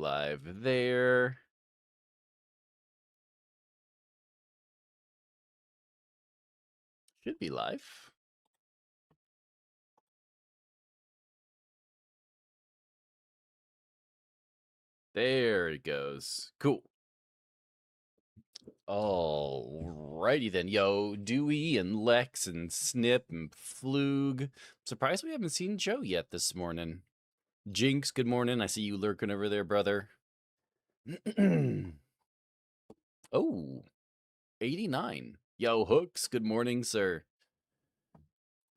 live there. Should be live. There it goes. Cool. Alrighty then. Yo, Dewey and Lex and Snip and Flug. Surprised we haven't seen Joe yet this morning. Jinx, good morning. I see you lurking over there, brother. Oh, 89. Yo, Hooks, good morning, sir.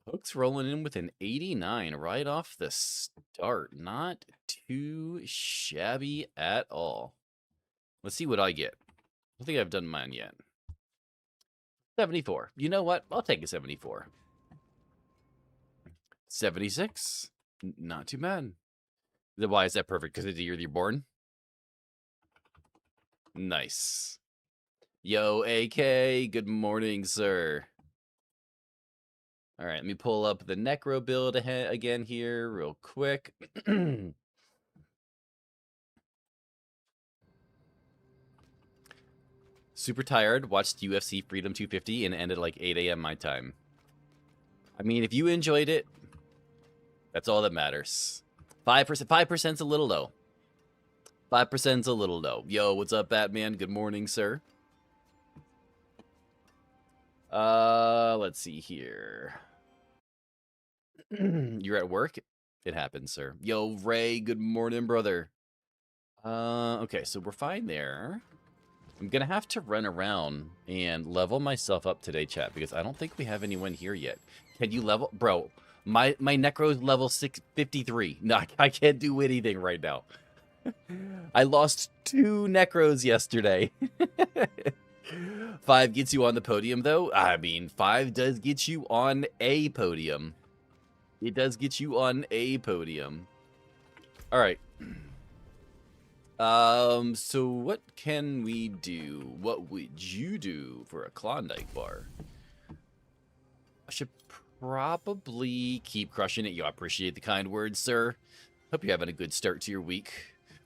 Hooks rolling in with an 89 right off the start. Not too shabby at all. Let's see what I get. I don't think I've done mine yet. 74. You know what? I'll take a 74. 76. Not too bad. Why is that perfect? Because of the year you're born? Nice. Yo, AK, good morning, sir. All right, let me pull up the Necro build again here real quick. Super tired, watched UFC Freedom 250 and ended like 8 a.m. my time. I mean, if you enjoyed it, that's all that matters. 5%'s a little low. 5%'s a little low. Yo, what's up, Batman? Good morning, sir. Let's see here. You're at work? It happens, sir. Yo, Ray, good morning, brother. Okay, so we're fine there. I'm gonna have to run around and level myself up today, chat, because I don't think we have anyone here yet. Can you level? Bro, my Necro's level 653. No, I can't do anything right now. I lost 2 Necros yesterday. 5 gets you on the podium, though. I mean, 5 does get you on a podium. It does get you on a podium. All right. So what can we do? What would you do for a Klondike bar? I should probably keep crushing it. You appreciate the kind words, sir. Hope you're having a good start to your week.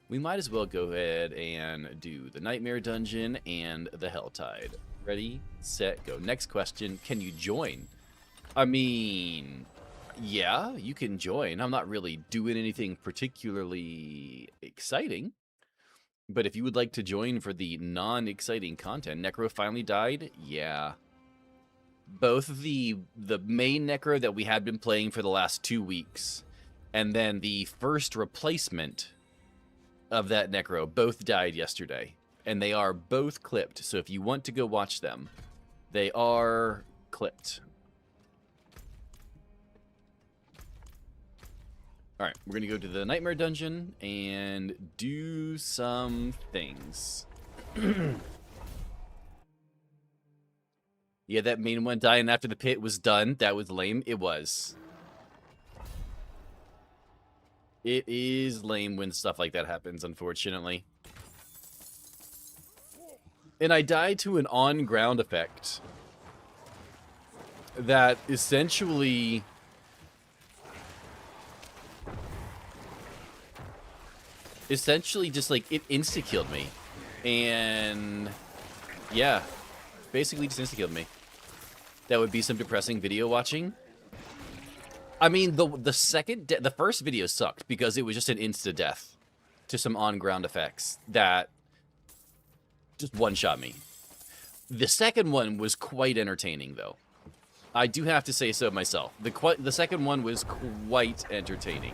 We might as well go ahead and do the Nightmare Dungeon and the Helltide. Ready, set, go. Next question, can you join? I mean, yeah, you can join. I'm not really doing anything particularly exciting. But if you would like to join for the non-exciting content, Necro finally died? Yeah. Both the main Necro that we had been playing for the last 2 weeks, and then the first replacement of that Necro, both died yesterday. And they are both clipped, so if you want to go watch them, they are clipped. All right, we're going to go to the Nightmare Dungeon and do some things. Yeah, that main one dying after the pit was done. That was lame. It was. It is lame when stuff like that happens, unfortunately. And I died to an on-ground effect that essentially... just like it insta-killed me. And yeah, basically just insta-killed me. That would be some depressing video watching. I mean, the first video sucked because it was just an insta death to some on-ground effects that just one-shot me. The second one was quite entertaining, though. I do have to say so myself. The second one was quite entertaining.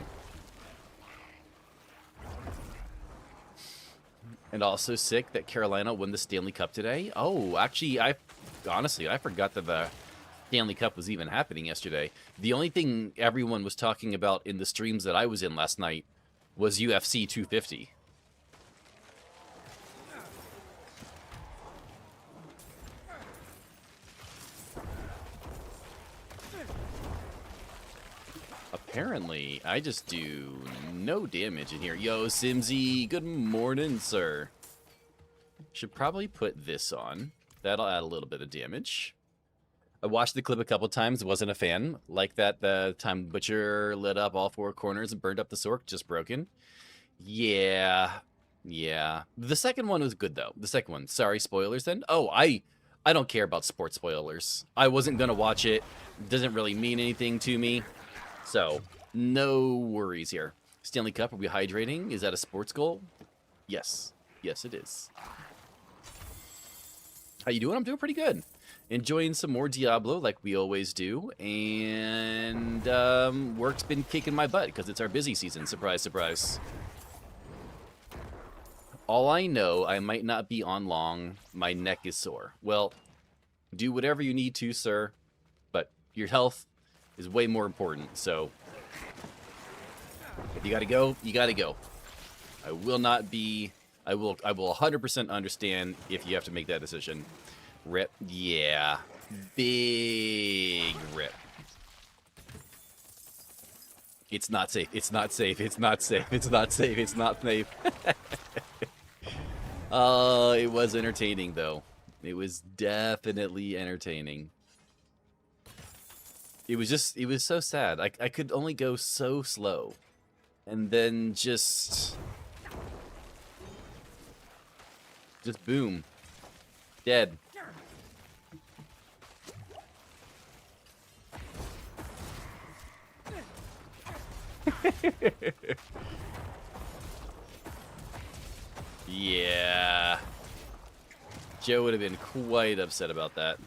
And also sick that Carolina won the Stanley Cup today. Oh, actually, honestly, I forgot that the Stanley Cup was even happening yesterday. The only thing everyone was talking about in the streams that I was in last night was UFC 250. Apparently, I just do no damage in here. Yo, Simsy, good morning, sir. Should probably put this on. That'll add a little bit of damage. I watched the clip a couple times, wasn't a fan. Like that the time Butcher lit up all 4 corners and burned up the Sork, just broken. Yeah. Yeah. The second one was good though. The second one. Sorry, spoilers then. Oh, I don't care about sports spoilers. I wasn't gonna watch it. Doesn't really mean anything to me. So, no worries here. Stanley Cup, are we hydrating? Is that a sports goal? Yes. Yes, it is. How you doing? I'm doing pretty good. Enjoying some more Diablo like we always do. And work's been kicking my butt because it's our busy season. Surprise, surprise. All I know, I might not be on long. My neck is sore. Well, do whatever you need to, sir. But your health is way more important. So, if you gotta go, you gotta go. I will not be... I will 100% understand if you have to make that decision. Rip. Yeah. Big rip. It's not safe. It's not safe. It's not safe. It's not safe. It's not safe. It was entertaining, though. It was definitely entertaining. It was so sad. I could only go so slow. And then just boom. Dead. Yeah. Joe would have been quite upset about that.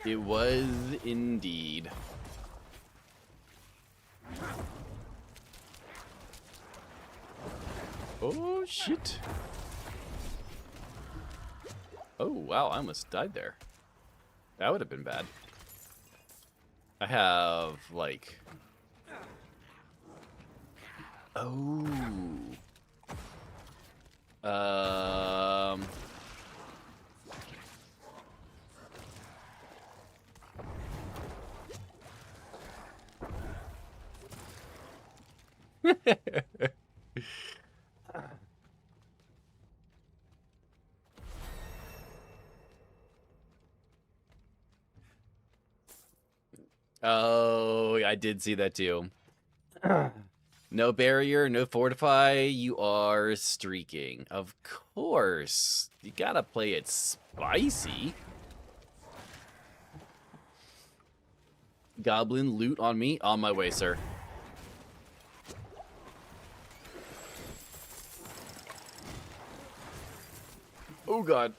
It was indeed. Oh, shit. Oh, wow, I almost died there. That would have been bad. I have, like... Oh. Oh, I did see that too. No barrier, no fortify, you are streaking. Of course. You gotta play it spicy. Goblin loot on me. On my way, sir. Oh, God.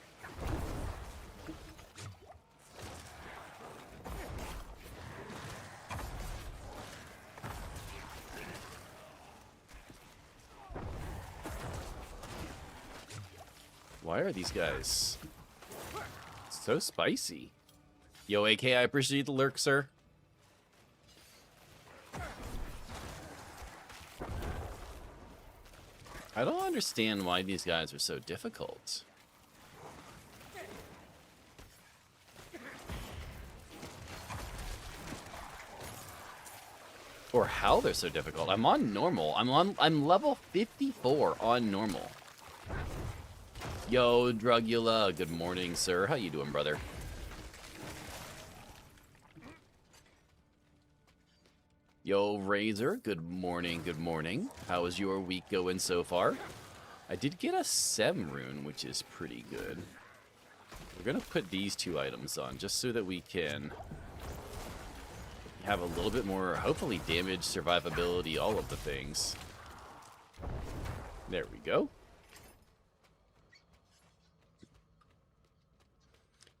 Why are these guys so spicy? Yo, AK, I appreciate the lurk, sir. I don't understand why these guys are so difficult. Or how they're so difficult. I'm on normal. I'm level 54 on normal. Yo, Drugula, good morning, sir. How you doing, brother? Yo, Razor, good morning, good morning. How is your week going so far? I did get a Sem rune, which is pretty good. We're gonna put these two items on, just so that we can have a little bit more, hopefully, damage, survivability, all of the things. There we go.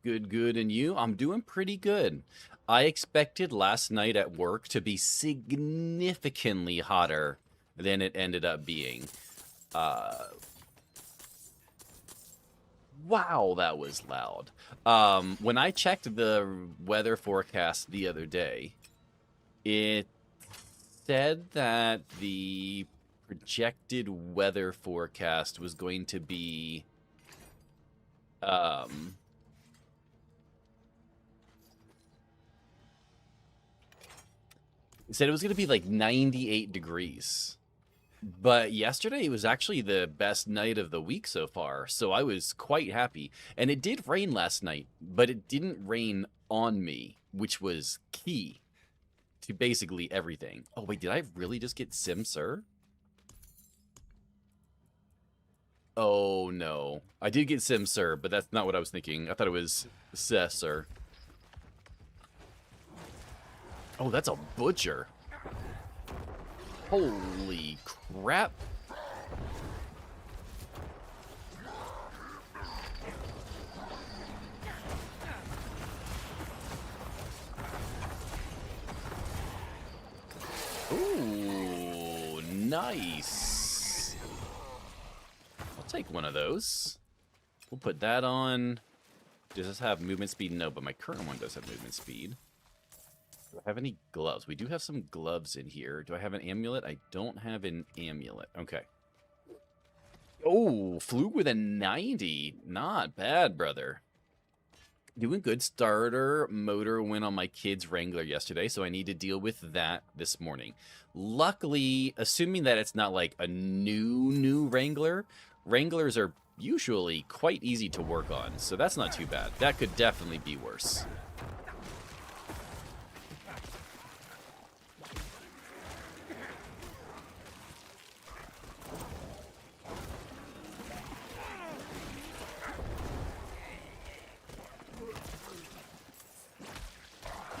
Good, good, and you? I'm doing pretty good. I expected last night at work to be significantly hotter than it ended up being. Wow, that was loud. When I checked the weather forecast the other day, it said that the projected weather forecast was going to be, it said it was going to be like 98 degrees. But yesterday was actually the best night of the week so far, so I was quite happy. And it did rain last night, but it didn't rain on me, which was key. to basically everything. Oh, wait, did I really just get Sim Sir? Oh, no. I did get Sim Sir, but that's not what I was thinking. I thought it was Sir. Oh, that's a butcher. Holy crap. Ooh, nice. I'll take one of those. We'll put that on. Does this have movement speed? No, but my current one does have movement speed. Do I have any gloves? We do have some gloves in here. Do I have an amulet? I don't have an amulet. Okay. Oh, flew with a 90. Not bad, brother. Doing good. Starter motor went on my kid's Wrangler yesterday, so I need to deal with that this morning. Luckily, assuming that it's not like a new Wrangler, Wranglers are usually quite easy to work on, so that's not too bad. That could definitely be worse.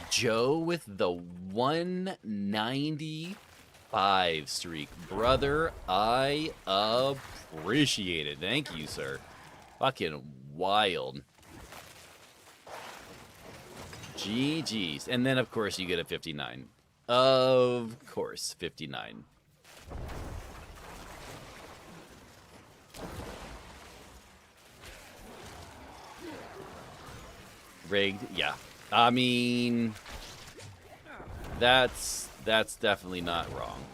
Joe with the 195 streak. Brother, I appreciate it. Thank you, sir. Fucking wild. GG's. And then, of course, you get a 59. Of course, 59. Rigged, yeah. I mean, that's definitely not wrong.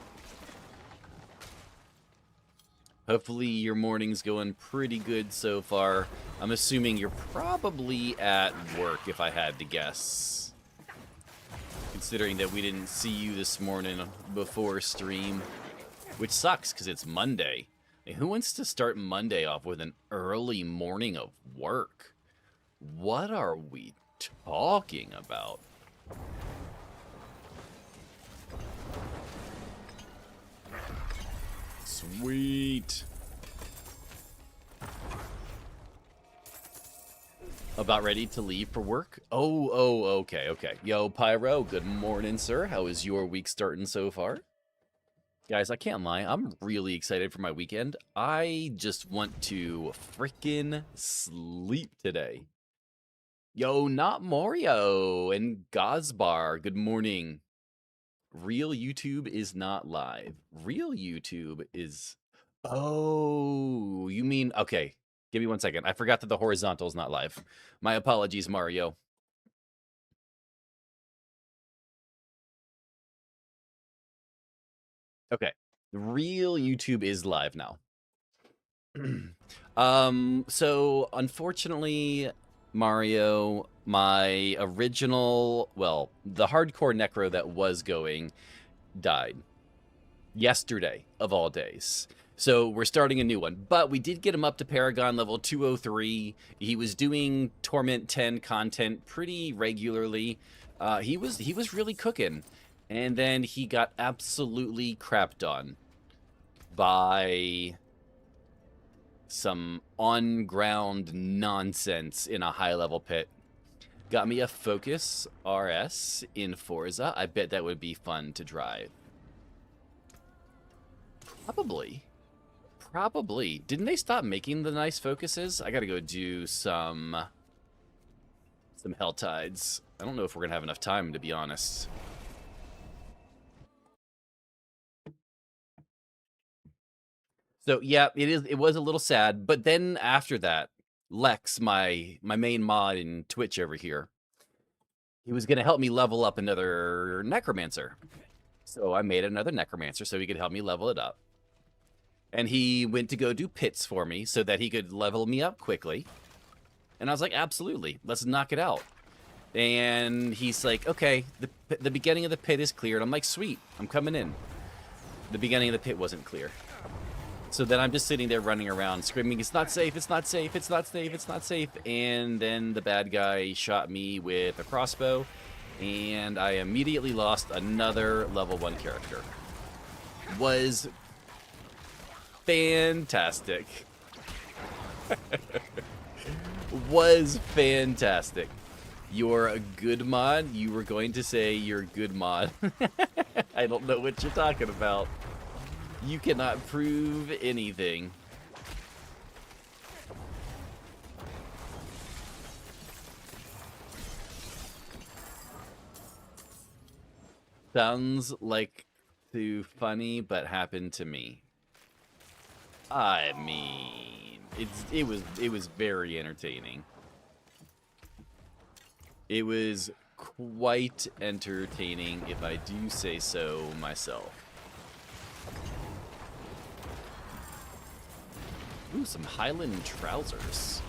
Hopefully your morning's going pretty good so far. I'm assuming you're probably at work, if I had to guess. Considering that we didn't see you this morning before stream. Which sucks, because it's Monday. And who wants to start Monday off with an early morning of work? What are we talking about? Sweet. About ready to leave for work? Oh, okay. Yo, Pyro, good morning, sir. How is your week starting so far? Guys, I can't lie. I'm really excited for my weekend. I just want to freaking sleep today. Yo, not Mario and Gosbar, good morning. Real YouTube is not live. Real YouTube is... Oh, you mean... Okay, give me 1 second. I forgot that the horizontal is not live. My apologies, Mario. Okay, the real YouTube is live now. So unfortunately, Mario, my original, well, the hardcore necro that was going died yesterday of all days. So we're starting a new one, but we did get him up to Paragon level 203. He was doing Torment 10 content pretty regularly. He was really cooking, and then he got absolutely crapped on by some on-ground nonsense in a high-level pit. Got me a Focus RS in Forza. I bet that would be fun to drive. Probably. Didn't they stop making the nice Focuses? I gotta go do some Helltides. I don't know if we're gonna have enough time, to be honest. So yeah, it was a little sad, but then after that, Lex, my main mod in Twitch over here, he was gonna help me level up another Necromancer. So I made another Necromancer so he could help me level it up. And he went to go do pits for me so that he could level me up quickly. And I was like, absolutely, let's knock it out. And he's like, okay, the beginning of the pit is cleared. I'm like, sweet, I'm coming in. The beginning of the pit wasn't clear. So then I'm just sitting there running around screaming, it's not safe, it's not safe, it's not safe, it's not safe. And then the bad guy shot me with a crossbow. And I immediately lost another level 1 character. Was fantastic. Was fantastic. You're a good mod? You were going to say you're a good mod. I don't know what you're talking about. You cannot prove anything. Sounds like too funny, but happened to me. I mean, it was very entertaining. It was quite entertaining, if I do say so myself. Ooh, some Highland trousers.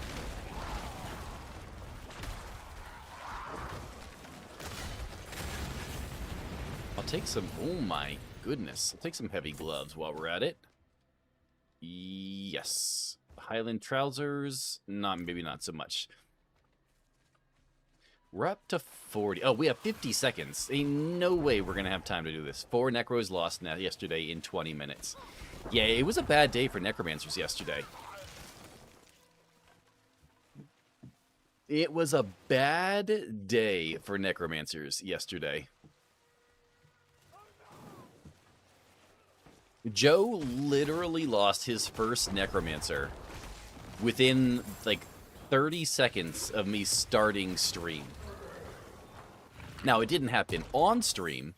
I'll take some, oh my goodness. I'll take some heavy gloves while we're at it. Yes. Highland trousers, maybe not so much. We're up to 40. Oh, we have 50 seconds. Ain't no way we're going to have time to do this. 4 Necros lost yesterday in 20 minutes. Yeah, it was a bad day for Necromancers yesterday. It was a bad day for Necromancers yesterday. Joe literally lost his first Necromancer within, like, 30 seconds of me starting stream. Now, it didn't happen on stream,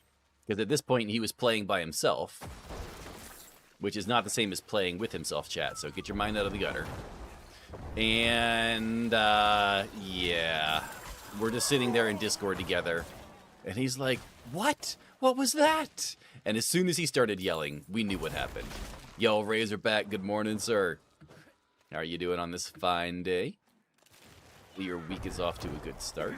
because at this point he was playing by himself, which is not the same as playing with himself, chat, so get your mind out of the gutter. And, yeah, we're just sitting there in Discord together, and he's like, what? What was that? And as soon as he started yelling, we knew what happened. Yo, Razorback, good morning, sir. How are you doing on this fine day? Your week is off to a good start.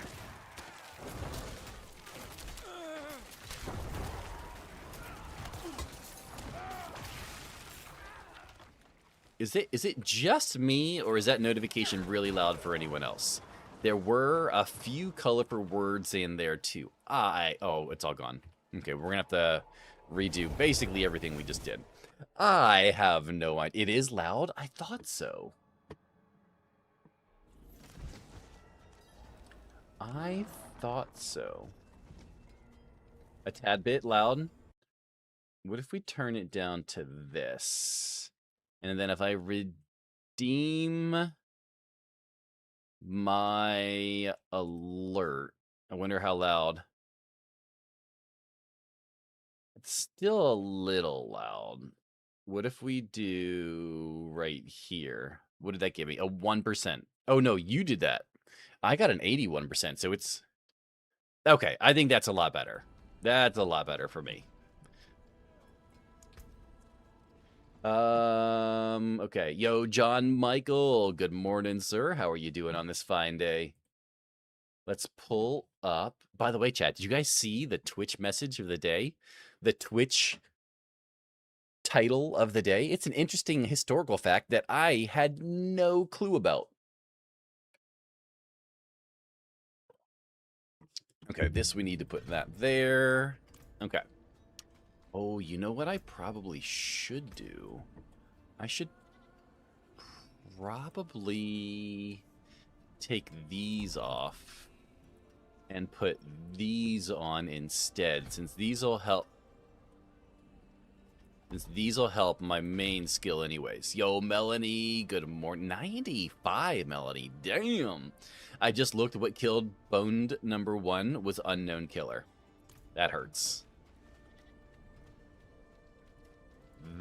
Is it just me, or is that notification really loud for anyone else? There were a few colorful words in there too. Oh, it's all gone. Okay, we're gonna have to redo basically everything we just did. I have no idea. It is loud? I thought so. I thought so. A tad bit loud. What if we turn it down to this? And then if I redeem my alert, I wonder how loud. It's still a little loud. What if we do right here? What did that give me? A 1%. Oh, no, you did that. I got an 81%, so it's... Okay, I think that's a lot better. That's a lot better for me. Okay. Yo, John Michael, good morning, sir. How are you doing on this fine day? Let's pull up. By the way, chat, did you guys see the Twitch message of the day? The Twitch title of the day? It's an interesting historical fact that I had no clue about. Okay, this we need to put that there. Okay. Oh, you know what I probably should do? I should probably take these off and put these on instead, since these will help. Since these will help my main skill anyways. Yo, Melanie, good morning. 95, Melanie. Damn. I just looked at what killed Boned #1 was unknown killer. That hurts.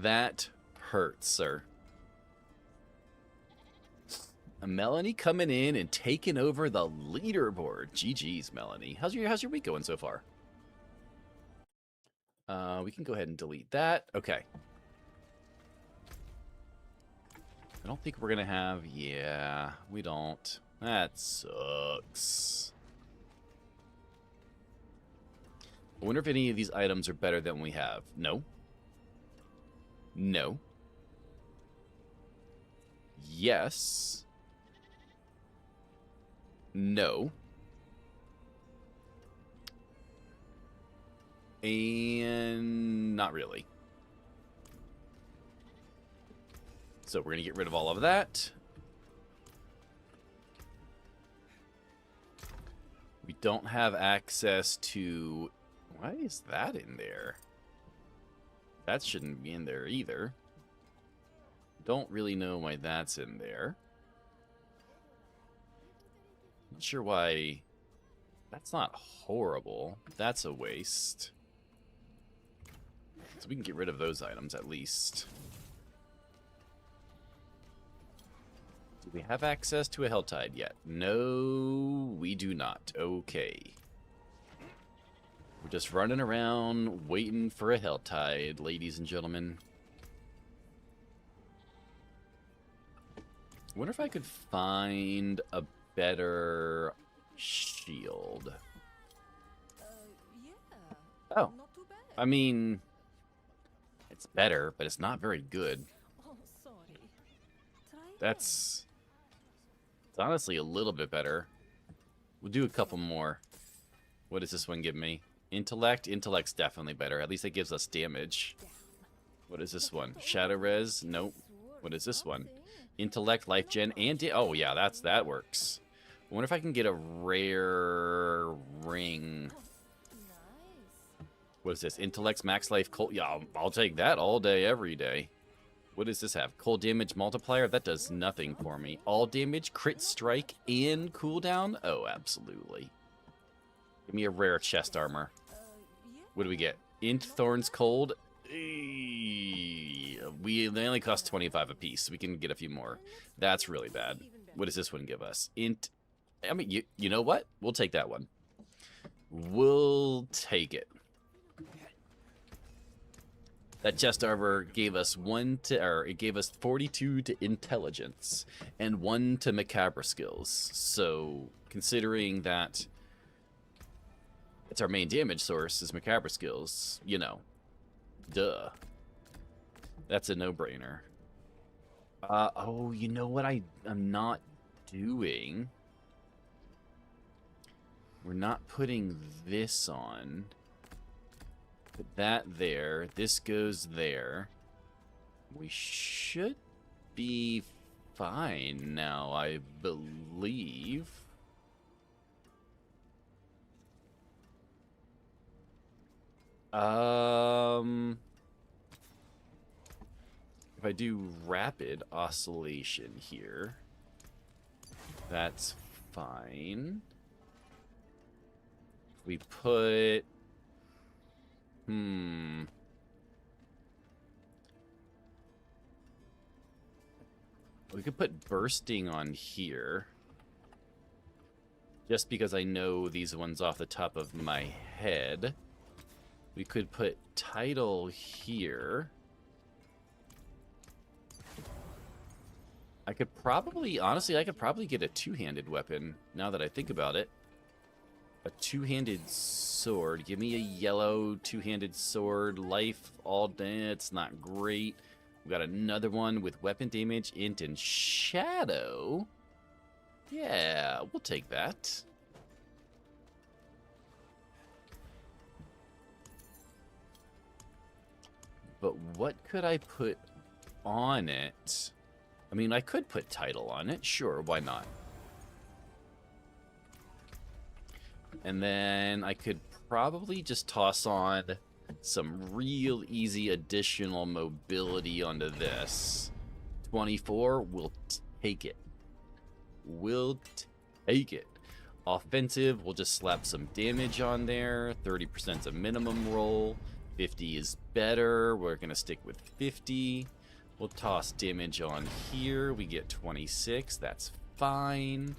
That hurts, sir. Melanie coming in and taking over the leaderboard. GG's, Melanie. How's your week going so far? We can go ahead and delete that. Okay. I don't think we're gonna have... Yeah, we don't. That sucks. I wonder if any of these items are better than we have. No. No. Yes. No. And not really. So we're going to get rid of all of that. We don't have access to... Why is that in there? That shouldn't be in there either. Don't really know why that's in there. Not sure why... That's not horrible. That's a waste. So we can get rid of those items at least. Do we have access to a Helltide yet? No, we do not. Okay. We're just running around waiting for a Helltide, ladies and gentlemen. I wonder if I could find a better shield. Yeah. Oh, Not too bad. I mean, it's better, but it's not very good. Oh, sorry. Try It's honestly a little bit better. We'll do a couple more. What does this one give me? Intellect? Intellect's definitely better. At least it gives us damage. What is this one? Shadow Res? Nope. What is this one? Intellect, Life Gen, and... Oh, yeah, that works. I wonder if I can get a rare ring. Nice. What is this? Intellect's Max Life Cold... Yeah, I'll take that all day, every day. What does this have? Cold damage multiplier? That does nothing for me. All damage, crit strike, and cooldown? Oh, absolutely. Give me a rare chest armor. Yeah. What do we get? Int Thorns Cold? They only cost 25 apiece. We can get a few more. That's really bad. What does this one give us? Int... I mean, you know what? We'll take that one. We'll take it. That chest armor gave us it gave us 42 to intelligence and 1 to macabre skills. So, considering that it's our main damage source is macabre skills, you know, duh. That's a no-brainer. Oh, you know what I'm not doing? We're not putting this on. Put that there. This goes there. We should be fine now, I believe. If I do rapid oscillation here, that's fine. We put... We could put bursting on here. Just because I know these ones off the top of my head. We could put title here. I could probably, honestly, I could probably get a two-handed weapon, now that I think about it. A two-handed sword. Give me a yellow two-handed sword. Life all day. It's not great. We got another one with weapon damage, int, and shadow. Yeah, we'll take that. But what could I put on it? I mean, I could put title on it. Sure, why not? And then I could probably just toss on some real easy additional mobility onto this. 24, we'll take it. We'll take it. Offensive, we'll just slap some damage on there. 30% is a minimum roll. 50 is better. We're going to stick with 50. We'll toss damage on here. We get 26. That's fine.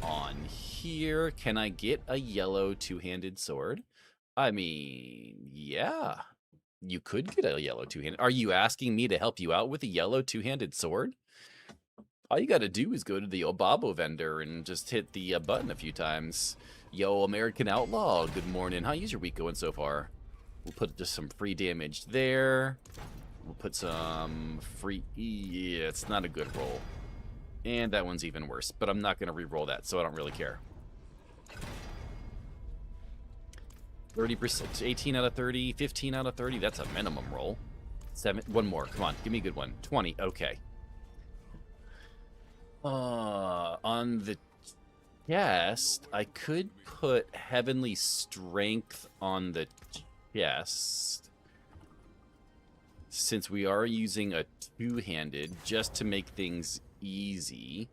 On here, can I get a yellow two-handed sword? I mean, yeah. You could get a yellow two-handed. Are you asking me to help you out with a yellow two-handed sword? All you gotta do is go to the Obabo vendor and just hit the button a few times. Yo, American Outlaw, good morning. How's your week going so far? We'll put just some free damage there. We'll put some free... Yeah, it's not a good roll. And that one's even worse, but I'm not going to re-roll that, so I don't really care. 30%, 18 out of 30, 15 out of 30. That's a minimum roll. 1 more. Come on, give me a good one. 20. Okay. On the chest, I could put Heavenly Strength on the chest, since we are using a two-handed, just to make things easy.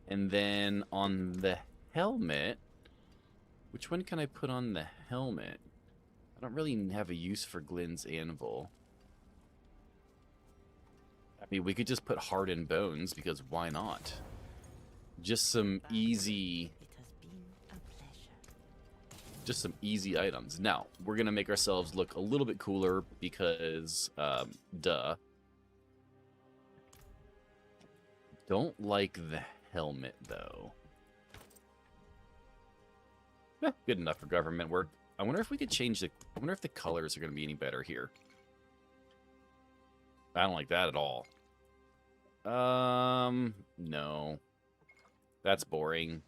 And then on the helmet, which one can I put on the helmet? I don't really have a use for Glenn's anvil. I mean, we could just put heart and bones, because why not? Just some easy... It has been a pleasure. Just some easy items. Now, we're going to make ourselves look a little bit cooler because, duh. Don't like the helmet, though. Eh, good enough for government work. I wonder if we could change the... I wonder if the colors are going to be any better here. I don't like that at all. No. That's boring.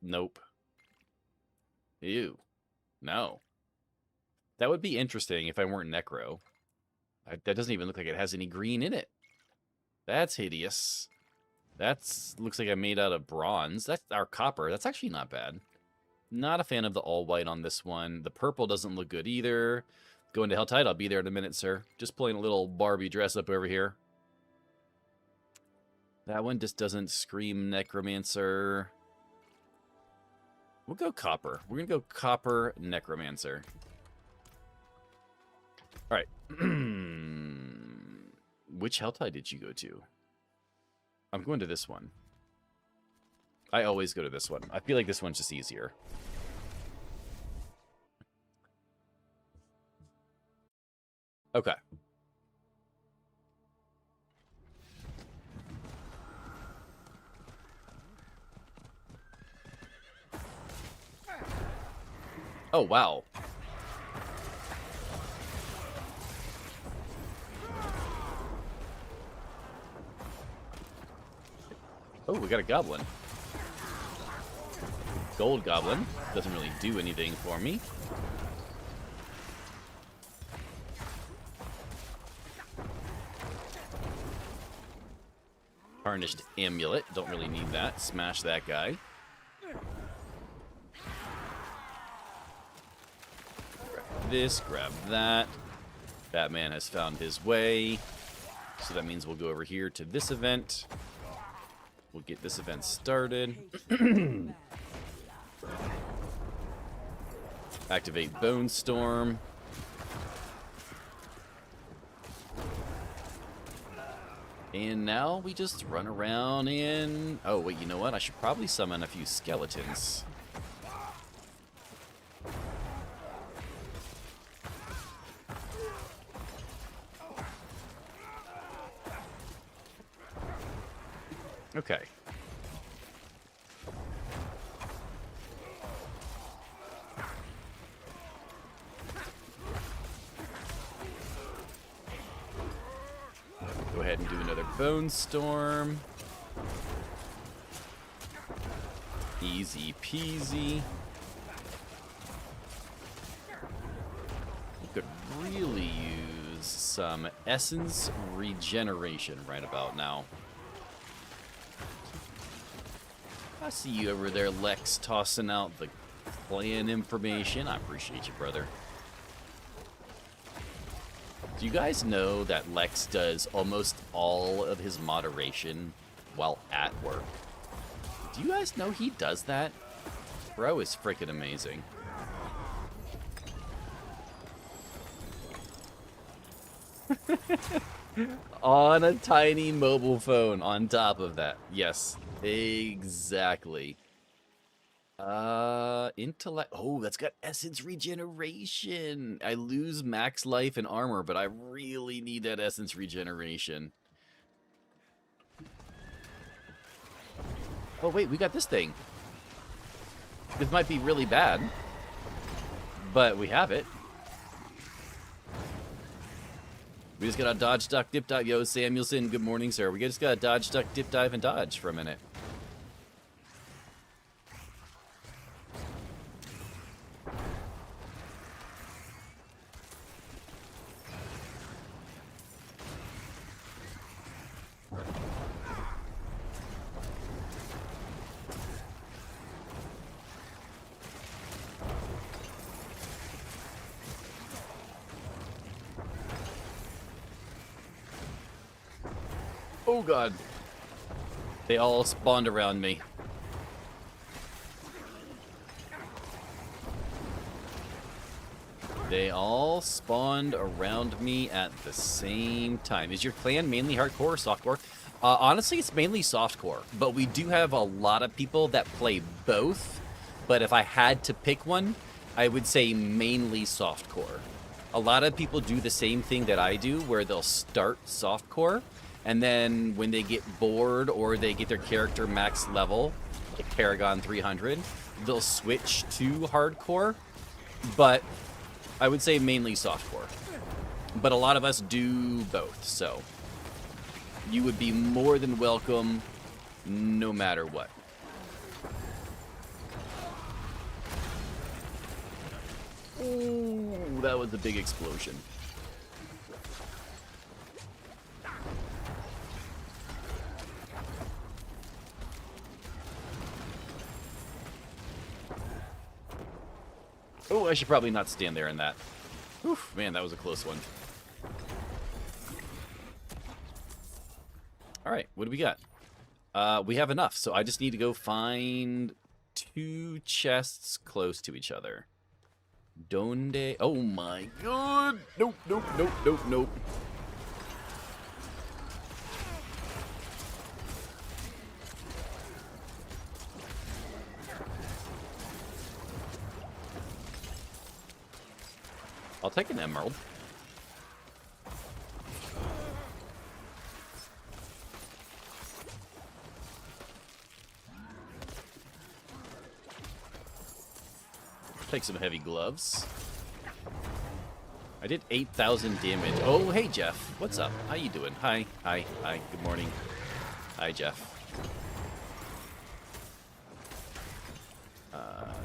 Nope. Ew. No. That would be interesting if I weren't Necro. That doesn't even look like it has any green in it. That's hideous. That's looks like I'm made out of bronze. That's our copper. That's actually not bad. Not a fan of the all-white on this one. The purple doesn't look good either. Going to Helltide, I'll be there in a minute, sir. Just playing a little Barbie dress-up over here. That one just doesn't scream Necromancer. We'll go copper. We're going to go copper Necromancer. All right. Which Helltide did you go to? I'm going to this one. I always go to this one. I feel like this one's just easier. Okay. Oh, wow. Oh, we got a goblin. Gold goblin. Doesn't really do anything for me. Tarnished amulet. Don't really need that. Smash that guy. Grab this, grab that. Batman has found his way. So that means we'll go over here to this event. We'll get this event started. Activate Bone Storm. And now we just run around and... Oh, wait, you know what? I should probably summon a few skeletons. Okay. Go ahead and do another Bone Storm. Easy peasy. You could really use some Essence Regeneration right about now. I see you over there, Lex, tossing out the clan information. I appreciate you, brother. Do you guys know that Lex does almost all of his moderation while at work? Do you guys know he does that? Bro is freaking amazing. On a tiny mobile phone on top of that. Yes, exactly. Intellect. Oh, that's got essence regeneration. I lose max life and armor, but I really need that essence regeneration. Oh, wait, we got this thing. This might be really bad, but we have it. We just gotta dodge, duck, dip, dive. Yo, Samuelson, good morning, sir. We just gotta dodge, duck, dip, dive, and dodge for a minute. Oh, God. They all spawned around me. They all spawned around me at the same time. Is your clan mainly hardcore or softcore? Honestly, it's mainly softcore, but we do have a lot of people that play both. But if I had to pick one, I would say mainly softcore. A lot of people do the same thing that I do, where they'll start softcore, and then when they get bored or they get their character max level, like Paragon 300, they'll switch to hardcore. But I would say mainly softcore. But a lot of us do both, so you would be more than welcome no matter what. Ooh, that was a big explosion. Oh, I should probably not stand there in that. Oof, man, that was a close one. All right, what do we got? We have enough, so I just need to go find 2 chests close to each other. Donde? Oh my god! Nope, nope, nope, nope, nope. I'll take an emerald. Take some heavy gloves. I did 8,000 damage. Oh, hey, Jeff. What's up? How you doing? Hi, hi, hi. Good morning. Hi, Jeff.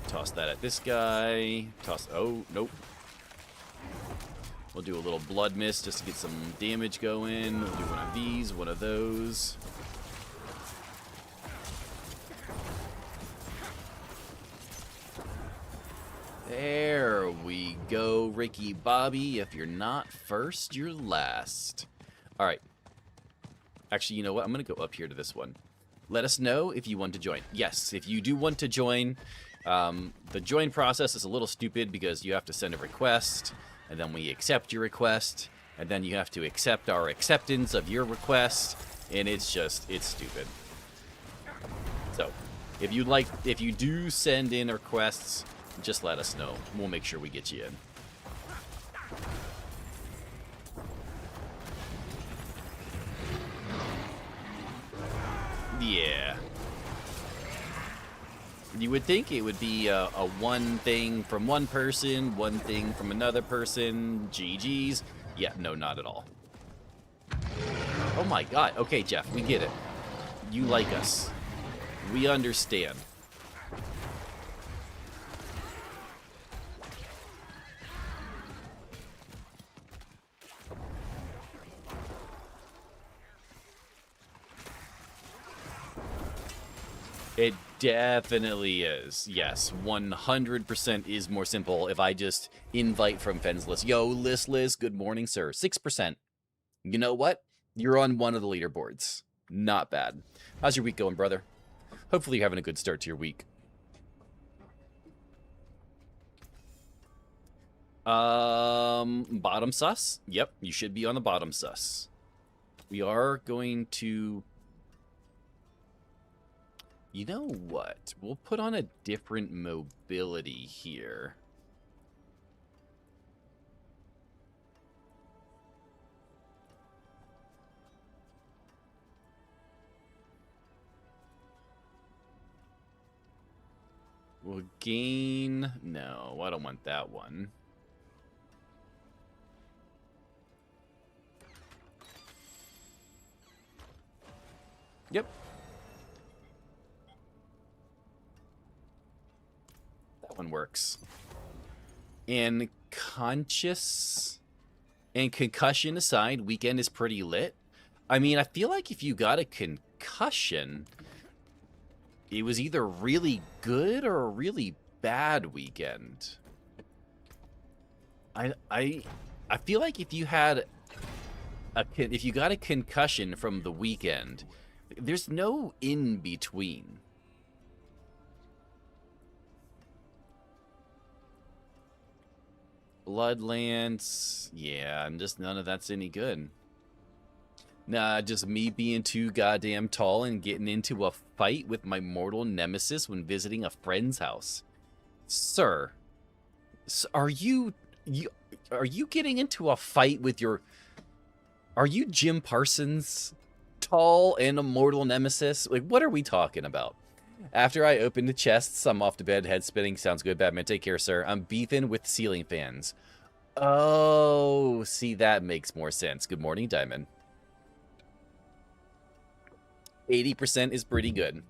Toss that at this guy. Toss... Oh, nope. We'll do a little blood mist just to get some damage going. We'll do one of these, one of those. There we go, Ricky Bobby. If you're not first, you're last. All right. Actually, you know what? I'm going to go up here to this one. Let us know if you want to join. Yes, if you do want to join, the join process is a little stupid because you have to send a request, and then we accept your request, and then you have to accept our acceptance of your request, and it's just, it's stupid. So, if you do send in requests, just let us know. We'll make sure we get you in. Yeah. You would think it would be a one thing from one person, one thing from another person. GG's. Yeah, no, not at all. Oh my god. Okay, Jeff, we get it. You like us. We understand. It definitely is. Yes, 100% is more simple if I just invite from Fensless. Yo, Listless, good morning, sir. 6%. You know what? You're on one of the leaderboards. Not bad. How's your week going, brother? Hopefully you're having a good start to your week. Bottom sus? Yep, you should be on the bottom sus. We are going to... You know what? We'll put on a different mobility here. We'll gain... No, I don't want that one. Yep. That one works. And conscious and concussion aside, weekend is pretty lit. I mean, I feel like if you got a concussion, it was either really good or a really bad weekend. I feel like if you had if you got a concussion from the weekend, there's no in between. Blood Lance, yeah, and just none of that's any good. Nah, just me being too goddamn tall and getting into a fight with my mortal nemesis when visiting a friend's house. Sir, are you getting into a fight with your... Are you Jim Parsons? Tall and a mortal nemesis? Like, what are we talking about? After I open the chests, I'm off to bed, head spinning. Sounds good, Batman. Take care, sir. I'm beefing with ceiling fans. Oh, see, that makes more sense. Good morning, Diamond. 80% is pretty good.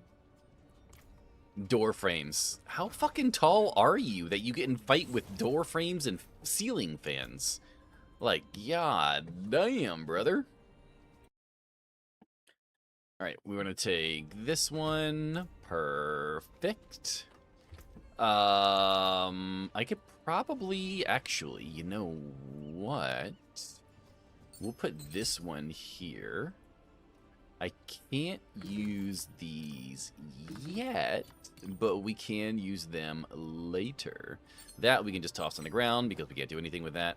Door frames. How fucking tall are you that you get in fight with door frames and ceiling fans? Like, god damn, brother. Alright, we're gonna take this one. Perfect. I could probably... Actually, you know what? We'll put this one here. I can't use these yet, but we can use them later. That we can just toss on the ground because we can't do anything with that.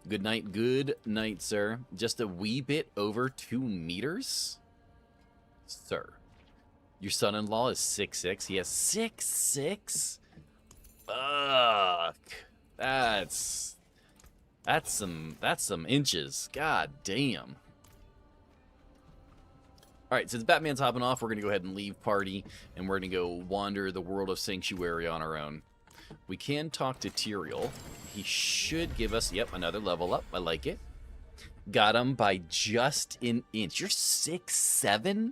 Good night, sir. Just a wee bit over 2 meters? Sir. Your son-in-law is 6'6". He has 6'6"? Fuck. That's some inches. God damn. Alright, since Batman's hopping off, we're going to go ahead and leave party, and we're going to go wander the world of Sanctuary on our own. We can talk to Tyrael. He should give us, yep, another level up. I like it. Got him by just an inch. You're 6'7"?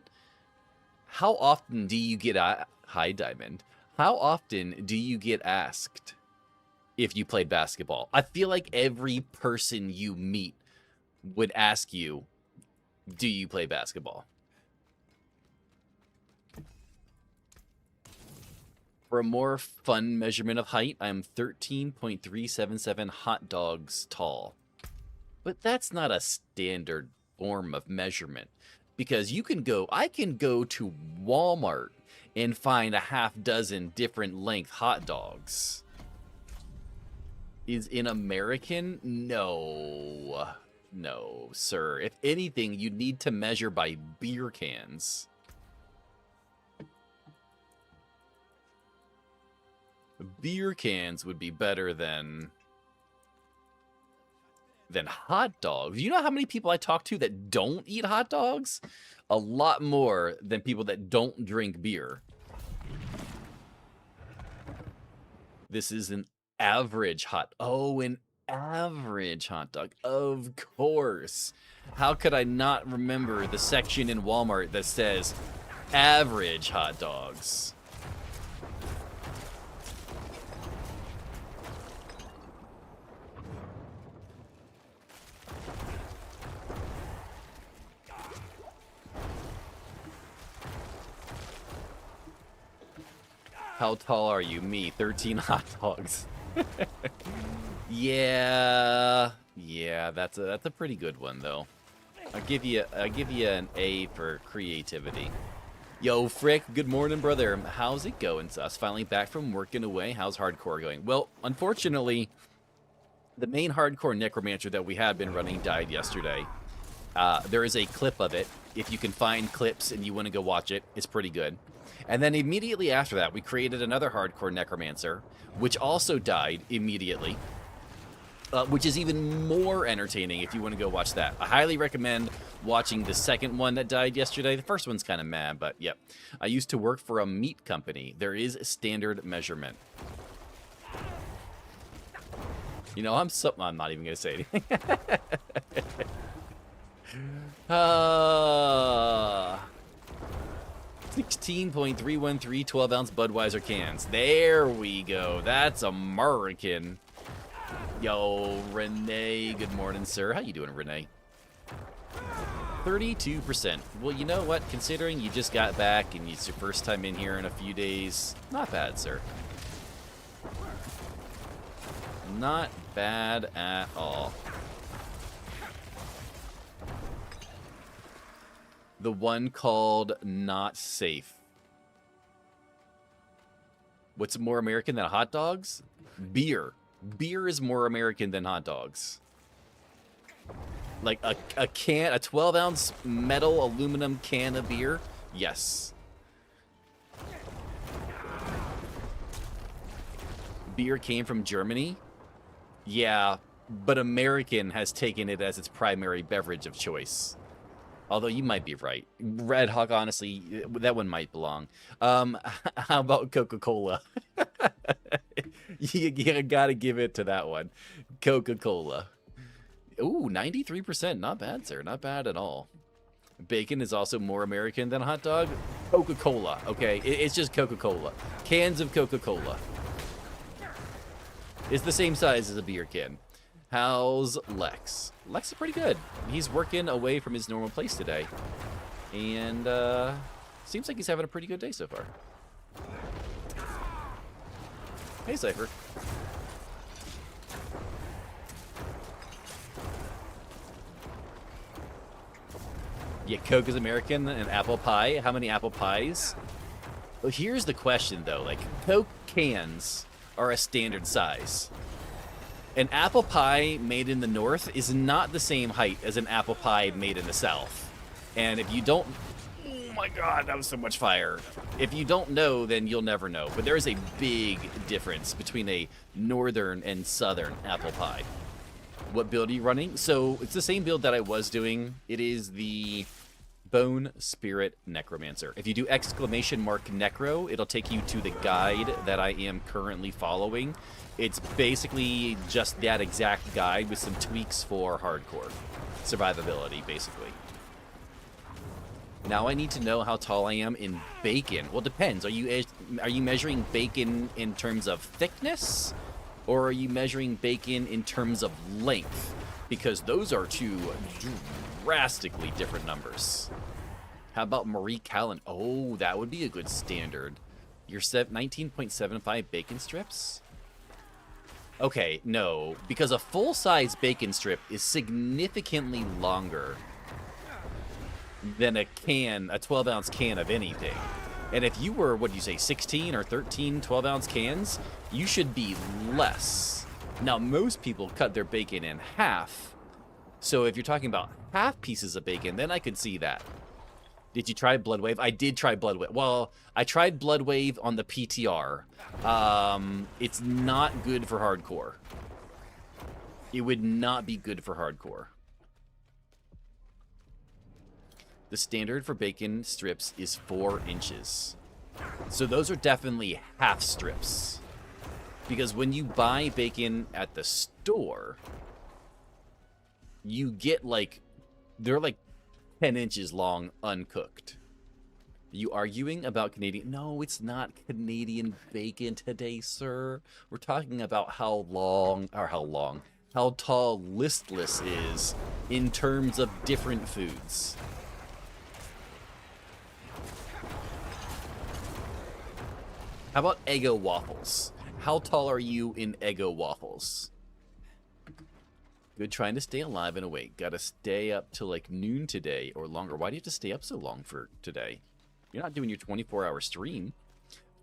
How often do you get... Hi, Diamond. How often do you get asked if you played basketball? I feel like every person you meet would ask you, do you play basketball? For a more fun measurement of height, I'm 13.377 hot dogs tall. But that's not a standard form of measurement. Because I can go to Walmart and find a half dozen different length hot dogs. Is in American? No. No, sir. If anything, you need to measure by beer cans. Beer cans would be better than hot dogs. You know how many people I talk to that don't eat hot dogs? A lot more than people that don't drink beer. This is an average an average hot dog. Of course. How could I not remember the section in Walmart that says average hot dogs? How tall are you? Me, 13 hot dogs. Yeah, that's a pretty good one though. I'll give you an A for creativity. Yo, Frick, good morning, brother. How's it going, sus? Finally back from working away. How's hardcore going? Well, unfortunately, the main hardcore necromancer that we had been running died yesterday. There is a clip of it. If you can find clips and you want to go watch it, it's pretty good. And then immediately after that, we created another hardcore necromancer, which also died immediately, which is even more entertaining if you want to go watch that. I highly recommend watching the second one that died yesterday. The first one's kind of mad, but yep. I used to work for a meat company. There is standard measurement. You know, I'm not even going to say anything. 16.313 12-ounce Budweiser cans. There we go. That's American. Yo, Renee. Good morning, sir. How you doing, Renee? 32%. Well, you know what? Considering you just got back and it's your first time in here in a few days, not bad, sir. Not bad at all. The one called Not Safe. What's more American than hot dogs? Beer. Beer is more American than hot dogs. Like a 12-ounce metal aluminum can of beer? Yes. Beer came from Germany? Yeah, but American has taken it as its primary beverage of choice. Although you might be right. Red Hawk, honestly, that one might belong. How about Coca-Cola? you gotta give it to that one. Coca-Cola. Ooh, 93%. Not bad, sir. Not bad at all. Bacon is also more American than a hot dog. Coca-Cola, okay? It's just Coca-Cola. Cans of Coca-Cola. It's the same size as a beer can. How's Lex? Lex is pretty good. He's working away from his normal place today. And, seems like he's having a pretty good day so far. Hey, Cypher. Yeah, Coke is American and apple pie. How many apple pies? Well, here's the question, though. Like, Coke cans are a standard size. An apple pie made in the north is not the same height as an apple pie made in the south. And if you don't... Oh my god, that was so much fire. If you don't know, then you'll never know. But there is a big difference between a northern and southern apple pie. What build are you running? So it's the same build that I was doing. It is the Bone Spirit Necromancer. If you do ! Necro, it'll take you to the guide that I am currently following. It's basically just that exact guide with some tweaks for hardcore survivability, basically. Now I need to know how tall I am in bacon. Well, it depends. Are you measuring bacon in terms of thickness? Or are you measuring bacon in terms of length? Because those are two drastically different numbers. How about Marie Callen? Oh, that would be a good standard. You're 19.75 bacon strips? Okay, no. Because a full-size bacon strip is significantly longer than a 12-ounce can of anything. And if you were, what do you say, 16 or 13 12-ounce cans, you should be less. Now, most people cut their bacon in half. So if you're talking about half pieces of bacon, then I could see that. Did you try Bloodwave? I did try Bloodwave. Well, I tried Bloodwave on the PTR. It's not good for hardcore. It would not be good for hardcore. The standard for bacon strips is 4 inches. So those are definitely half strips. Because when you buy bacon at the store, you get they're like 10 inches long uncooked. You arguing about Canadian? No, it's not Canadian bacon today, sir. We're talking about how tall Listless is in terms of different foods. How about Eggo waffles? How tall are you in Eggo waffles? Good trying to stay alive and awake. Gotta stay up till like noon today or longer. Why do you have to stay up so long for today? You're not doing your 24-hour stream.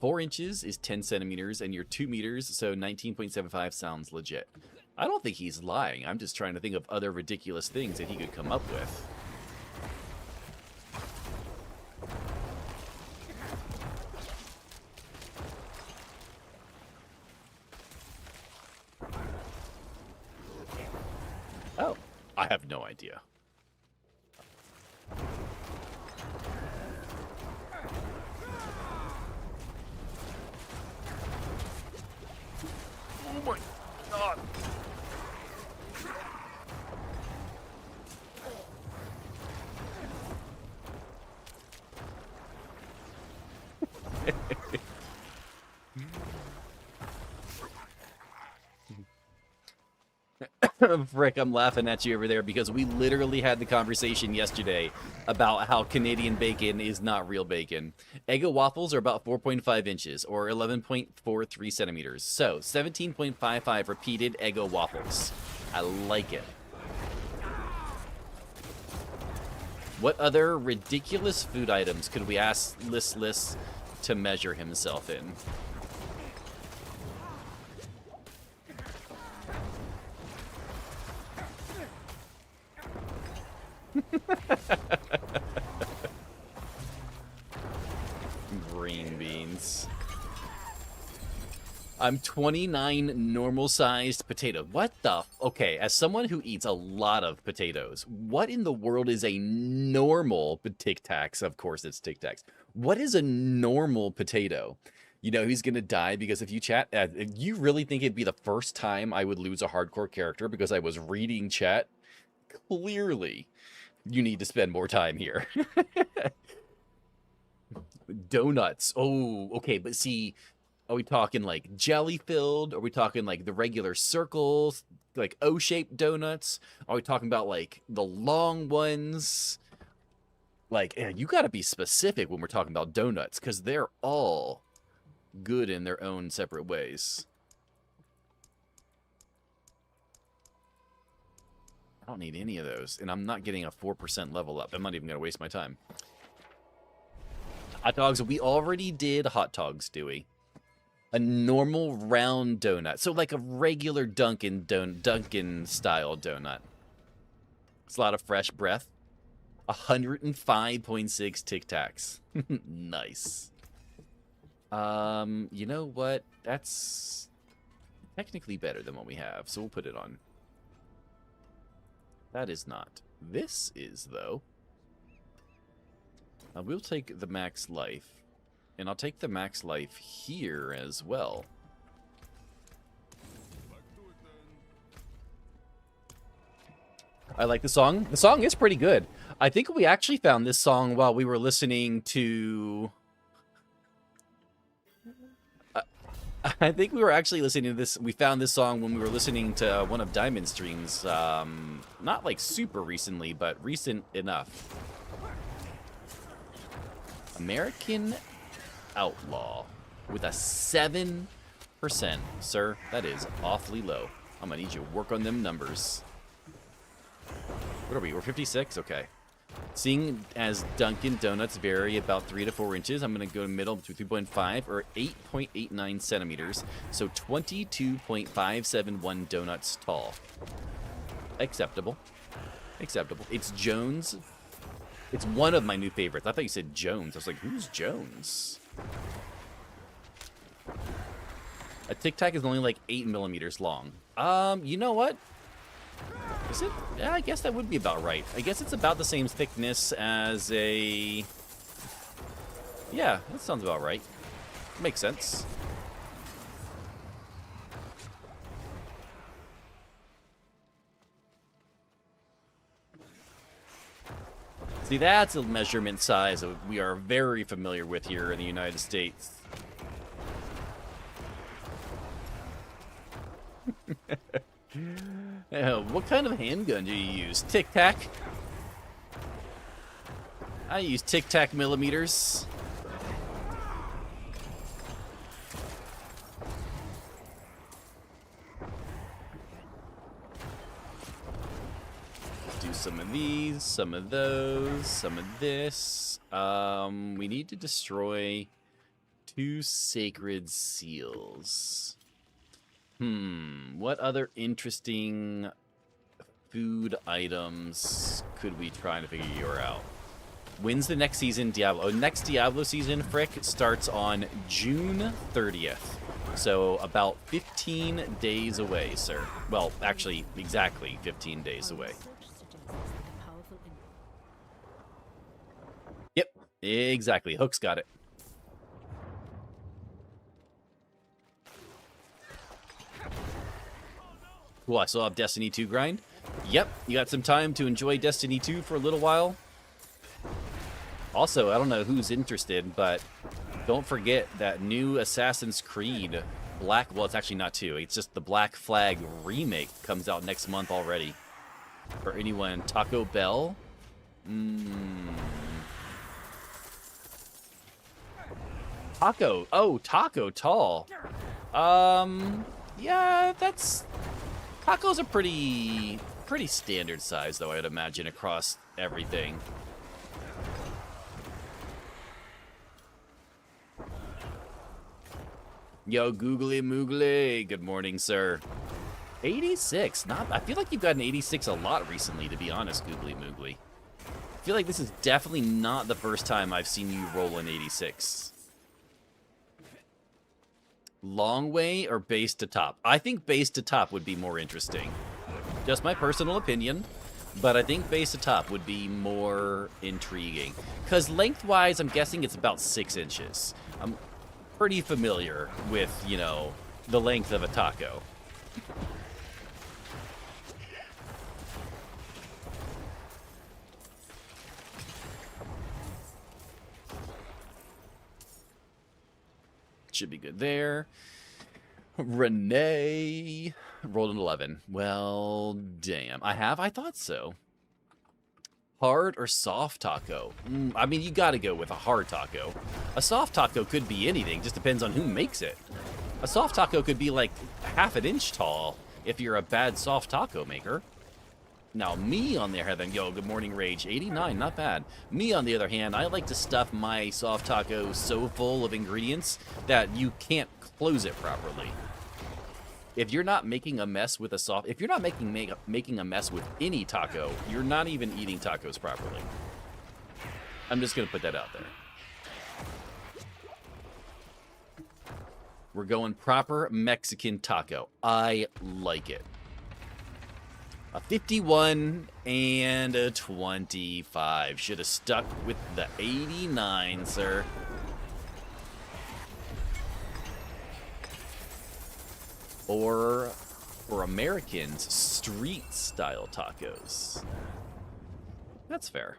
4 inches is 10 centimeters and you're 2 meters, so 19.75 sounds legit. I don't think he's lying. I'm just trying to think of other ridiculous things that he could come up with. Oh, I have no idea. Oh my god. Frick, I'm laughing at you over there because we literally had the conversation yesterday about how Canadian bacon is not real bacon. Eggo waffles are about 4.5 inches or 11.43 centimeters. So 17.55 repeated Eggo waffles. I like it. What other ridiculous food items could we ask Listless to measure himself in? Green beans. I'm 29 normal-sized potato. What the? Okay, as someone who eats a lot of potatoes, what in the world is a normal Tic Tacs? Of course, it's Tic Tacs. What is a normal potato? You know he's gonna die because if you chat, you really think it'd be the first time I would lose a hardcore character because I was reading chat? Clearly, you need to spend more time here. Donuts. Oh, okay, but see. Are we talking like jelly-filled? Are we talking like the regular circles, like O-shaped donuts? Are we talking about like the long ones? Like, you gotta be specific when we're talking about donuts, because they're all good in their own separate ways. I don't need any of those, and I'm not getting a 4% level up. I'm not even gonna waste my time. Hot dogs, we already did hot dogs, Dewey. A normal round donut. So like a regular Dunkin' style donut. It's a lot of fresh breath. 105.6 Tic Tacs. Nice. You know what? That's technically better than what we have, so we'll put it on. That is not. This is, though. We'll take the max life. And I'll take the max life here as well. I like the song. The song is pretty good. I think we actually found this song while we were listening to... I think we were actually listening to this. We found this song when we were listening to one of Diamond's streams. Not like super recently, but recent enough. American Outlaw with a 7%. Sir, that is awfully low. I'm gonna need you to work on them numbers. What are we? We're 56? Okay. Seeing as Dunkin' Donuts vary about 3 to 4 inches, I'm going to go middle between 3.5 or 8.89 centimeters. So 22.571 donuts tall. Acceptable. Acceptable. It's Jones. It's one of my new favorites. I thought you said Jones. I was like, who's Jones? A Tic Tac is only like 8 millimeters long. You know what? Is it? Yeah, I guess that would be about right. I guess it's about the same thickness as a... Yeah, that sounds about right. Makes sense. See, that's a measurement size that we are very familiar with here in the United States. What kind of handgun do you use? Tic Tac? I use Tic Tac millimeters. Do some of these, some of those, some of this. We need to destroy 2 sacred seals. What other interesting food items could we try to figure out? When's the next season, Diablo? Oh, next Diablo season, Frick, starts on June 30th. So about 15 days away, sir. Well, actually, exactly 15 days away. Yep, exactly. Hook's got it. Cool, I still have Destiny 2 grind. Yep, you got some time to enjoy Destiny 2 for a little while. Also, I don't know who's interested, but don't forget that new Assassin's Creed Black... Well, it's actually not 2. It's just the Black Flag remake comes out next month already. For anyone, Taco Bell? Taco. Oh, Taco Tall. Yeah, that's... Tacos are pretty standard size, though, I'd imagine, across everything. Yo, googly moogly. Good morning, sir. 86. I feel like you've gotten 86 a lot recently, to be honest, googly moogly. I feel like this is definitely not the first time I've seen you roll an 86. Long way or base to top? I think base to top would be more interesting. Just my personal opinion, but I think base to top would be more intriguing. Because lengthwise, I'm guessing it's about 6 inches. I'm pretty familiar with, you know, the length of a taco. Should be good there. Renee rolled an 11. Well, damn. I thought so. Hard or soft taco? I mean, you gotta go with a hard taco. A soft taco could be anything, just depends on who makes it. A soft taco could be like half an inch tall if you're a bad soft taco maker. Now, me on the other hand, yo, good morning, Rage. 89, not bad. Me, on the other hand, I like to stuff my soft taco so full of ingredients that you can't close it properly. If you're not making a mess with if you're not making a mess with any taco, you're not even eating tacos properly. I'm just gonna put that out there. We're going proper Mexican taco. I like it. A 51 and a 25. Should have stuck with the 89, sir. Or, for Americans, street-style tacos. That's fair.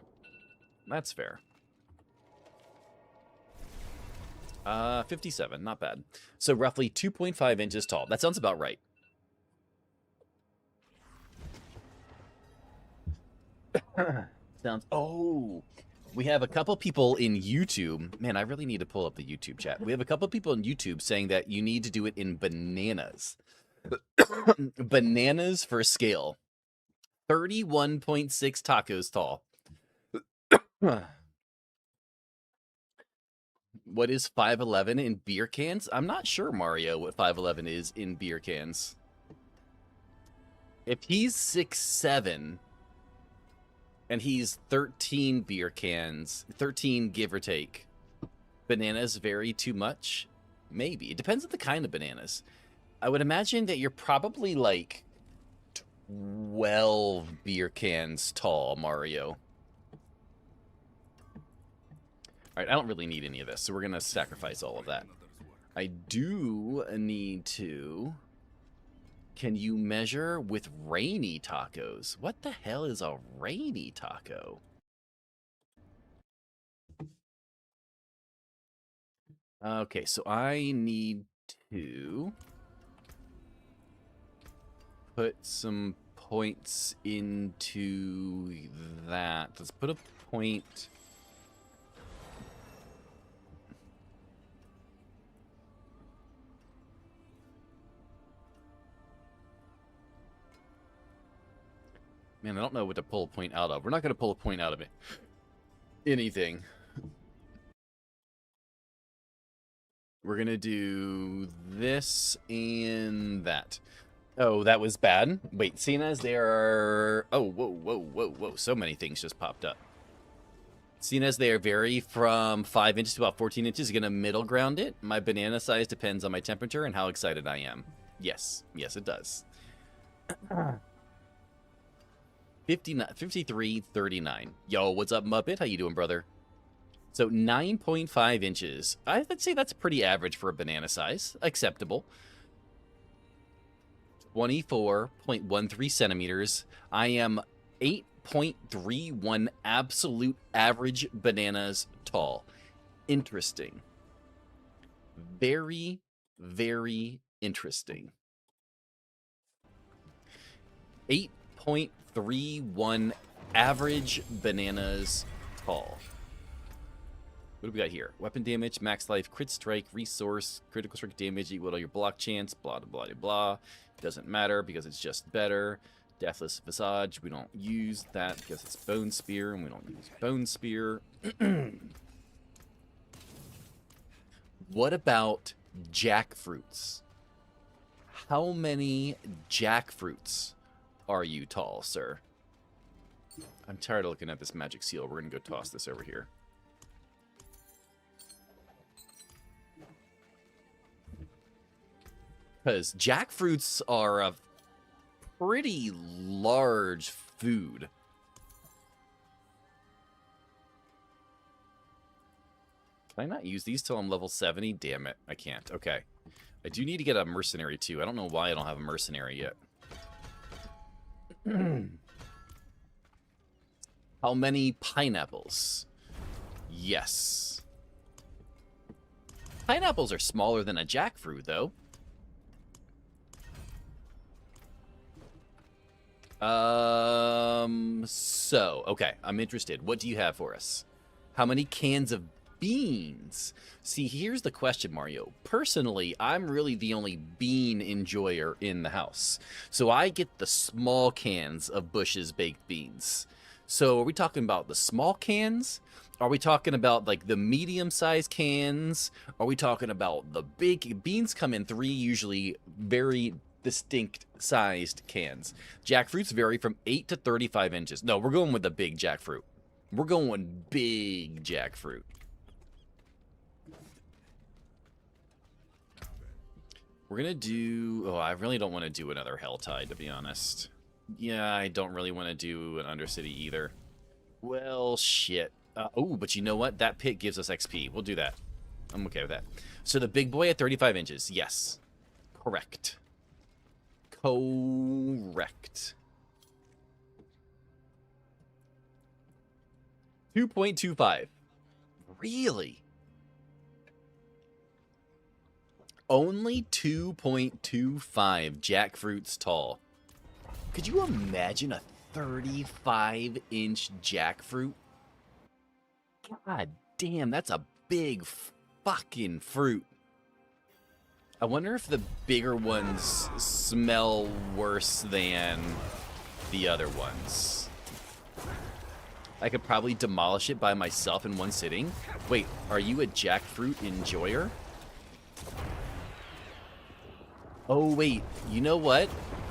That's fair. 57, not bad. So roughly 2.5 inches tall. That sounds about right. Sounds... Oh, we have a couple people in YouTube. Man, I really need to pull up the YouTube chat. We have a couple people in YouTube saying that you need to do it in bananas. Bananas for scale. 31.6 tacos tall. What is 5'11" in beer cans? I'm not sure, Mario, what 5'11" is in beer cans. If he's 6'7", and he's 13 beer cans, 13 give or take, bananas vary too much? Maybe. It depends on the kind of bananas. I would imagine that you're probably like 12 beer cans tall, Mario. All right, I don't really need any of this, so we're going to sacrifice all of that. I do need to... Can you measure with rainy tacos? What the hell is a rainy taco? Okay, so I need to put some points into that. Let's put a point... Man, I don't know what to pull a point out of. We're not going to pull a point out of it. Anything. We're going to do this and that. Oh, that was bad. Wait, seeing as there are... Oh, whoa. So many things just popped up. Seeing as they vary from 5 inches to about 14 inches, going to middle ground it. My banana size depends on my temperature and how excited I am. Yes, it does. 53.39. Yo, what's up, Muppet? How you doing, brother? So 9.5 inches. I would say that's pretty average for a banana size. Acceptable. 24.13 centimeters. I am 8.31 absolute average bananas tall. Interesting. Very, very interesting. 8.31 average bananas tall. What do we got here? Weapon damage, max life, crit strike, resource, critical strike damage equal to your block chance, blah, blah, blah, blah. Doesn't matter because it's just better. Deathless Visage, we don't use that because it's Bone Spear, and we don't use Bone Spear. What about jackfruits. How many jackfruits are you tall, sir? I'm tired of looking at this magic seal. We're going to go toss this over here. Because jackfruits are a pretty large food. Can I not use these till I'm level 70? Damn it, I can't. Okay. I do need to get a mercenary too. I don't know why I don't have a mercenary yet. How many pineapples? Yes. Pineapples are smaller than a jackfruit, though. Okay, I'm interested. What do you have for us? How many cans of beans? See, here's the question, Mario. Personally, I'm really the only bean enjoyer in the house. So I get the small cans of Bush's baked beans. So are we talking about the small cans? Are we talking about like the medium-sized cans? Are we talking about the big beans? Come in 3 usually very distinct sized cans. Jackfruits vary from 8 to 35 inches. No, we're going with the big jackfruit. We're going big jackfruit. We're gonna do... Oh, I really don't want to do another Helltide, to be honest. Yeah, I don't really want to do an Undercity either. Well, shit. Oh, but you know what? That pit gives us XP. We'll do that. I'm okay with that. So the big boy at 35 inches. Yes. Correct. Correct. 2.25. Really? Only 2.25 jackfruits tall. Could you imagine a 35-inch jackfruit? God damn, that's a big fucking fruit. I wonder if the bigger ones smell worse than the other ones. I could probably demolish it by myself in one sitting. Wait, are you a jackfruit enjoyer? Oh, wait, you know what?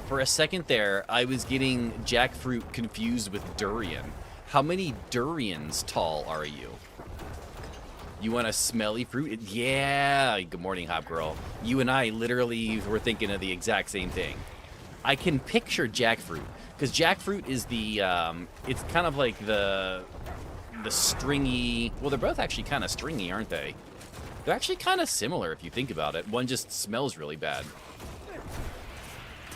For a second there, I was getting jackfruit confused with durian. How many durians tall are you? You want a smelly fruit? Yeah! Good morning, Hop Girl. You and I literally were thinking of the exact same thing. I can picture jackfruit, because jackfruit is the, it's kind of like the stringy... Well, they're both actually kind of stringy, aren't they? They're actually kind of similar if you think about it. One just smells really bad.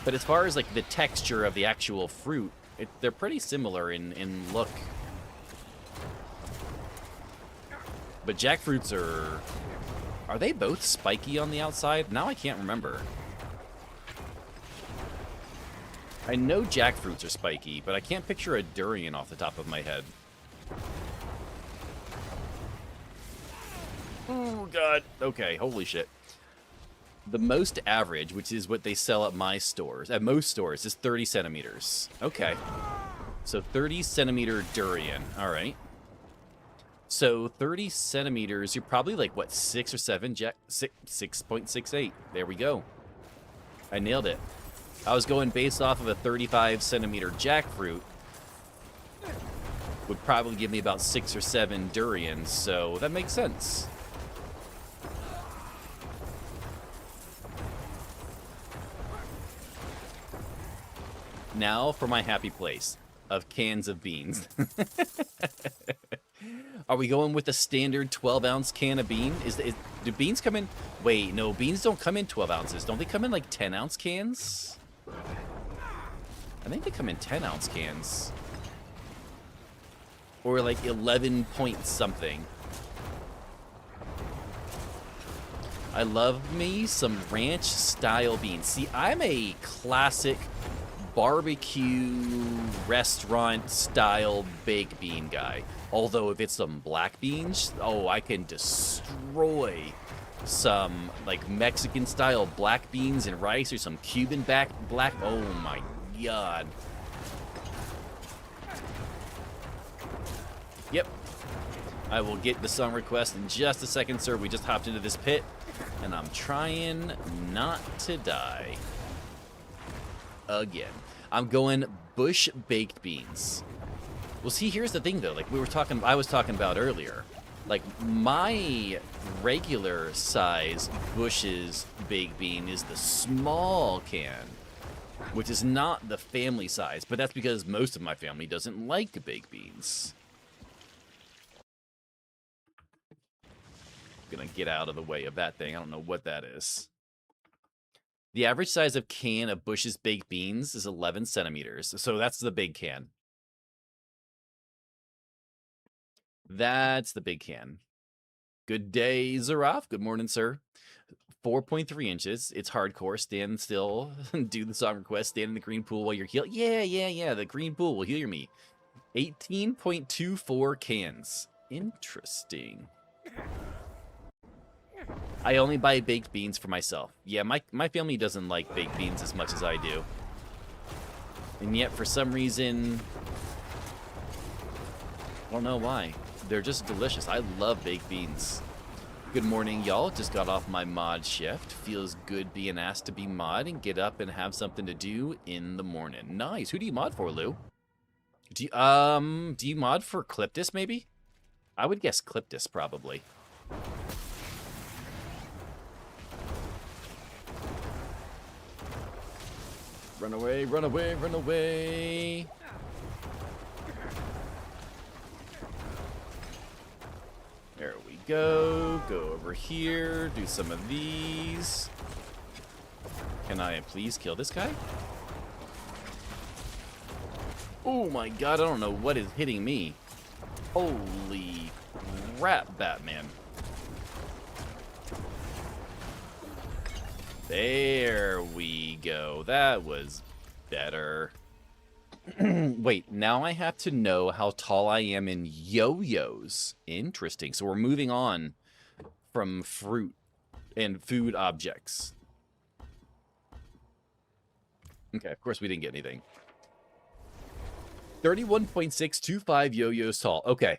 But as far as like the texture of the actual fruit, they're pretty similar in look. But jackfruits are they both spiky on the outside? Now I can't remember. I know jackfruits are spiky, but I can't picture a durian off the top of my head. Oh god. Okay, holy shit. The most average, which is what they sell at my stores, at most stores, is 30 centimeters. Okay. So 30 centimeter durian. All right. So 30 centimeters, you're probably like, what, 6 or 7? 6.68. There we go. I nailed it. I was going based off of a 35 centimeter jackfruit. Would probably give me about 6 or 7 durians, so that makes sense. Now for my happy place of cans of beans. Are we going with the standard 12-ounce can of bean? Do beans come in? Wait, no, beans don't come in 12 ounces. Don't they come in like 10-ounce cans? I think they come in 10-ounce cans. Or like 11 point something. I love me some ranch-style beans. See, I'm a classic barbecue restaurant style baked bean guy. Although if it's some black beans, oh, I can destroy some like Mexican style black beans and rice, or some Cuban black. Oh my god. Yep. I will get the song request in just a second, sir. We just hopped into this pit. And I'm trying not to die. Again. I'm going bush baked beans. Well, see, here's the thing, though. Like I was talking about earlier. Like, my regular size Bush's baked bean is the small can, which is not the family size, but that's because most of my family doesn't like baked beans. Gonna get out of the way of that thing. I don't know what that is. The average size of can of Bush's baked beans is 11 centimeters, so that's the big can. That's the big can. Good day, Zaraf. Good morning, sir. 4.3 inches. It's hardcore. Stand still. Do the song request. Stand in the green pool while you're healed. Yeah. The green pool will heal me. 18.24 cans. Interesting. I only buy baked beans for myself. Yeah, my family doesn't like baked beans as much as I do. And yet, for some reason, I don't know why. They're just delicious. I love baked beans. Good morning, y'all. Just got off my mod shift. Feels good being asked to be mod and get up and have something to do in the morning. Nice. Who do you mod for, Lou? Do you mod for Cliptis, maybe? I would guess Cliptis, probably. Run away, run away, run away. There we go. Go over here. Do some of these. Can I please kill this guy? Oh my god, I don't know what is hitting me. Holy crap, Batman. There we go. That was better. Wait, now I have to know how tall I am in yo-yos. Interesting. So we're moving on from fruit and food objects. Okay, of course we didn't get anything. 31.625 yo-yos tall. Okay.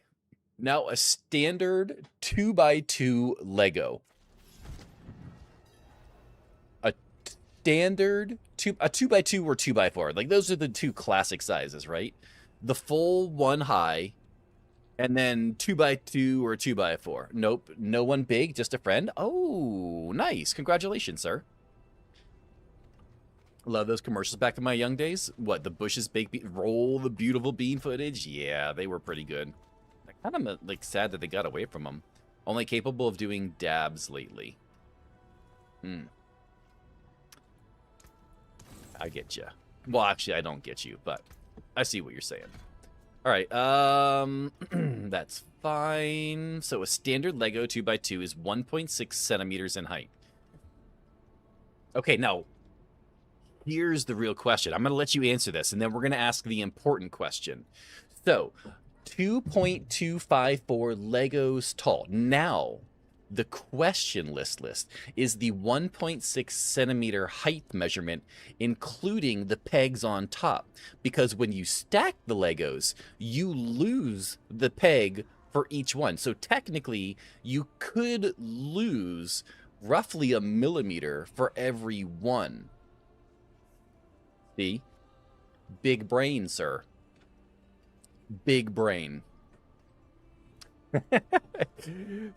Now a standard 2x2 Lego. Standard a 2x2 or 2x4. Like, those are the two classic sizes, right? The full one high, and then 2x2 or 2x4. Nope, no one big, just a friend. Oh, nice. Congratulations, sir. Love those commercials back in my young days. What, the Bush's baked bean, roll the beautiful bean footage? Yeah, they were pretty good. I'm kind of like sad that they got away from them. Only capable of doing dabs lately. I get you. Well, actually, I don't get you, but I see what you're saying. All right, that's fine. So a standard Lego 2x2 is 1.6 centimeters in height. Okay, now, here's the real question. I'm going to let you answer this, and then we're going to ask the important question. So, 2.254 Legos tall. Now, the question list is the 1.6 centimeter height measurement, including the pegs on top. Because when you stack the Legos, you lose the peg for each one. So technically, you could lose roughly a millimeter for every one. See? Big brain, sir. Big brain.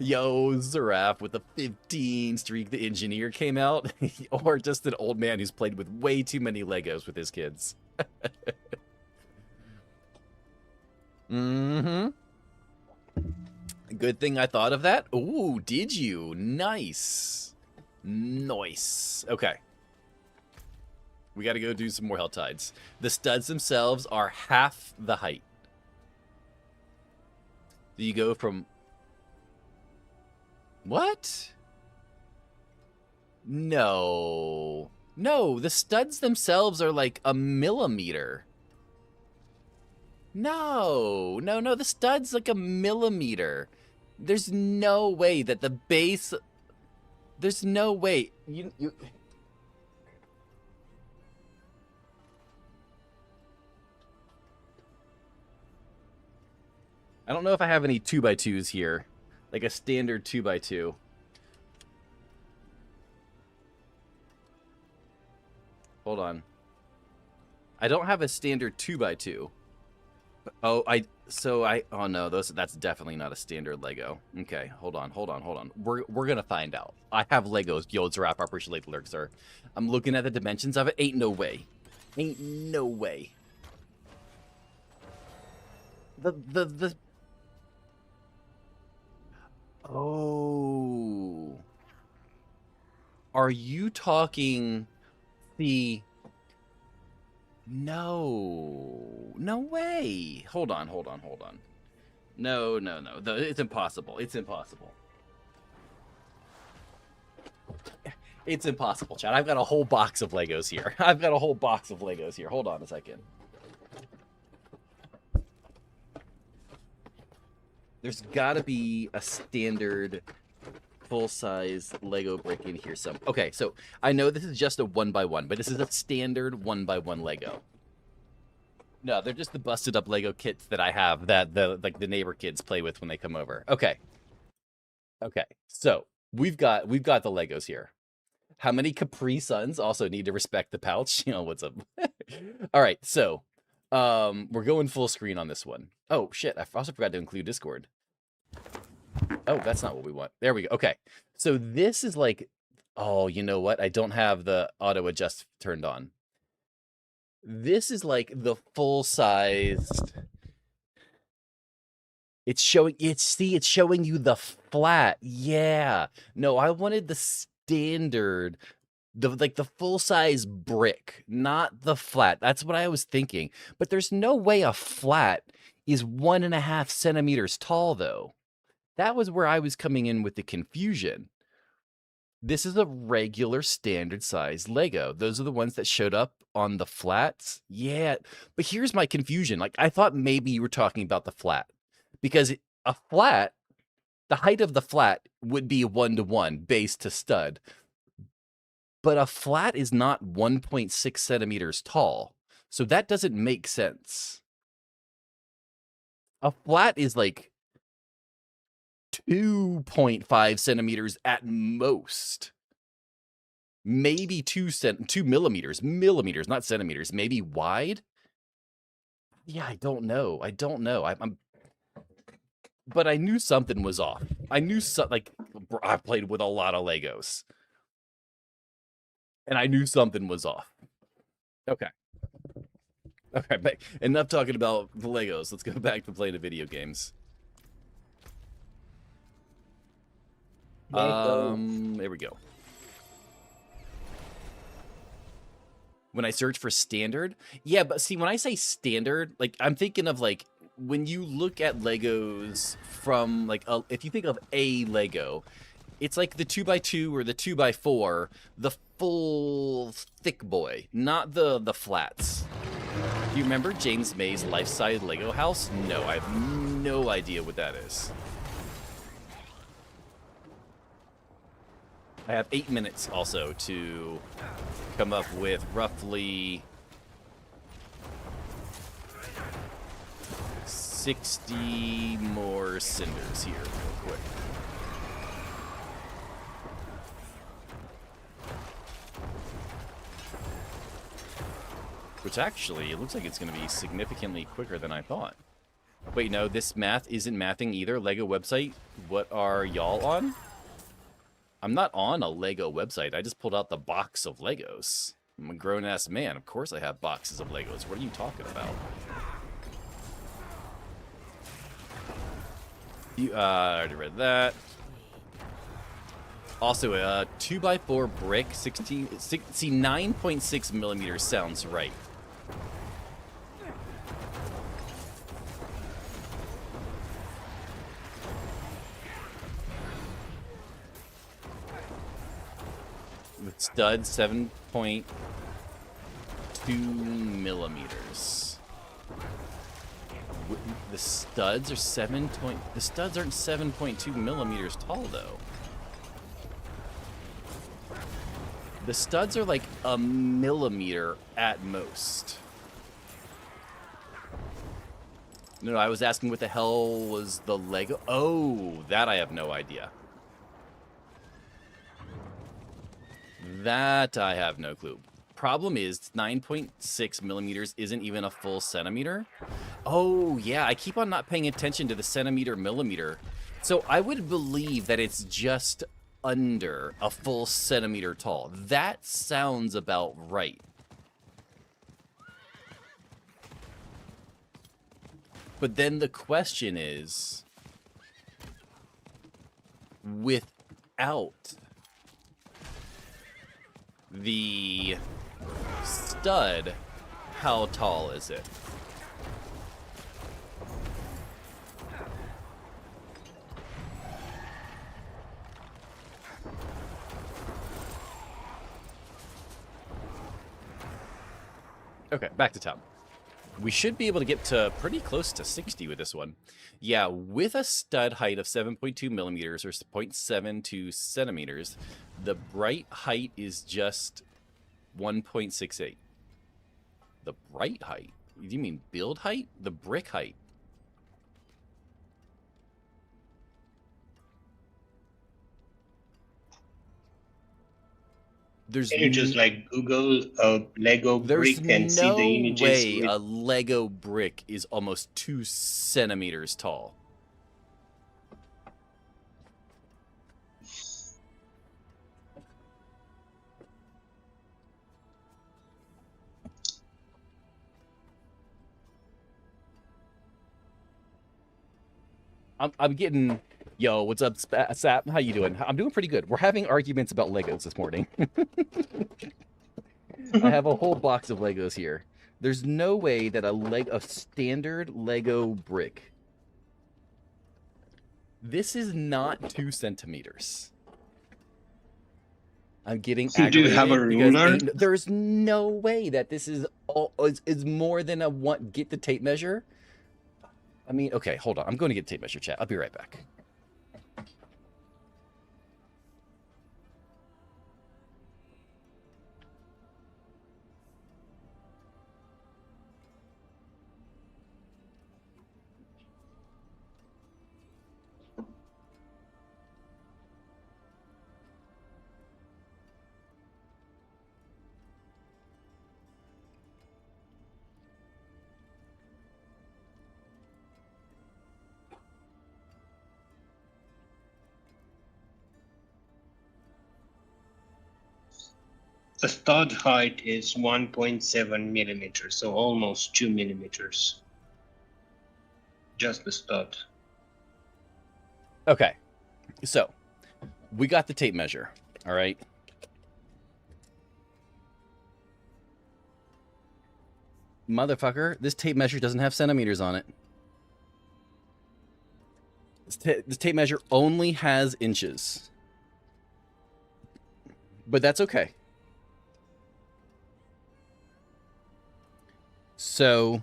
Yo, Zaraf with the 15 streak, the engineer came out. Or just an old man who's played with way too many Legos with his kids. Mm-hmm. Good thing I thought of that. Ooh, did you? Nice. Nice. Okay. We gotta go do some more Hell Tides. The studs themselves are half the height. Do you go from... What? No. No, the studs themselves are like a millimeter. No. No, the stud's like a millimeter. There's no way that the base... There's no way. You... I don't know if I have any 2x2s here. Like a standard 2x2. Hold on. I don't have a standard 2x2. Oh, oh no, that's definitely not a standard Lego. Okay, hold on. We're gonna find out. I have Legos. Yo, it's a wrap. I appreciate the lurk, sir. I'm looking at the dimensions of it. Ain't no way. Ain't no way. The Oh. Are you talking the No. No way. Hold on. No. It's impossible. It's impossible. It's impossible, Chad. I've got a whole box of Legos here. Hold on a second. There's gotta be a standard full-size Lego brick in here some. Okay, so I know this is just a 1x1, but this is a standard 1x1 Lego. No, they're just the busted up Lego kits that I have that the neighbor kids play with when they come over. Okay. So we've got the Legos here. How many Capri Suns? Also need to respect the pouch. You know what's up. All right, so we're going full screen on this one. Oh shit, I also forgot to include Discord. Oh, that's not what we want. There we go. Okay. So this is like, oh, you know what? I don't have the auto adjust turned on. This is like the full sized. It's showing you the flat. Yeah. No, I wanted the standard, the full size brick, not the flat. That's what I was thinking. But there's no way a flat is 1.5 centimeters tall, though. That was where I was coming in with the confusion. This is a regular standard size Lego. Those are the ones that showed up on the flats. Yeah, but here's my confusion. Like, I thought maybe you were talking about the flat. Because a flat, the height of the flat would be 1-to-1, base to stud. But a flat is not 1.6 centimeters tall. So that doesn't make sense. A flat is like 2.5 centimeters at most. Maybe 2 millimeters, not centimeters, maybe wide. Yeah, I don't know. But I knew something was off. I knew I've played with a lot of Legos. And I knew something was off. Okay, but enough talking about the Legos. Let's go back to playing the video games. There we go. When I search for standard, yeah, but see, when I say standard, like, I'm thinking of like when you look at Legos from like if you think of a Lego, it's like the 2x2 or the 2x4, the full thick boy, not the flats. Do you remember James May's life-size Lego house? No, I have no idea what that is. I have 8 minutes also to come up with roughly 60 more cinders here real quick. Which actually, it looks like it's going to be significantly quicker than I thought. Wait, no, this math isn't mathing either. Lego website, what are y'all on? I'm not on a Lego website. I just pulled out the box of Legos. I'm a grown-ass man. Of course I have boxes of Legos. What are you talking about? I already read that. Also, a 2x4 brick, 9.6 millimeters sounds right. With studs, 7.2 millimeters. The studs are the studs aren't 7.2 millimeters tall though. The studs are like a millimeter at most. No, I was asking what the hell was the Lego. Oh, that I have no idea. That I have no clue. problem is 9.6 millimeters isn't even a full centimeter. Oh, yeah, I keep on not paying attention to the centimeter millimeter. So I would believe that it's just under a full centimeter tall. That sounds about right. But then the question is, without the stud, how tall is it? Okay, back to town. We should be able to get to pretty close to 60 with this one. Yeah, with a stud height of 7.2 millimeters or 0.72 centimeters, the bright height is just 1.68. The bright height? Do you mean build height? The brick height? Can you just like Google Lego brick and see the images? There's no way a Lego brick is almost 2 centimeters tall. I'm getting... Yo, what's up, Sap? How you doing? I'm doing pretty good. We're having arguments about Legos this morning. I have a whole box of Legos here. There's no way that a standard Lego brick... This is not 2 centimeters. I'm getting So do you have a ruler? There's no way that this is more than a one. Get the tape measure. I mean, okay, hold on. I'm going to get the tape measure, chat. I'll be right back. The stud height is 1.7 millimeters, so almost 2 millimeters. Just the stud. Okay, so we got the tape measure, all right? Motherfucker, this tape measure doesn't have centimeters on it. This tape measure only has inches. But that's okay. So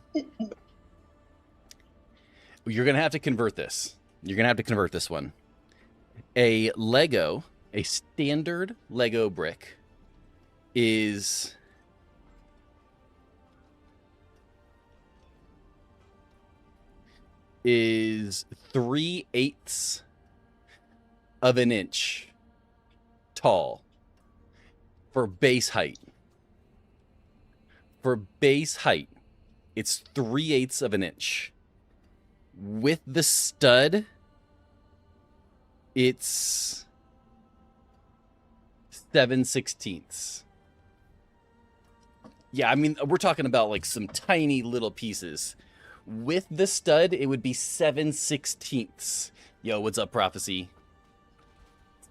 you're going to have to convert this. You're going to have to convert this one. A standard Lego brick is 3/8 of an inch tall for base height. For base height, it's 3/8 of an inch. With the stud, it's 7/16. Yeah, I mean, we're talking about like some tiny little pieces. With the stud, it would be 7/16. Yo, what's up, Prophecy?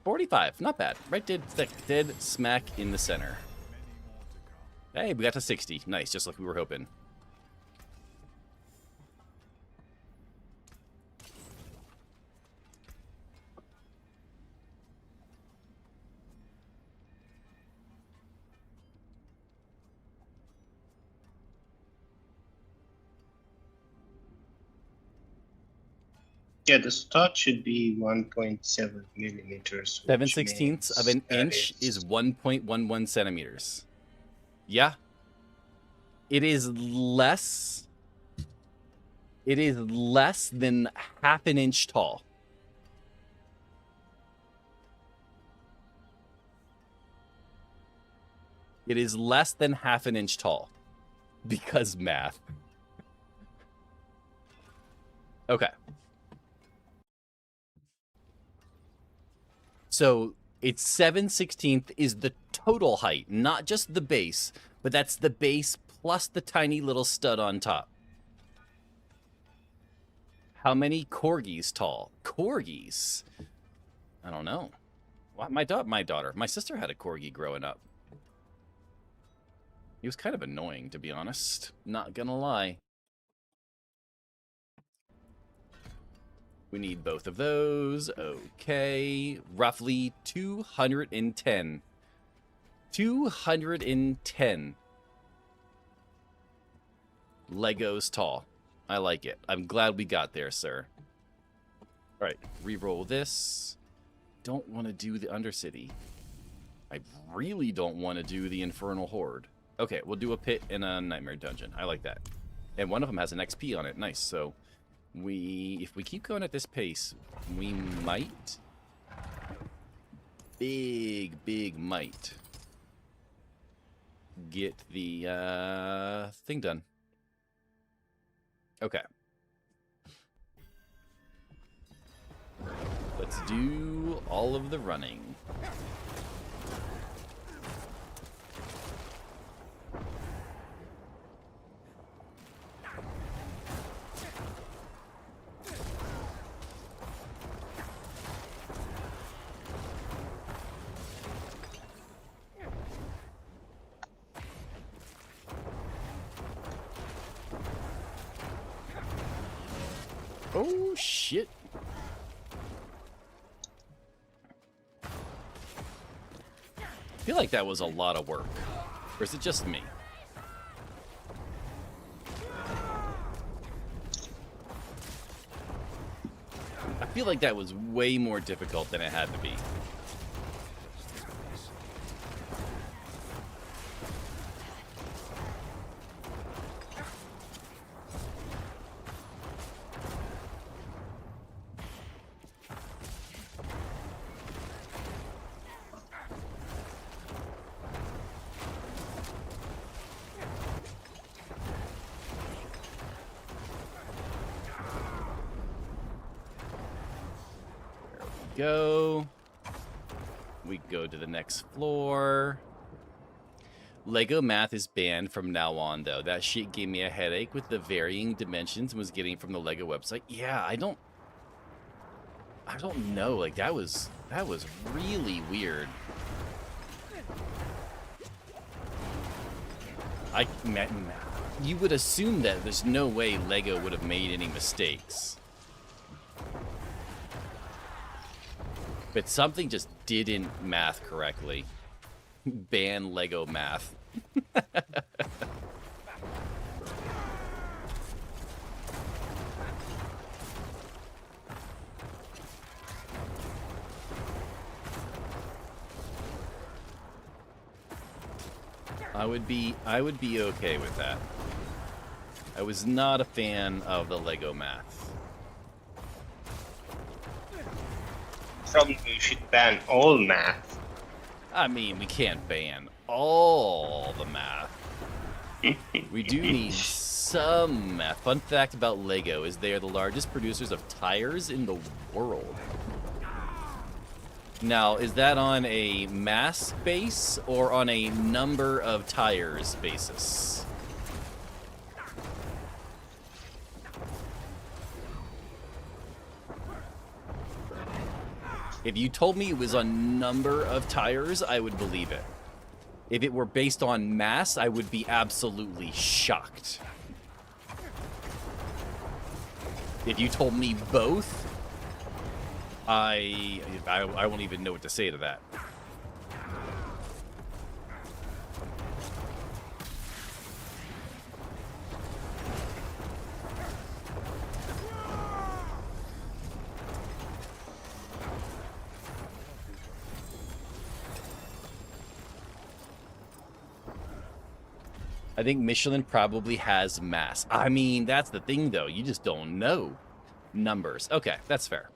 45, not bad. Right dead smack in the center. Hey, we got to 60. Nice, just like we were hoping. Yeah, the stud should be 1.7 millimeters. 7/16 of an inch is 1.11 centimeters. Yeah. It is less than half an inch tall. It is less than half an inch tall. Because math. Okay. So it's 7/16 is the total height, not just the base, but that's the base plus the tiny little stud on top. How many corgis tall? Corgis? I don't know. My sister had a corgi growing up. He was kind of annoying, to be honest. Not gonna lie. We need both of those. Okay. Roughly 210. 210 Legos tall. I like it. I'm glad we got there, sir. All right. Reroll this. Don't want to do the Undercity. I really don't want to do the Infernal Horde. Okay, we'll do a pit and a Nightmare Dungeon. I like that. And one of them has an XP on it. Nice. So if we keep going at this pace, we might, big might, get the thing done. Okay. Let's do all of the running. Oh, shit. I feel like that was a lot of work. Or is it just me? I feel like that was way more difficult than it had to be. Go. We go to the next floor. Lego math is banned from now on, though. That shit gave me a headache with the varying dimensions and was getting from the Lego website. Yeah, I don't know. Like that was really weird. You would assume that there's no way Lego would have made any mistakes. But something just didn't math correctly. Ban Lego math. I would be okay with that. I was not a fan of the Lego math. Probably we should ban all math. I mean, we can't ban all the math. We do need some math. Fun fact about Lego is they are the largest producers of tires in the world. Now, is that on a mass base or on a number of tires basis? If you told me it was on number of tires, I would believe it. If it were based on mass, I would be absolutely shocked. If you told me both, I won't even know what to say to that. I think Michelin probably has mass. I mean, that's the thing, though. You just don't know numbers. Okay, that's fair.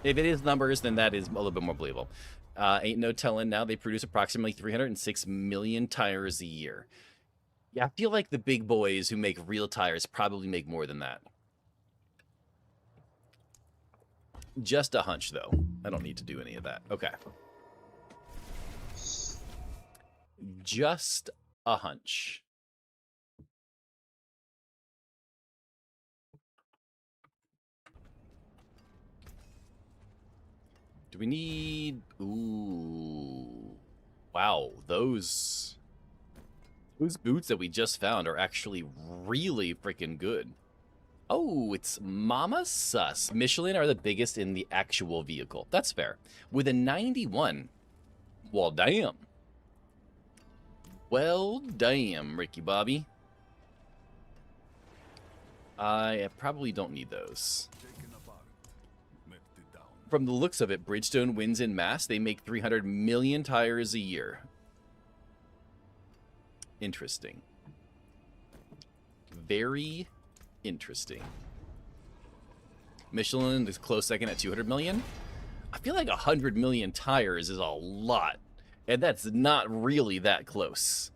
If it is numbers, then that is a little bit more believable. Ain't no telling now. They produce approximately 306 million tires a year. Yeah, I feel like the big boys who make real tires probably make more than that. Just a hunch, though. I don't need to do any of that. Okay. Just a hunch. Do we need... Ooh. Wow, those boots that we just found are actually really freaking good. Oh, it's Mama Sus. Michelin are the biggest in the actual vehicle. That's fair. With a 91. Well, damn. Well, damn, Ricky Bobby. I probably don't need those. From the looks of it, Bridgestone wins in mass. They make 300 million tires a year. Interesting. Very interesting. Michelin is close second at 200 million. I feel like 100 million tires is a lot. And that's not really that close.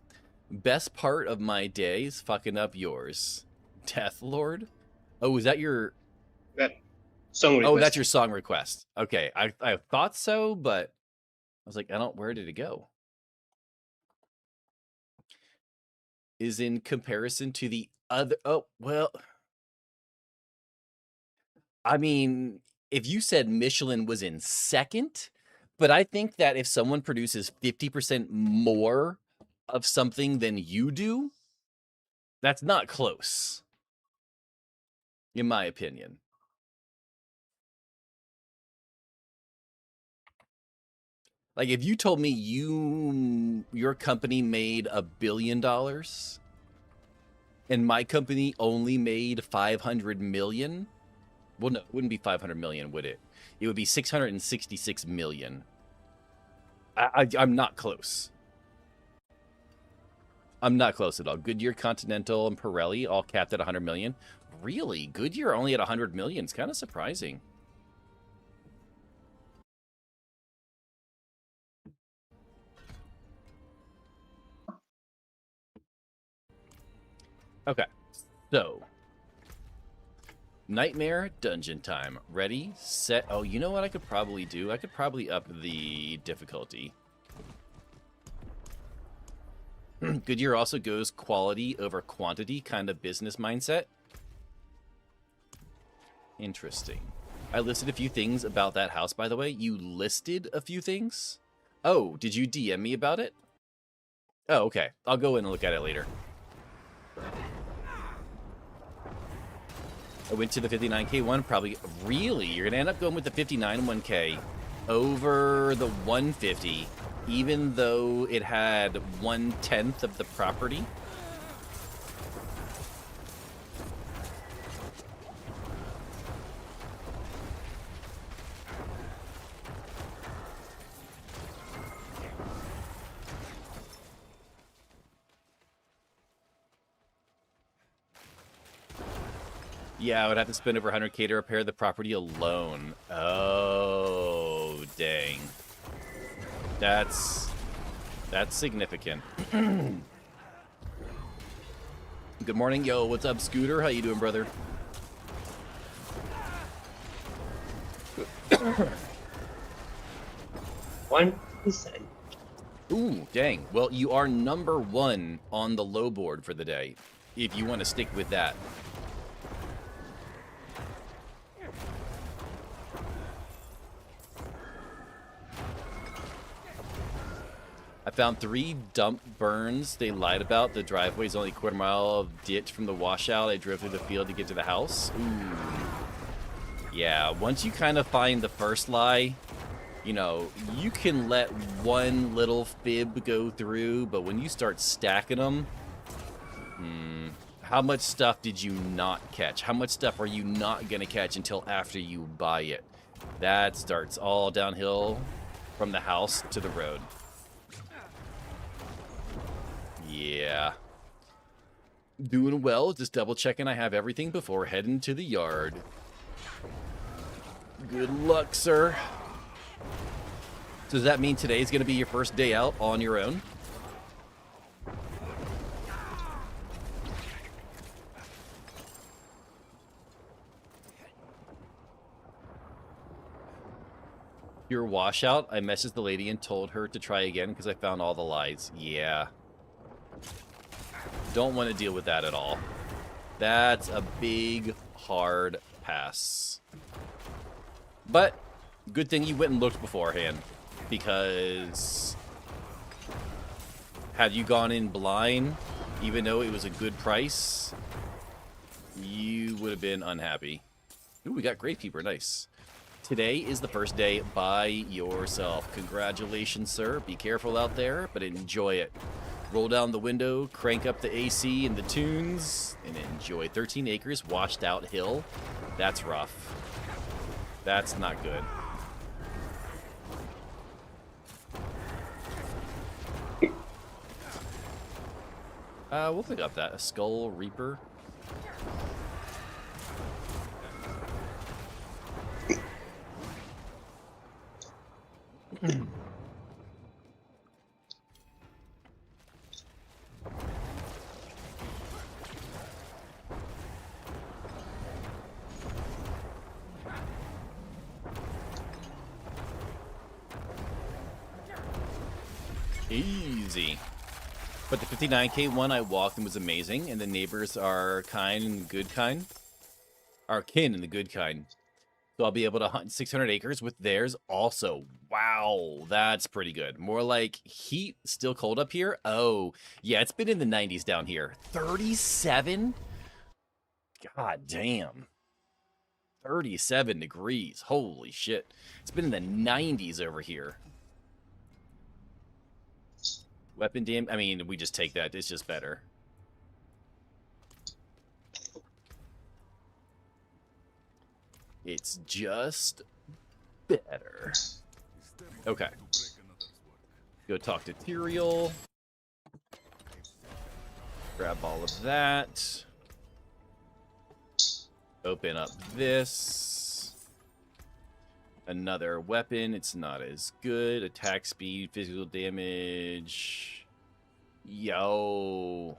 Best part of my day is fucking up yours. Death Lord? Oh, is that your... That song request. Oh, that's your song request. Okay, I thought so, but I was like, where did it go? Is in comparison to the other... Oh, well... I mean, if you said Michelin was in second, but I think that if someone produces 50% more of something than you do, that's not close, in my opinion. Like, if you told me your company made $1 billion and my company only made 500 million, well, no, it wouldn't be 500 million, would it? It would be 666 million. I'm not close. I'm not close at all. Goodyear, Continental, and Pirelli all capped at 100 million. Really? Goodyear only at 100 million? It's kind of surprising. Okay, so Nightmare Dungeon time. Ready, set. Oh, you know what I could probably do? I could probably up the difficulty. Goodyear also goes quality over quantity kind of business mindset. Interesting. I listed a few things about that house, by the way. You listed a few things? Oh, did you DM me about it? Oh, okay. I'll go in and look at it later. I went to the 59K one, probably. Really? You're going to end up going with the 59 1K over the 150, even though it had 1/10 of the property? Yeah, I would have to spend over 100K to repair the property alone. Oh, dang. That's significant. Good morning, yo. What's up, Scooter? How you doing, brother? 1%. Ooh, dang. Well, you are number 1 on the low board for the day, if you want to stick with that. I found 3 dump burns they lied about. The driveway is only a quarter mile of ditch from the washout. I drove through the field to get to the house. Ooh. Yeah, once you kind of find the first lie, you know, you can let one little fib go through, but when you start stacking them, how much stuff did you not catch? How much stuff are you not going to catch until after you buy it? That starts all downhill from the house to the road. Yeah. Doing well, just double checking I have everything before heading to the yard. Good luck, sir. So does that mean today's going to be your first day out on your own? Your washout, I messaged the lady and told her to try again because I found all the lies. Yeah. Don't want to deal with that at all. That's a big, hard pass. But, good thing you went and looked beforehand. Because had you gone in blind, even though it was a good price, you would have been unhappy. Ooh, we got Gravekeeper. Nice. Today is the first day by yourself. Congratulations, sir. Be careful out there, but enjoy it. Roll down the window, crank up the AC and the tunes, and enjoy. 13 acres, washed out hill. That's rough. That's not good. We'll pick up that. A Skull Reaper. Easy. But the 59k one I walked and was amazing, and the neighbors are kind and good kind. Are kin and the good kind. So I'll be able to hunt 600 acres with theirs also. Wow, that's pretty good. More like heat, still cold up here? Oh, yeah, it's been in the 90s down here. 37? God damn. 37 degrees. Holy shit. It's been in the 90s over here. Weapon damage. I mean, we just take that. It's just better. It's just better. Okay. Go talk to Tyrael. Grab all of that. Open up this. Another weapon. It's not as good. Attack speed, physical damage. Yo.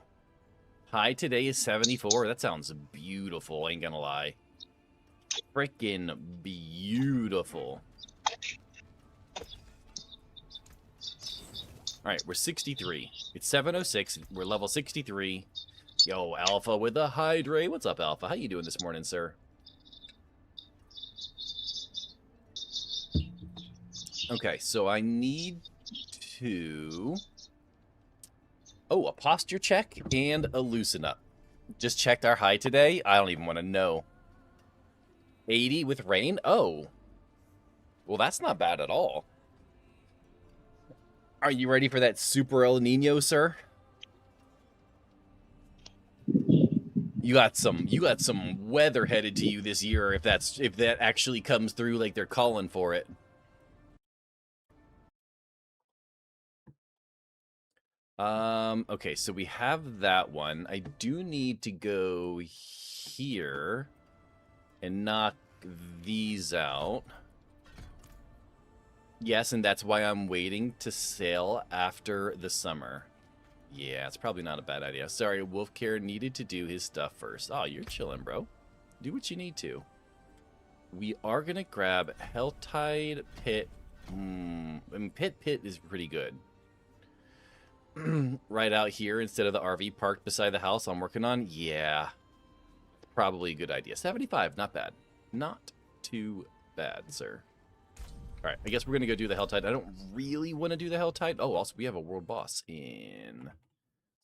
High today is 74. That sounds beautiful, ain't gonna lie. Freaking beautiful. Alright, we're 63. It's 706. We're level 63. Yo, Alpha with the Hydrate. What's up, Alpha? How you doing this morning, sir? Okay, so I need to... Oh, a posture check and a loosen up. Just checked our high today. I don't even want to know. 80 with rain? Oh. Well, that's not bad at all. Are you ready for that super El Nino, sir? You got some weather headed to you this year if that actually comes through like they're calling for it. Okay, so we have that one. I do need to go here and knock these out. Yes, and that's why I'm waiting to sail after the summer. Yeah, it's probably not a bad idea. Sorry, Wolfcare needed to do his stuff first. Oh, you're chilling, bro. Do what you need to. We are going to grab Helltide Pit. I mean, Pit is pretty good. Right out here instead of the RV parked beside the house I'm working on. Yeah, probably a good idea. 75, not bad. Not too bad, sir. All right, I guess we're going to go do the Helltide. I don't really want to do the Helltide. Oh, also, we have a world boss in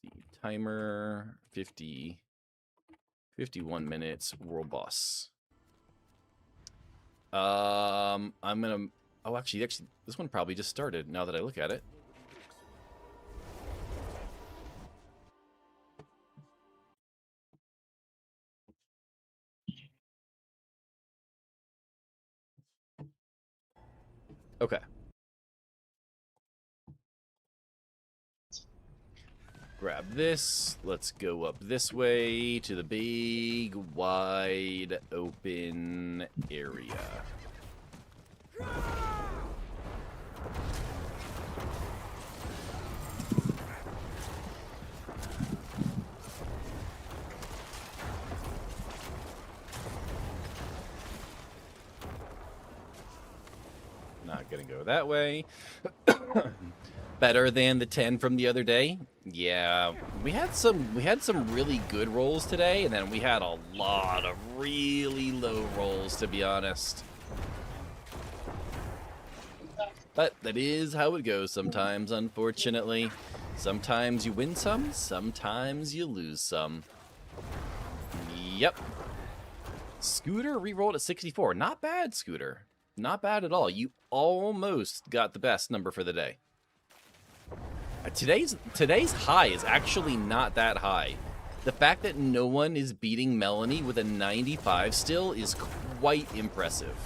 the timer. 51 minutes, world boss. I'm going to... Oh, actually, this one probably just started now that I look at it. Okay. Grab this. Let's go up this way to the big, wide, open area. Not gonna go that way. Better than the 10 from the other day. Yeah, we had some really good rolls today, and then we had a lot of really low rolls, to be honest. But that is how it goes sometimes, unfortunately. Sometimes you win some, sometimes you lose some. Yep. Scooter re-rolled at 64. Not bad, Scooter. Not bad at all. You almost got the best number for the day. Today's high is actually not that high. The fact that no one is beating Melanie with a 95 still is quite impressive.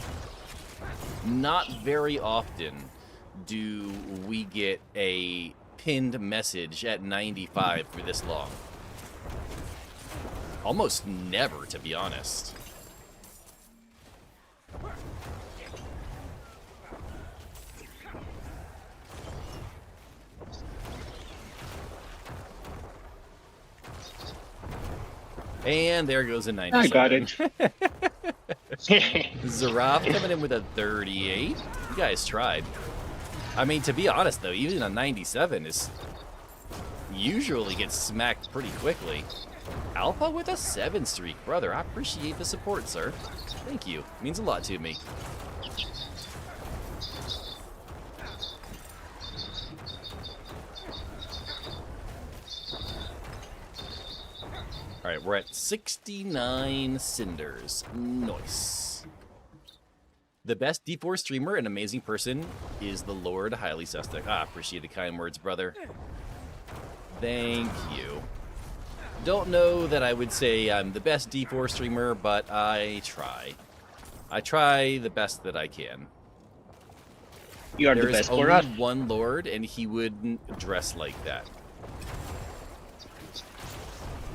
Not very often do we get a pinned message at 95 for this long. Almost never, to be honest. And there goes a 97. I got it. Zaraf coming in with a 38. You guys tried. I mean, to be honest, though, even a 97 is usually gets smacked pretty quickly. Alpha with a 7 streak. Brother, I appreciate the support, sir. Thank you. Means a lot to me. All right, we're at 69 cinders. Nice. The best D4 streamer and amazing person is the Lord Highly Suspect. Ah, appreciate the kind words, brother. Thank you. Don't know that I would say I'm the best D4 streamer, but I try. I try the best that I can. You are the There is best for only us. one Lord, and he wouldn't dress like that.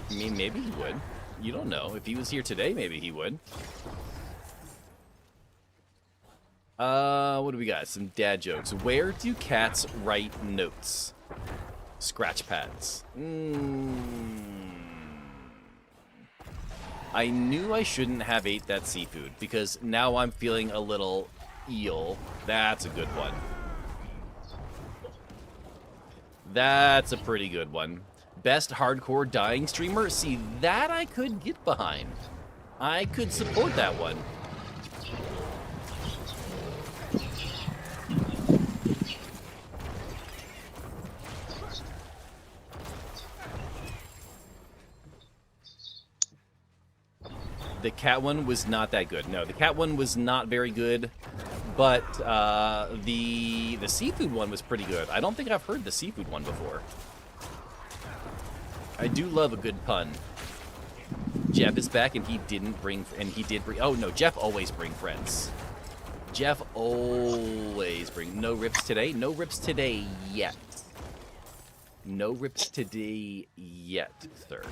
I mean, maybe he would. You don't know. If he was here today, maybe he would. What do we got? Some dad jokes. Where do cats write notes? Scratch pads. I knew I shouldn't have ate that seafood because now I'm feeling a little eel. That's a good one. That's a pretty good one. Best hardcore dying streamer? See, that I could get behind. I could support that one. The cat one was not that good. No, the cat one was not very good, but the seafood one was pretty good. I don't think I've heard the seafood one before. I do love a good pun. Jeff is back, and he didn't bring, and he did bring. Oh no, Jeff always bring friends. Jeff always bring. No rips today. No rips today yet. No rips today yet, sir.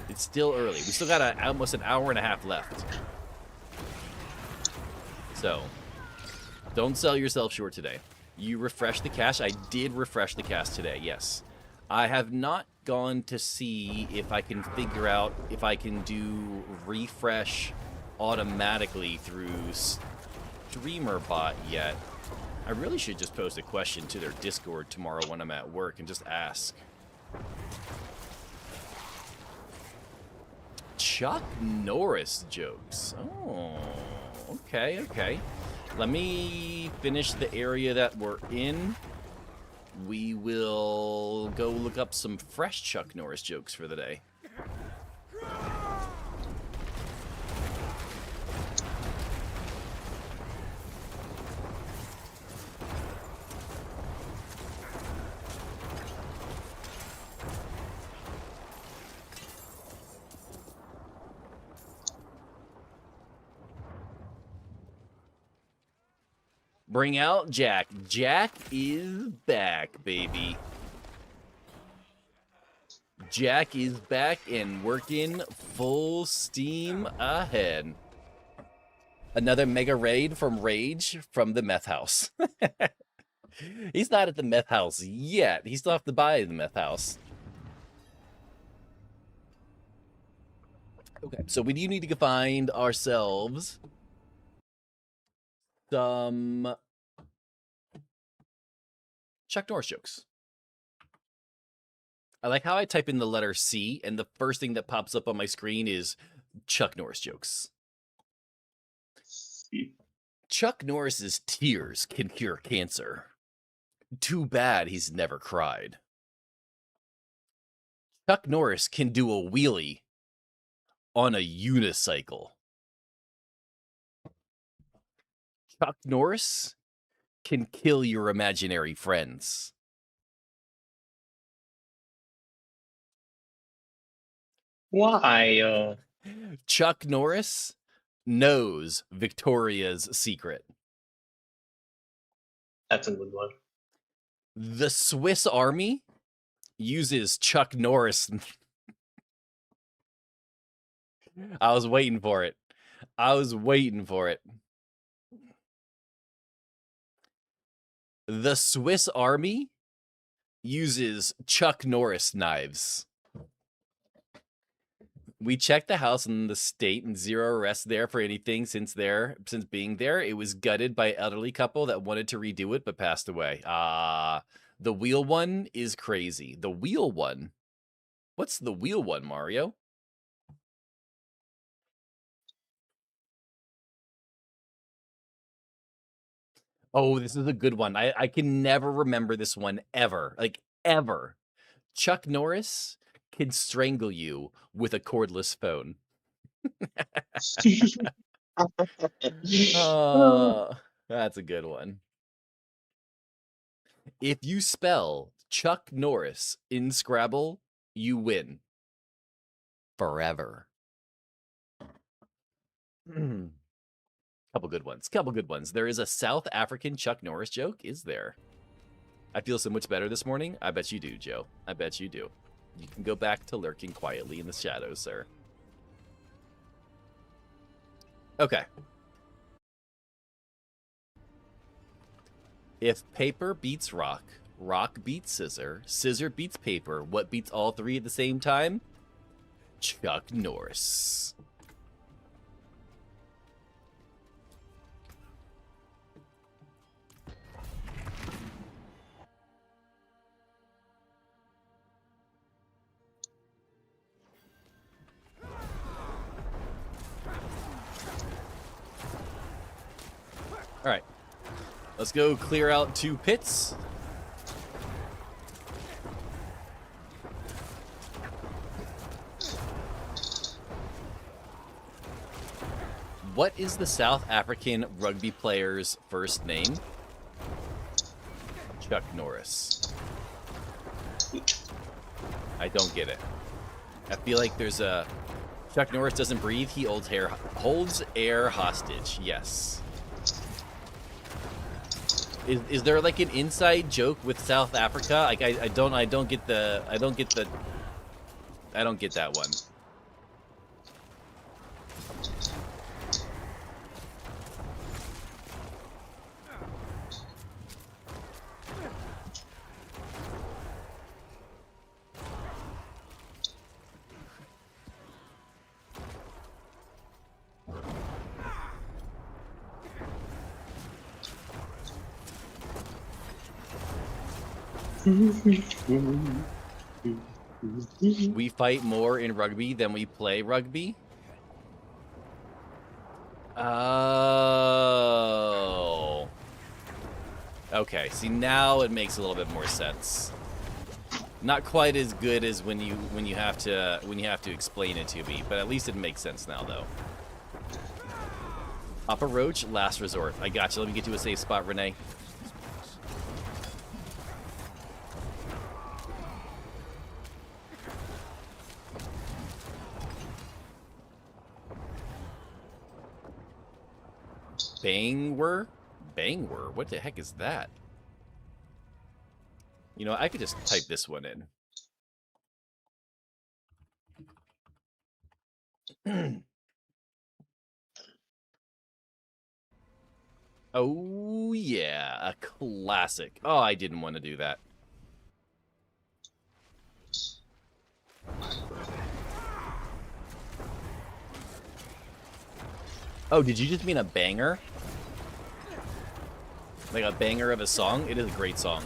It's still early. We still got almost an hour and a half left. So, don't sell yourself short today. You refreshed the cache. I did refresh the cache today, yes. I have not gone to see if I can figure out if I can do refresh automatically through StreamerBot yet. I really should just post a question to their Discord tomorrow when I'm at work and just ask. Chuck Norris jokes. Oh, okay, okay. Let me finish the area that we're in. We will go look up some fresh Chuck Norris jokes for the day. Bring out Jack. Jack is back, baby. Jack is back and working full steam ahead. Another mega raid from Rage from the meth house. He's not at the meth house yet. He still have to buy the meth house. Okay, so we do need to find ourselves some Chuck Norris jokes. I like how I type in the letter C, and the first thing that pops up on my screen is Chuck Norris jokes. Chuck Norris's tears can cure cancer. Too bad he's never cried. Chuck Norris can do a wheelie on a unicycle. Chuck Norris can kill your imaginary friends. Why? Chuck Norris knows Victoria's Secret. That's a good one. The Swiss Army uses Chuck Norris. I was waiting for it. The Swiss Army uses Chuck Norris knives. We checked the house in the state and zero arrests there for anything since being there. It was gutted by an elderly couple that wanted to redo it but passed away. The wheel one is crazy. The wheel one? What's the wheel one, Mario? Oh, this is a good one. I can never remember this one ever. Like, ever. Chuck Norris can strangle you with a cordless phone. That's a good one. If you spell Chuck Norris in Scrabble, you win. Forever. Couple good ones. There is a South African Chuck Norris joke, is there? I feel so much better this morning. I bet you do, Joe. I bet you do. You can go back to lurking quietly in the shadows, sir. Okay. If paper beats rock, rock beats scissor, scissor beats paper, what beats all three at the same time? Chuck Norris. All right, let's go clear out 2 pits. What is the South African rugby player's first name? Chuck Norris. I don't get it. I feel like there's a... Chuck Norris doesn't breathe, he holds air hostage. Yes. Is there like an inside joke with South Africa? Like I don't get that one. We fight more in rugby than we play rugby? Oh. Okay, see now it makes a little bit more sense. Not quite as good as when you have to explain it to me, but at least it makes sense now though. Upper Roach, last resort. I got you. Let me get to a safe spot, Renee. Bangwer? Bangwer? What the heck is that? You know, I could just type this one in. Oh, yeah. A classic. Oh, I didn't want to do that. Oh, did you just mean a banger? Like a banger of a song? It is a great song.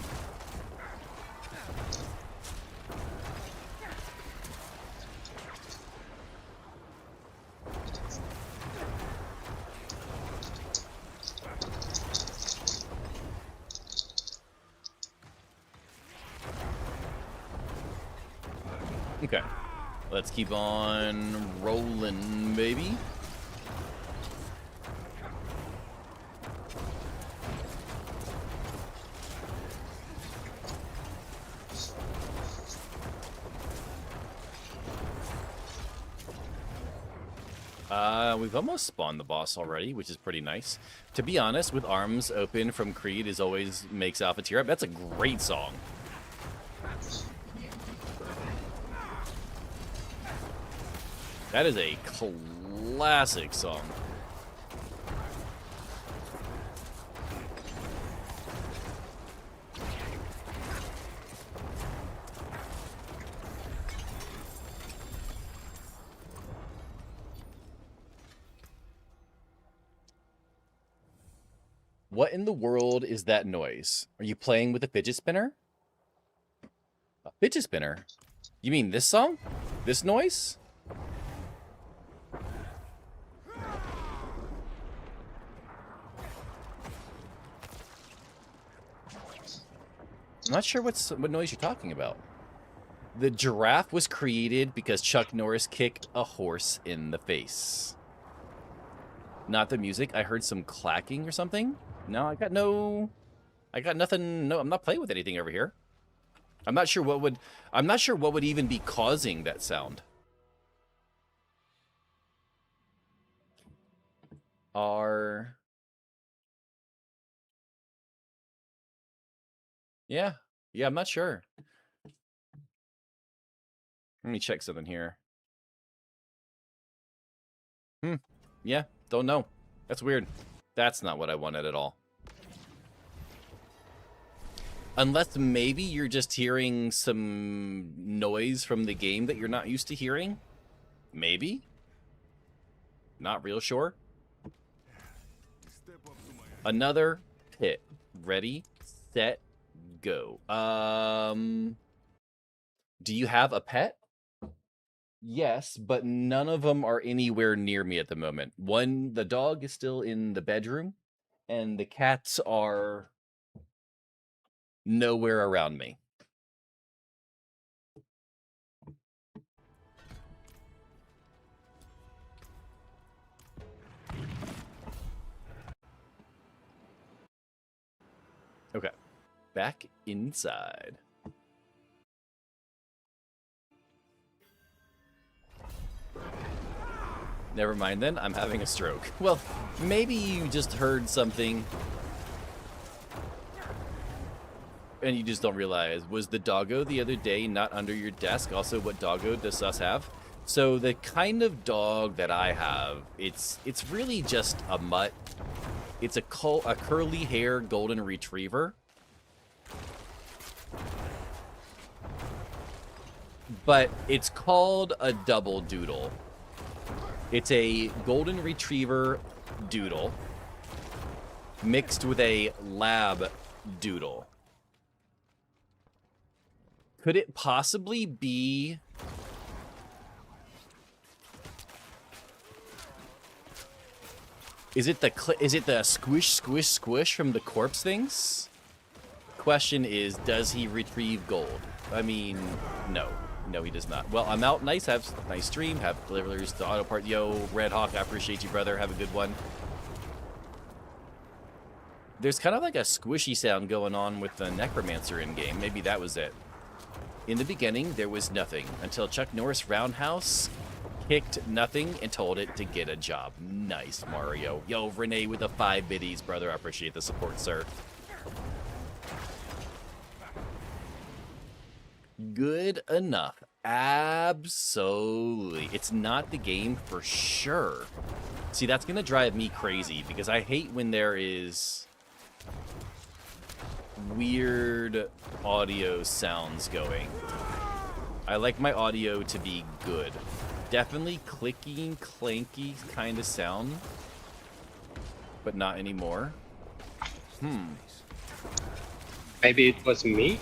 Okay. Let's keep on rolling, baby. We've almost spawned the boss already, which is pretty nice. To be honest, with Arms Open from Creed is always makes Alpha tear up. That's a great song. That is a classic song. What in the world is that noise? Are you playing with a fidget spinner? A fidget spinner? You mean this song? This noise? I'm not sure what noise you're talking about. The giraffe was created because Chuck Norris kicked a horse in the face. Not the music. I heard some clacking or something. No, I got nothing. No, I'm not playing with anything over here. I'm not sure what would even be causing that sound. Yeah, I'm not sure. Let me check something here. Yeah, don't know. That's weird. That's not what I wanted at all. Unless maybe you're just hearing some noise from the game that you're not used to hearing. Maybe. Not real sure. Another pit. Ready, set, go. Do you have a pet? Yes, but none of them are anywhere near me at the moment. The dog is still in the bedroom, and the cats are nowhere around me. Okay, back inside. Never mind then, I'm having a stroke. Well, maybe you just heard something and you just don't realize. Was the doggo the other day not under your desk? Also, what doggo does Sus have? So the kind of dog that I have, it's really just a mutt. It's a curly hair golden retriever. But it's called a double doodle. It's a golden retriever doodle mixed with a lab doodle. Could it possibly be... Is it the squish, squish, squish from the corpse things? Question is, does he retrieve gold? I mean, no. No, he does not. Well, I'm out. Nice. Have a nice stream. Have deliveries to auto part. Yo, Red Hawk, I appreciate you, brother. Have a good one. There's kind of like a squishy sound going on with the Necromancer in-game. Maybe that was it. In the beginning, there was nothing until Chuck Norris Roundhouse kicked nothing and told it to get a job. Nice, Mario. Yo, Renee with the 5 biddies, brother. I appreciate the support, sir. Good enough. Absolutely. It's not the game for sure. See, that's going to drive me crazy because I hate when there is weird audio sounds going. I like my audio to be good. Definitely clicking, clanky kind of sound, but not anymore. Maybe it was me?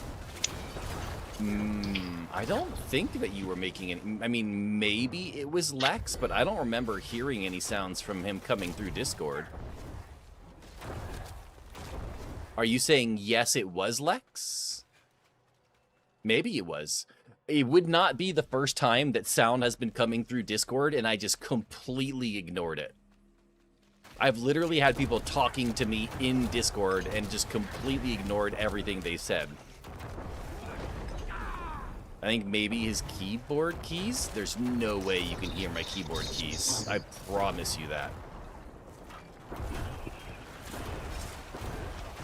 I don't think that you were making any... I mean, maybe it was Lex, but I don't remember hearing any sounds from him coming through Discord. Are you saying yes, it was Lex? Maybe it was. It would not be the first time that sound has been coming through Discord and I just completely ignored it. I've literally had people talking to me in Discord and just completely ignored everything they said. I think maybe his keyboard keys? There's no way you can hear my keyboard keys. I promise you that.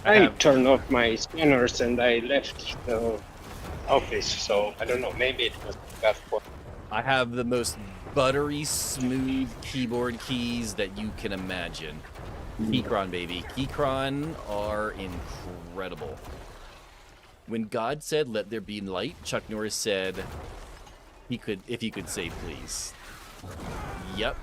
I turned off my scanners and I left the office, so I don't know, maybe it was that point. I have the most buttery smooth keyboard keys that you can imagine. Keychron, baby. Keychron are incredible. When God said, "Let there be light," Chuck Norris said, if he could say please. Yep.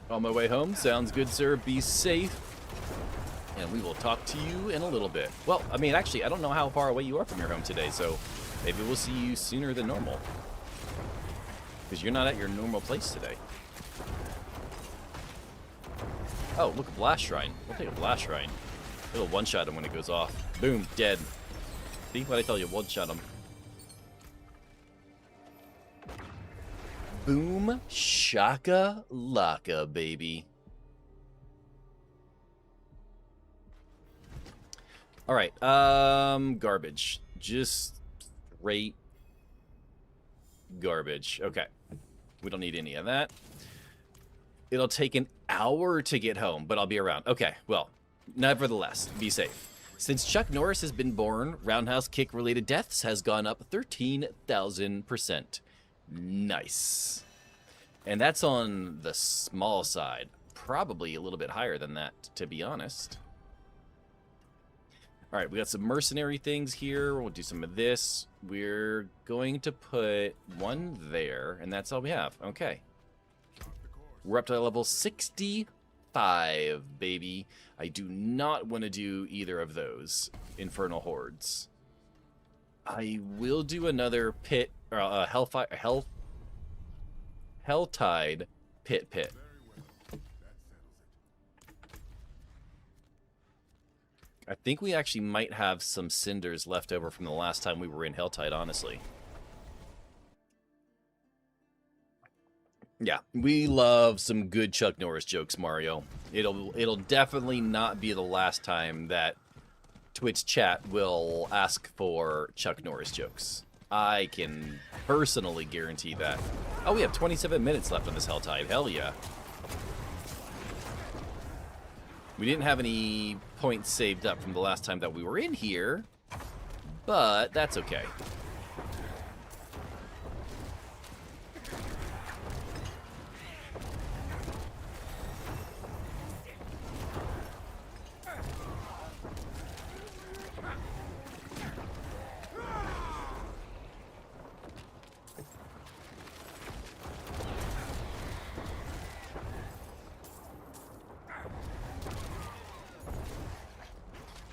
On my way home. Sounds good, sir. Be safe. And we will talk to you in a little bit. Well, I mean, actually, I don't know how far away you are from your home today, so maybe we'll see you sooner than normal. Because you're not at your normal place today. Oh, look, a blast shrine. We'll take a blast shrine. It'll one-shot him when it goes off. Boom, dead. See what I tell you, one-shot him. Boom, shaka, laka, baby. All right, garbage. Just straight garbage. Okay, we don't need any of that. It'll take an hour to get home, but I'll be around. Okay, well, nevertheless, be safe. Since Chuck Norris has been born, roundhouse kick-related deaths has gone up 13,000%. Nice. And that's on the small side. Probably a little bit higher than that, to be honest. All right, we got some mercenary things here. We'll do some of this. We're going to put one there, and that's all we have. Okay. We're up to level 65, baby. I do not want to do either of those Infernal Hordes. I will do another pit, or Helltide pit. I think we actually might have some cinders left over from the last time we were in Helltide, honestly. Yeah, we love some good Chuck Norris jokes, Mario. It'll definitely not be the last time that Twitch chat will ask for Chuck Norris jokes. I can personally guarantee that. Oh, we have 27 minutes left on this Helltide. Hell yeah. We didn't have any points saved up from the last time that we were in here, but that's okay.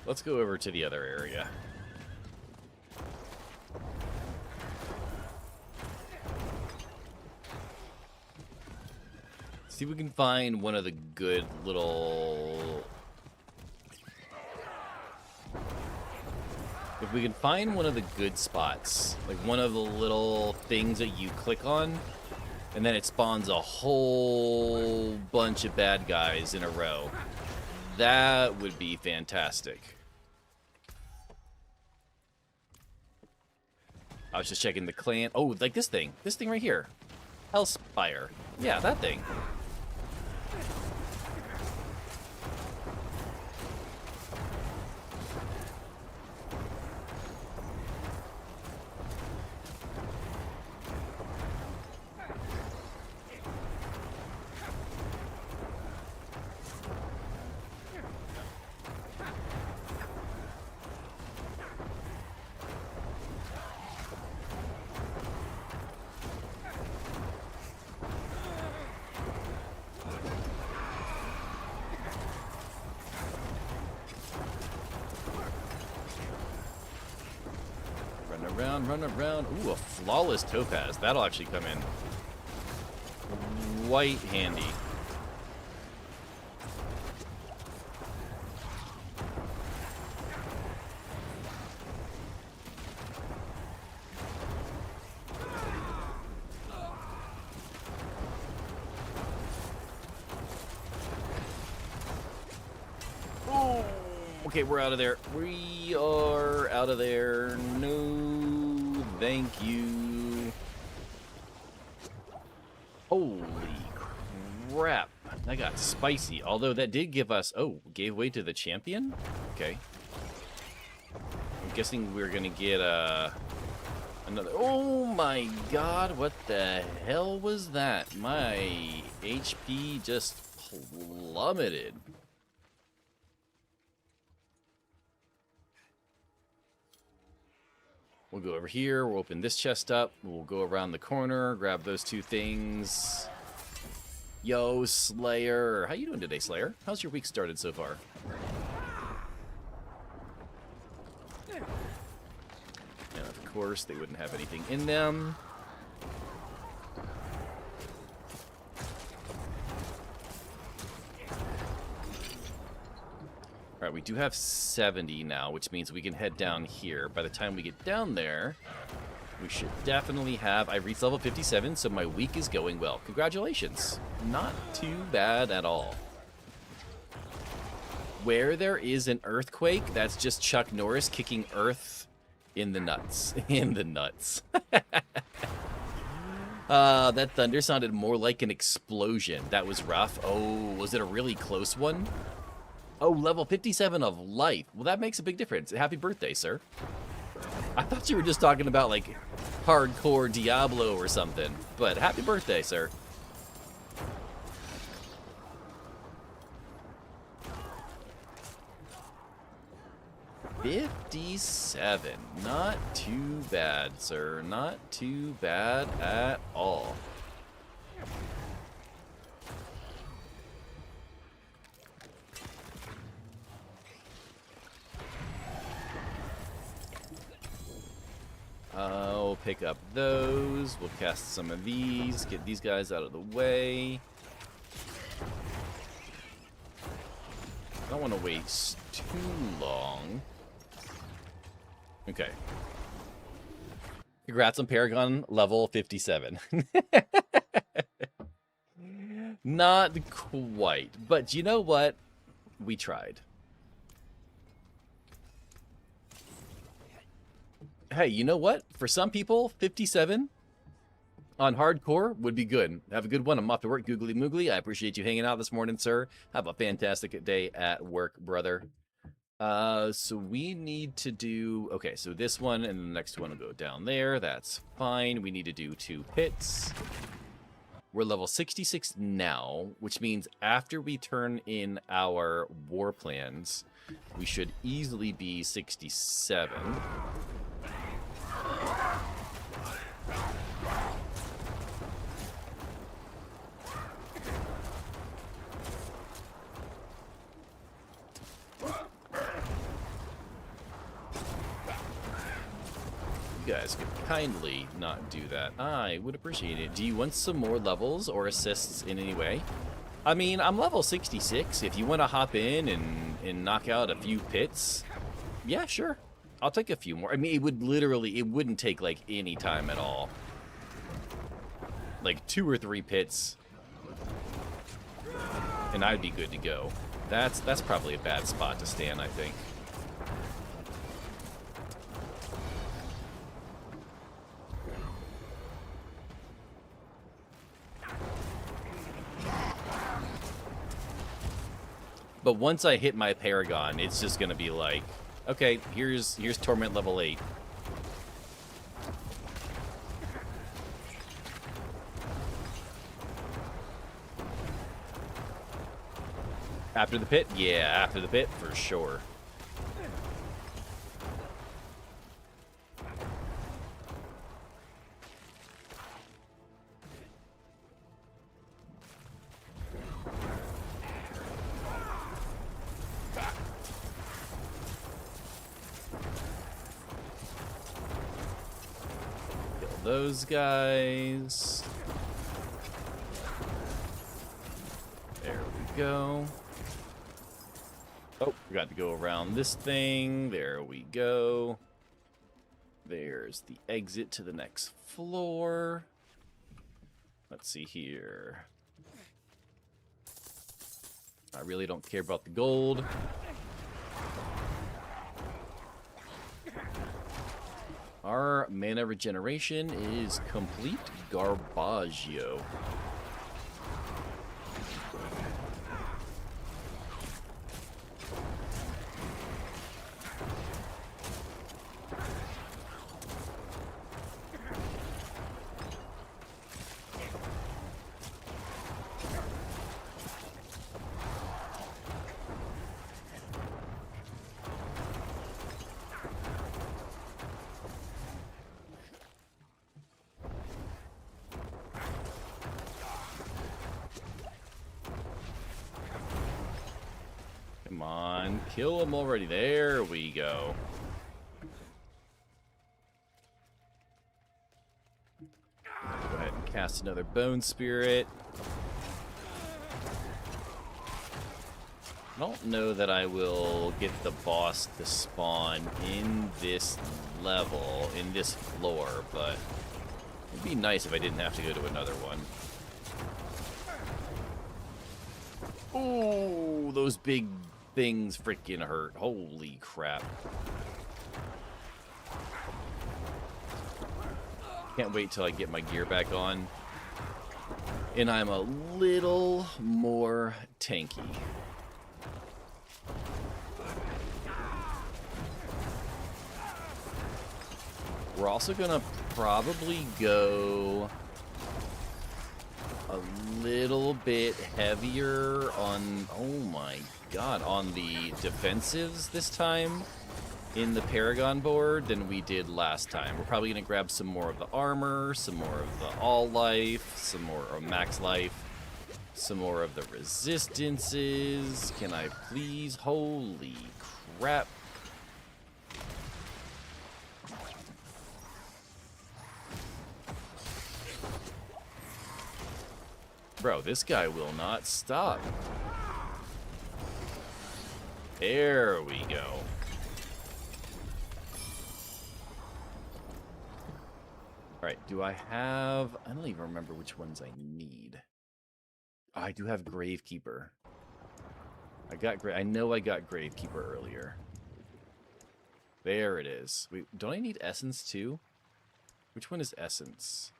Let's go over to the other area. See if we can find one of the good little... If we can find one of the good spots, like one of the little things that you click on, and then it spawns a whole bunch of bad guys in a row. That would be fantastic. I was just checking the clan. Oh, like this thing. This thing right here. Hellspire. Yeah, that thing. run around. Ooh, a flawless topaz. That'll actually come in quite handy. Okay, we're out of there. We are out of there. No, thank you. Holy crap. That got spicy. Although that did give us... Oh, gave way to the champion? Okay. I'm guessing we're going to get another... Oh my god, what the hell was that? My HP just plummeted. We'll go over here, we'll open this chest up, we'll go around the corner, grab those two things. Yo, Slayer. How you doing today, Slayer? How's your week started so far? And of course, they wouldn't have anything in them. All right, we do have 70 now, which means we can head down here. By the time we get down there, we should definitely have... I reached level 57, so my week is going well. Congratulations. Not too bad at all. Where there is an earthquake, that's just Chuck Norris kicking Earth in the nuts. In the nuts. That thunder sounded more like an explosion. That was rough. Oh, was it a really close one? Oh, level 57 of life. Well, that makes a big difference. Happy birthday, sir. I thought you were just talking about, like, hardcore Diablo or something. But happy birthday, sir. $57. Not too bad, sir. Not too bad at all. I'll pick up those. We'll cast some of these. Get these guys out of the way. I don't want to waste too long. Okay. Congrats on Paragon level 57. Not quite. But you know what? We tried. Hey, you know what? For some people, 57 on hardcore would be good. Have a good one. I'm off to work, googly moogly. I appreciate you hanging out this morning, sir. Have a fantastic day at work, brother. So we need to do... Okay, so this one and the next one will go down there. That's fine. We need to do 2 pits. We're level 66 now, which means after we turn in our war plans, we should easily be 67. You guys could kindly not do that. I would appreciate it. Do you want some more levels or assists in any way? I mean, I'm level 66. If you want to hop in and knock out a few pits, yeah, sure. I'll take a few more. I mean, it wouldn't take, like, any time at all. Like, 2 or 3 pits, and I'd be good to go. That's probably a bad spot to stand, I think. But once I hit my Paragon, it's just gonna be like, okay, here's Torment level 8. After the pit? Yeah, after the pit, for sure. those guys. There we go. Oh, forgot to go around this thing. There we go. There's the exit to the next floor. Let's see here. I really don't care about the gold. Our mana regeneration is complete garbaggio. Come on, kill him already. There we go. Go ahead and cast another Bone Spirit. I don't know that I will get the boss to spawn in this level, in this floor, but it'd be nice if I didn't have to go to another one. Oh, those big things freaking hurt. Holy crap. Can't wait till I get my gear back on. And I'm a little more tanky. We're also gonna probably go a little bit heavier on, oh my god, on the defensives this time in the Paragon board than we did last time. We're probably going to grab some more of the armor, some more of the all life, some more of max life, some more of the resistances. Can I please? Holy crap. Bro, this guy will not stop. There we go. Alright, do I have... I don't even remember which ones I need. Oh, I do have Gravekeeper. I know I got Gravekeeper earlier. There it is. Wait, don't I need Essence too? Which one is Essence?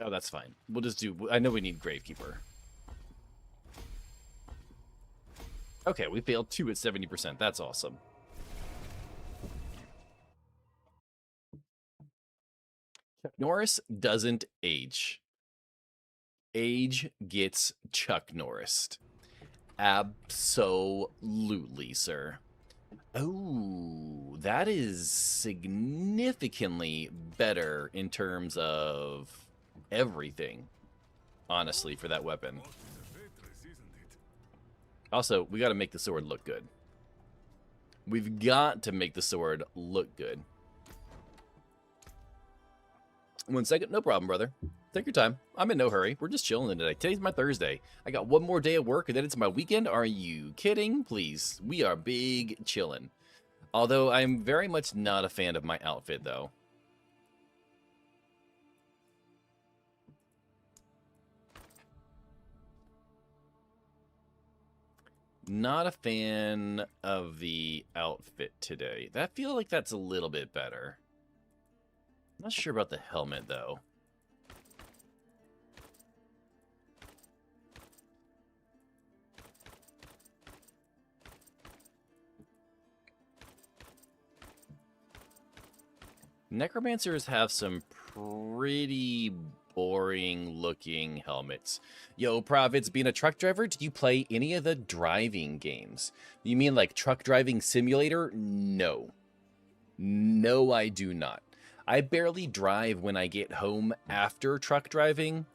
Oh, that's fine. We'll just do... I know we need Gravekeeper. Okay, we failed 2 at 70%. That's awesome. Chuck Norris doesn't age. Age gets Chuck Norris. Absolutely, sir. Oh, that is significantly better in terms of everything, honestly, for that weapon. Also, we got to make the sword look good. We've got to make the sword look good. 1 second, no problem, brother. Take your time. I'm in no hurry. We're just chilling today. Today's my Thursday. I got one more day of work and then it's my weekend. Are you kidding? Please. We are big chilling. Although I'm very much not a fan of my outfit, though. Not a fan of the outfit today. I feel like that's a little bit better. Not sure about the helmet, though. Necromancers have some pretty boring looking helmets. Yo, Prophets, being a truck driver, did you play any of the driving games? You mean like Truck Driving Simulator? No. No, I do not. I barely drive when I get home after truck driving.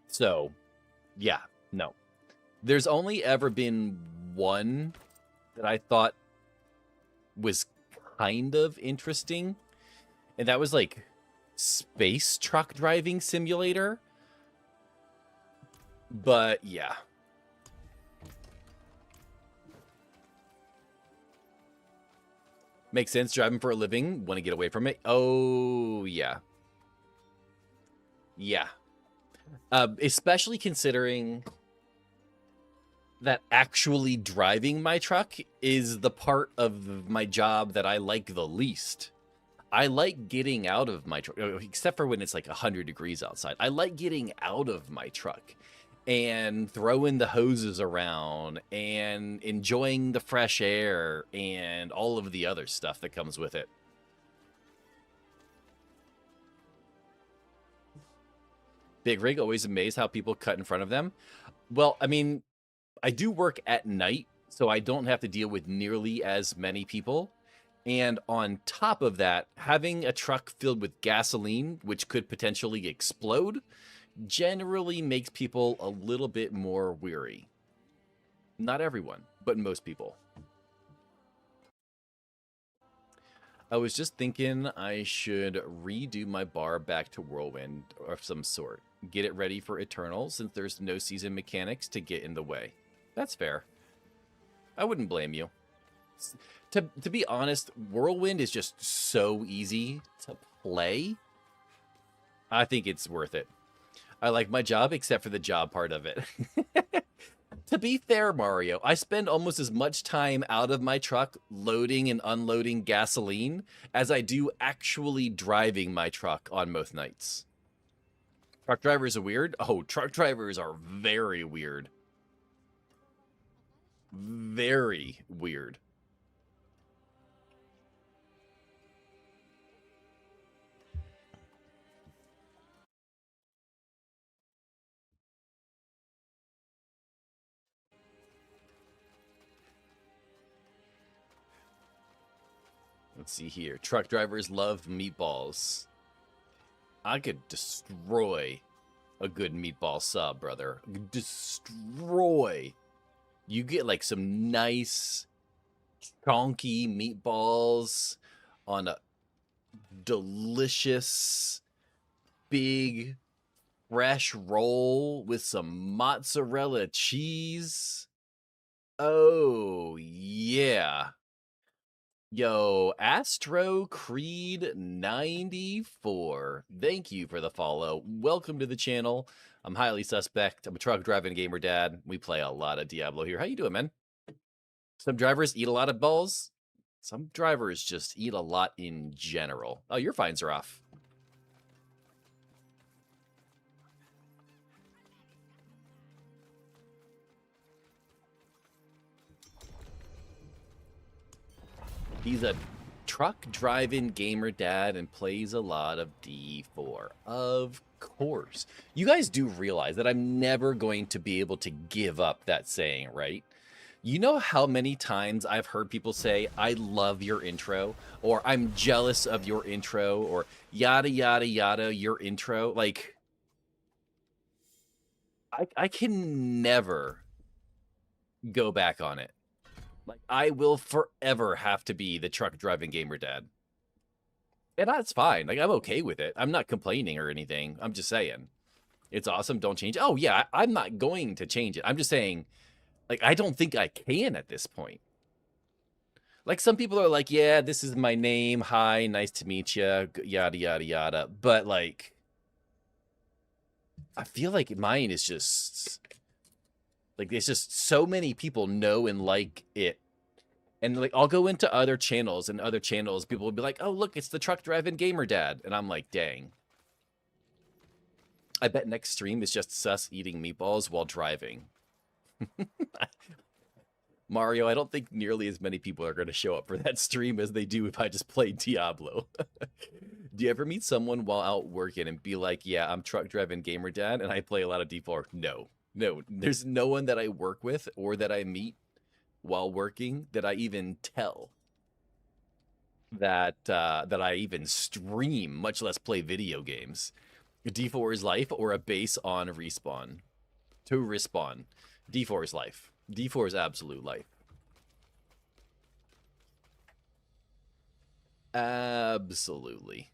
So, yeah, no. There's only ever been one that I thought was kind of interesting, and that was like space truck driving simulator. But yeah. Makes sense, driving for a living, want to get away from it. Oh, yeah. Yeah. Especially considering that actually driving my truck is the part of my job that I like the least. I like getting out of my truck, except for when it's like 100 degrees outside. I like getting out of my truck and throwing the hoses around and enjoying the fresh air and all of the other stuff that comes with it. Big Rig, always amazed how people cut in front of them. Well, I mean, I do work at night, so I don't have to deal with nearly as many people. And on top of that, having a truck filled with gasoline, which could potentially explode, generally makes people a little bit more weary. Not everyone, but most people. I was just thinking I should redo my bar back to Whirlwind of some sort. Get it ready for Eternal, since there's no season mechanics to get in the way. That's fair. I wouldn't blame you. To be honest, Whirlwind is just so easy to play. I think it's worth it. I like my job, except for the job part of it. To be fair, Mario, I spend almost as much time out of my truck loading and unloading gasoline as I do actually driving my truck on most nights. Truck drivers are weird? Oh, truck drivers are very weird. Very weird. Let's see here. Truck drivers love meatballs. I could destroy a good meatball sub, brother. Destroy. You get like some nice, chonky meatballs on a delicious, big, fresh roll with some mozzarella cheese. Oh, yeah. Yo, Astro Creed 94. Thank you for the follow. Welcome to the channel. I'm highly suspect. I'm a truck driving gamer dad. We play a lot of Diablo here. How you doing, man? Some drivers eat a lot of balls. Some drivers just eat a lot in general. Oh, your fines are off. He's a truck driving gamer dad and plays a lot of D4. Of course. You guys do realize that I'm never going to be able to give up that saying, right? You know how many times I've heard people say, I love your intro, or I'm jealous of your intro, or yada, yada, yada, your intro. Like, I can never go back on it. Like, I will forever have to be the truck driving gamer dad. And that's fine. Like, I'm okay with it. I'm not complaining or anything. I'm just saying. It's awesome. Don't change it. Oh, yeah, I'm not going to change it. I'm just saying, like, I don't think I can at this point. Like, some people are like, yeah, this is my name. Hi, nice to meet you. Yada, yada, yada. But, like, I feel like mine is just, like, it's just so many people know and like it. And, like, I'll go into other channels, and other channels, people will be like, oh, look, it's the truck driving gamer dad. And I'm like, dang. I bet next stream is just sus eating meatballs while driving. Mario, I don't think nearly as many people are going to show up for that stream as they do if I just play Diablo. Do you ever meet someone while out working and be like, yeah, I'm truck driving gamer dad and I play a lot of D4? No. There's no one that I work with or that I meet while working that I even tell that that I even stream, much less play video games. D4 is life or a base on respawn. To respawn. D4 is life. D4 is absolute life. Absolutely.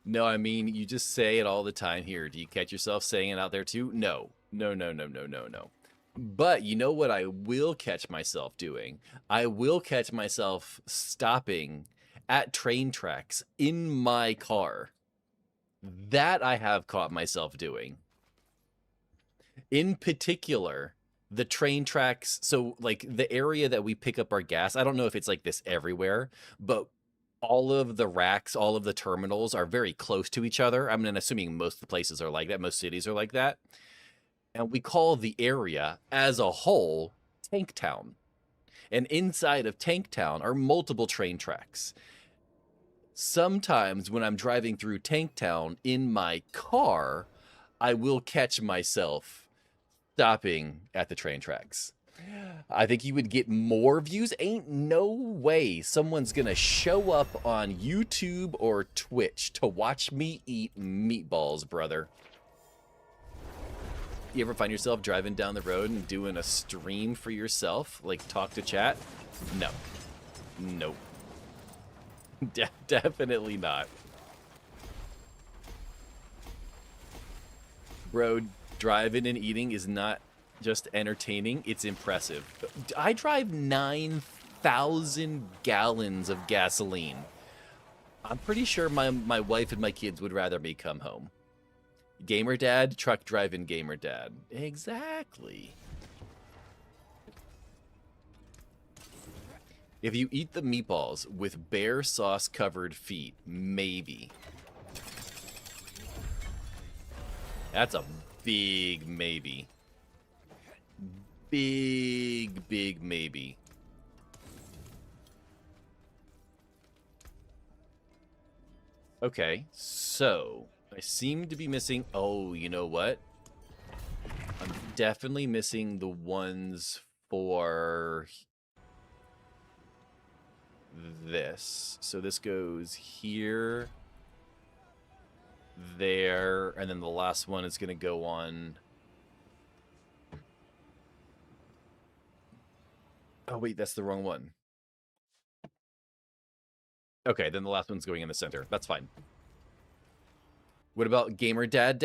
No, I mean, you just say it all the time here. Do you catch yourself saying it out there too? No. No, no, no, no, no, no. But you know what I will catch myself doing? I will catch myself stopping at train tracks in my car. That I have caught myself doing. In particular, the train tracks. So, like, the area that we pick up our gas, I don't know if it's like this everywhere, but all of the racks, all of the terminals are very close to each other. I mean, assuming most of the places are like that, most cities are like that. And we call the area as a whole Tank Town. And inside of Tank Town are multiple train tracks. Sometimes when I'm driving through Tank Town in my car, I will catch myself stopping at the train tracks. I think you would get more views. Ain't no way someone's gonna show up on YouTube or Twitch to watch me eat meatballs, brother. You ever find yourself driving down the road and doing a stream for yourself, like talk to chat? No. Nope. Definitely not. Bro, driving and eating is not just entertaining, it's impressive. I drive 9,000 gallons of gasoline. I'm pretty sure my wife and my kids would rather me come home. Gamer dad, truck driving gamer dad. Exactly. If you eat the meatballs with bear sauce covered feet, maybe. That's a big maybe. Big maybe. Okay, so I seem to be missing. Oh, you know what? I'm definitely missing the ones for this. So this goes here, there, and then the last one is going to go on. Oh, wait, that's the wrong one. Okay, then the last one's going in the center. That's fine. What about gamer dad?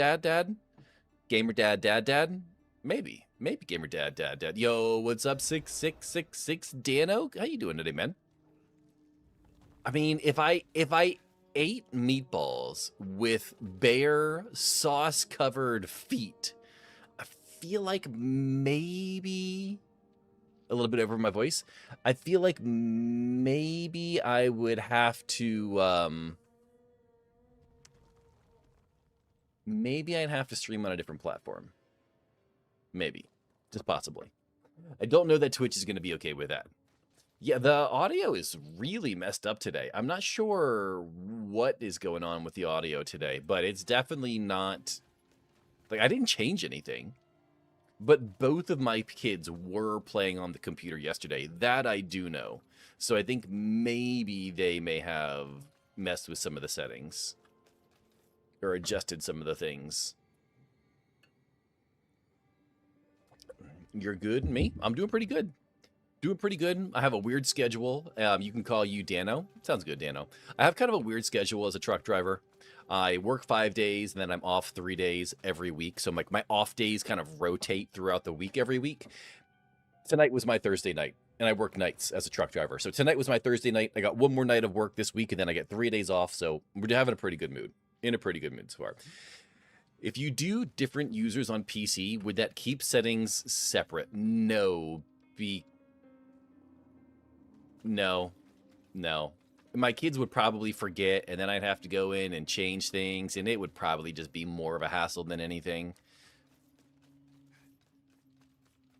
Gamer dad? Maybe gamer dad. Yo, what's up, 6666 Dano? How you doing today, man? I mean, if I ate meatballs with bear sauce covered feet, I feel like maybe a little bit over my voice. I feel like maybe I would have to maybe I'd have to stream on a different platform. Maybe. Just possibly. I don't know that Twitch is going to be okay with that. Yeah, the audio is really messed up today. I'm not sure what is going on with the audio today, but it's definitely not... Like, I didn't change anything. But both of my kids were playing on the computer yesterday. That I do know. So I think maybe they may have messed with some of the settings. Or adjusted some of the things. You're good? Me? I'm doing pretty good. Doing pretty good. I have a weird schedule. You can call you Dano. Sounds good, Dano. I have kind of a weird schedule as a truck driver. I work 5 days, and then I'm off 3 days every week. So like my off days kind of rotate throughout the week every week. Tonight was my Thursday night, and I work nights as a truck driver. So tonight was my Thursday night. I got one more night of work this week, and then I get 3 days off. So we're having a pretty good mood. In a pretty good mood so far. If you do different users on PC, would that keep settings separate? No. No. My kids would probably forget, and then I'd have to go in and change things, and it would probably just be more of a hassle than anything.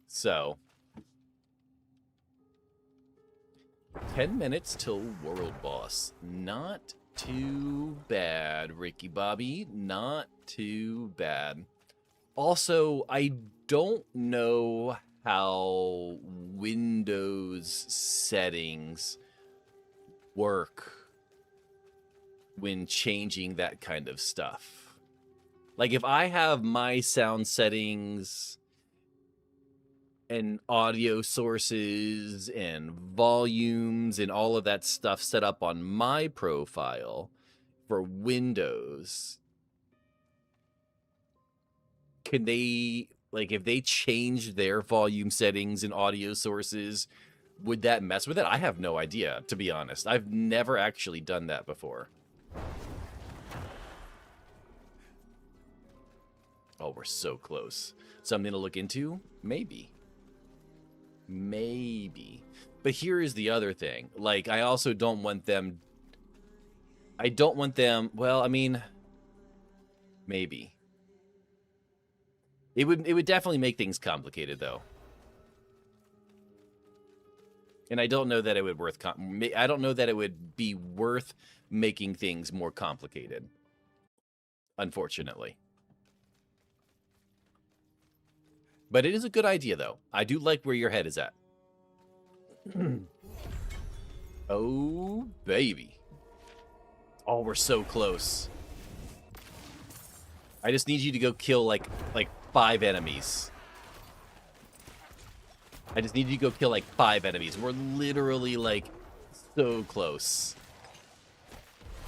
So, 10 minutes till World Boss. Not too bad, Ricky Bobby. Not too bad. Also, I don't know how Windows settings work when changing that kind of stuff. Like if I have my sound settings and audio sources and volumes and all of that stuff set up on my profile for Windows, can they, like, if they change their volume settings and audio sources, would that mess with it? I have no idea, to be honest. I've never actually done that before. Oh, we're so close. Something to look into? Maybe. Maybe. But here is the other thing. Like, I also don't want them... Well, I mean... Maybe. It would definitely make things complicated, though. And I don't know that it would I don't know that it would be worth making things more complicated. Unfortunately. But it is a good idea, though. I do like where your head is at. Oh, baby. Oh, we're so close. I just need you to go kill, like 5 enemies. I just need you to go kill, like, 5 enemies. We're literally, like, so close.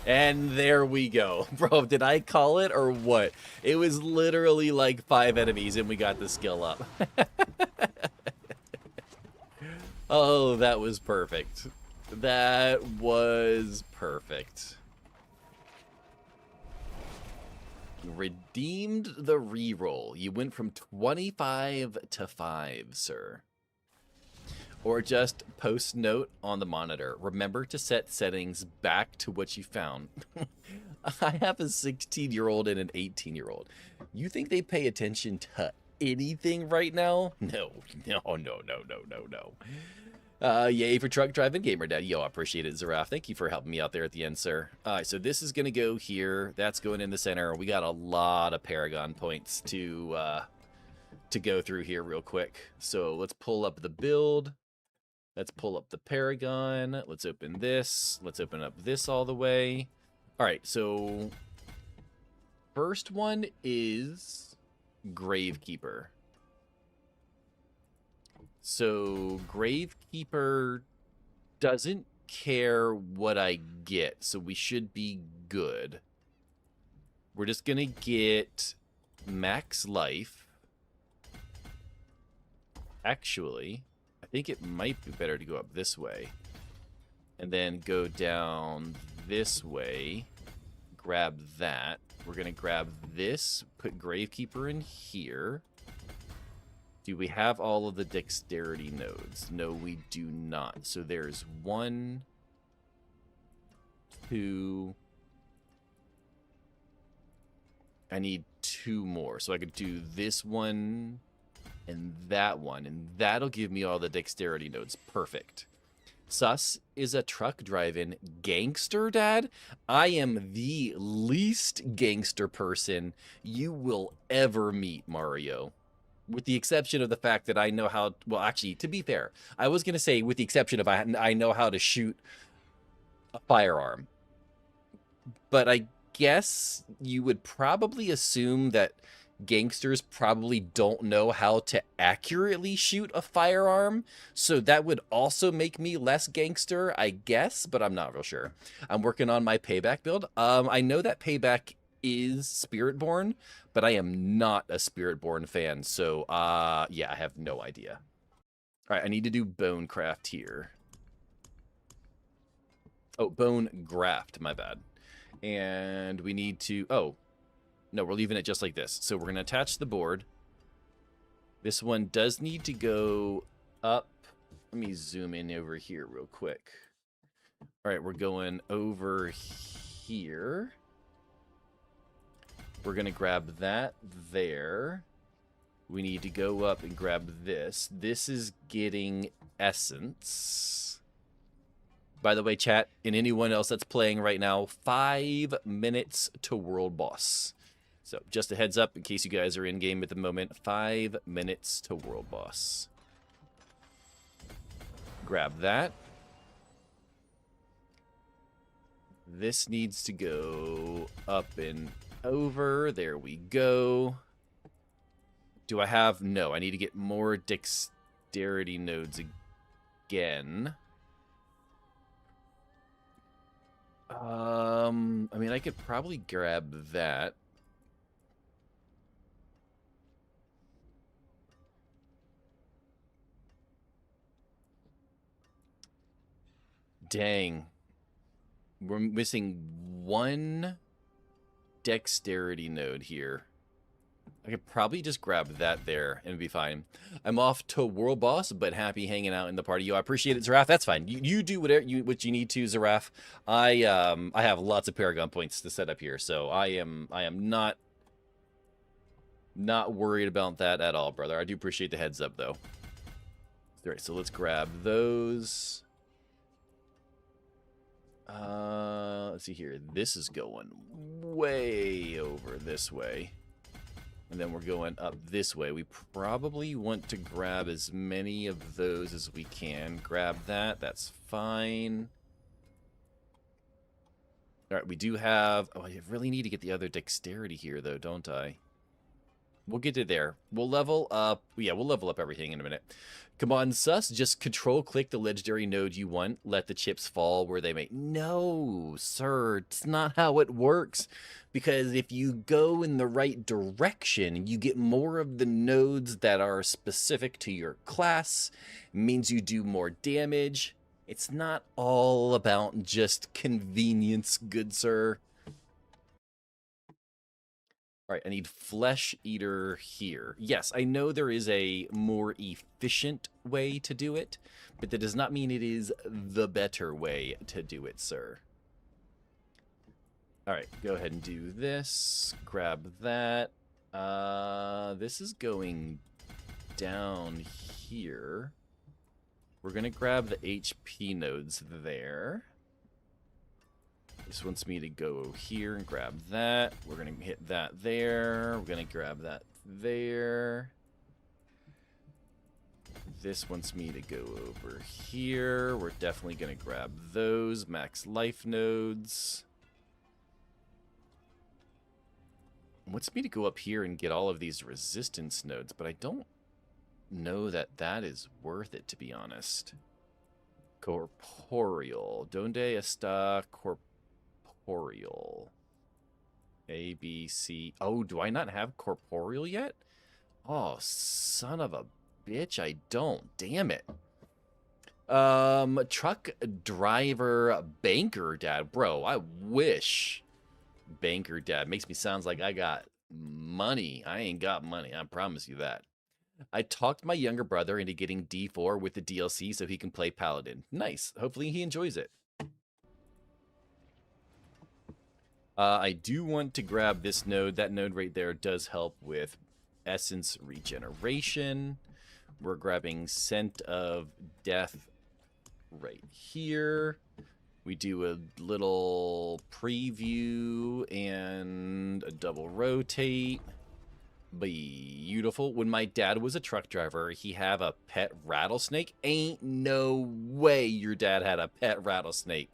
And there we go. Bro, did I call it or what? It was literally like 5 enemies and we got the skill up. Oh, that was perfect. That was perfect. You redeemed the reroll. You went from 25 to 5, sir. Or just post note on the monitor. Remember to set settings back to what you found. I have a 16-year-old and an 18-year-old. You think they pay attention to anything right now? No. Yay for truck driving gamer dad. Yo, I appreciate it, Zaraf. Thank you for helping me out there at the end, sir. All right, so this is going to go here. That's going in the center. We got a lot of Paragon points to go through here real quick. So let's pull up the build. Let's pull up the Paragon. Let's open this. Let's open up this all the way. All right, so first one is Gravekeeper. So Gravekeeper doesn't care what I get, so we should be good. We're just going to get max life. Actually, I think it might be better to go up this way. And then go down this way. Grab that. We're going to grab this. Put Gravekeeper in here. Do we have all of the dexterity nodes? No, we do not. So there's 1, 2... I need 2 more. So I could do this one and that'll give me all the dexterity nodes. Perfect. Sus is a truck driving gangster, Dad. I am the least gangster person you will ever meet, Mario. With the exception of the fact that I know how... Well, actually, to be fair, I was going to say with the exception of I know how to shoot a firearm. But I guess you would probably assume that gangsters probably don't know how to accurately shoot a firearm, so that would also make me less gangster, I guess, but I'm not real sure. I'm working on my Payback build. I know that Payback is Spiritborn, but I am not a Spiritborn fan, so yeah, I have no idea. All right, I need to do bone craft here. Oh, bone graft, my bad. And we need to... Oh, no, we're leaving it just like this. So we're going to attach the board. This one does need to go up. Let me zoom in over here real quick. All right, we're going over here. We're going to grab that there. We need to go up and grab this. This is getting essence. By the way, chat, and anyone else that's playing right now, 5 minutes to world boss. So just a heads up in case you guys are in game at the moment. 5 minutes to world boss. Grab that. This needs to go up and over. There we go. Do I have... No, I need to get more dexterity nodes again. I mean, I could probably grab that. Dang. We're missing one dexterity node here. I could probably just grab that there and be fine. I'm off to World Boss, but happy hanging out in the party. Yo, I appreciate it, Zaraf. That's fine. You do whatever what you need to, Zaraf. I have lots of Paragon points to set up here, so I am not worried about that at all, brother. I do appreciate the heads up though. All right, so let's grab those. Let's see here. This is going way over this way. And then we're going up this way. We probably want to grab as many of those as we can. Grab that. That's fine. All right, we do have... Oh, I really need to get the other dexterity here, though, don't I? We'll get to there. We'll level up... Yeah, we'll level up everything in a minute. Come on, sus. Just control-click the legendary node you want. Let the chips fall where they may... No, sir. It's not how it works. Because if you go in the right direction, you get more of the nodes that are specific to your class. It means you do more damage. It's not all about just convenience, good sir. All right, I need Flesh Eater here. Yes, I know there is a more efficient way to do it, but that does not mean it is the better way to do it, sir. All right, go ahead and do this. Grab that. This is going down here. We're going to grab the HP nodes there. This wants me to go here and grab that. We're going to hit that there. We're going to grab that there. This wants me to go over here. We're definitely going to grab those max life nodes. It wants me to go up here and get all of these resistance nodes, but I don't know that that is worth it, to be honest. Corporeal. Donde está corporeal? A, B, C. Oh, do I not have corporeal yet? Oh, son of a bitch, I don't. Damn it. Truck driver banker dad. Bro, I wish. Banker dad makes me sound like I got money. I ain't got money. I promise you that. I talked my younger brother into getting D4 with the DLC so he can play Paladin. Nice. Hopefully he enjoys it. I do want to grab this node. That node right there does help with essence regeneration. We're grabbing Scent of Death right here. We do a little preview and a double rotate. Beautiful. When my dad was a truck driver, he had a pet rattlesnake. Ain't no way your dad had a pet rattlesnake.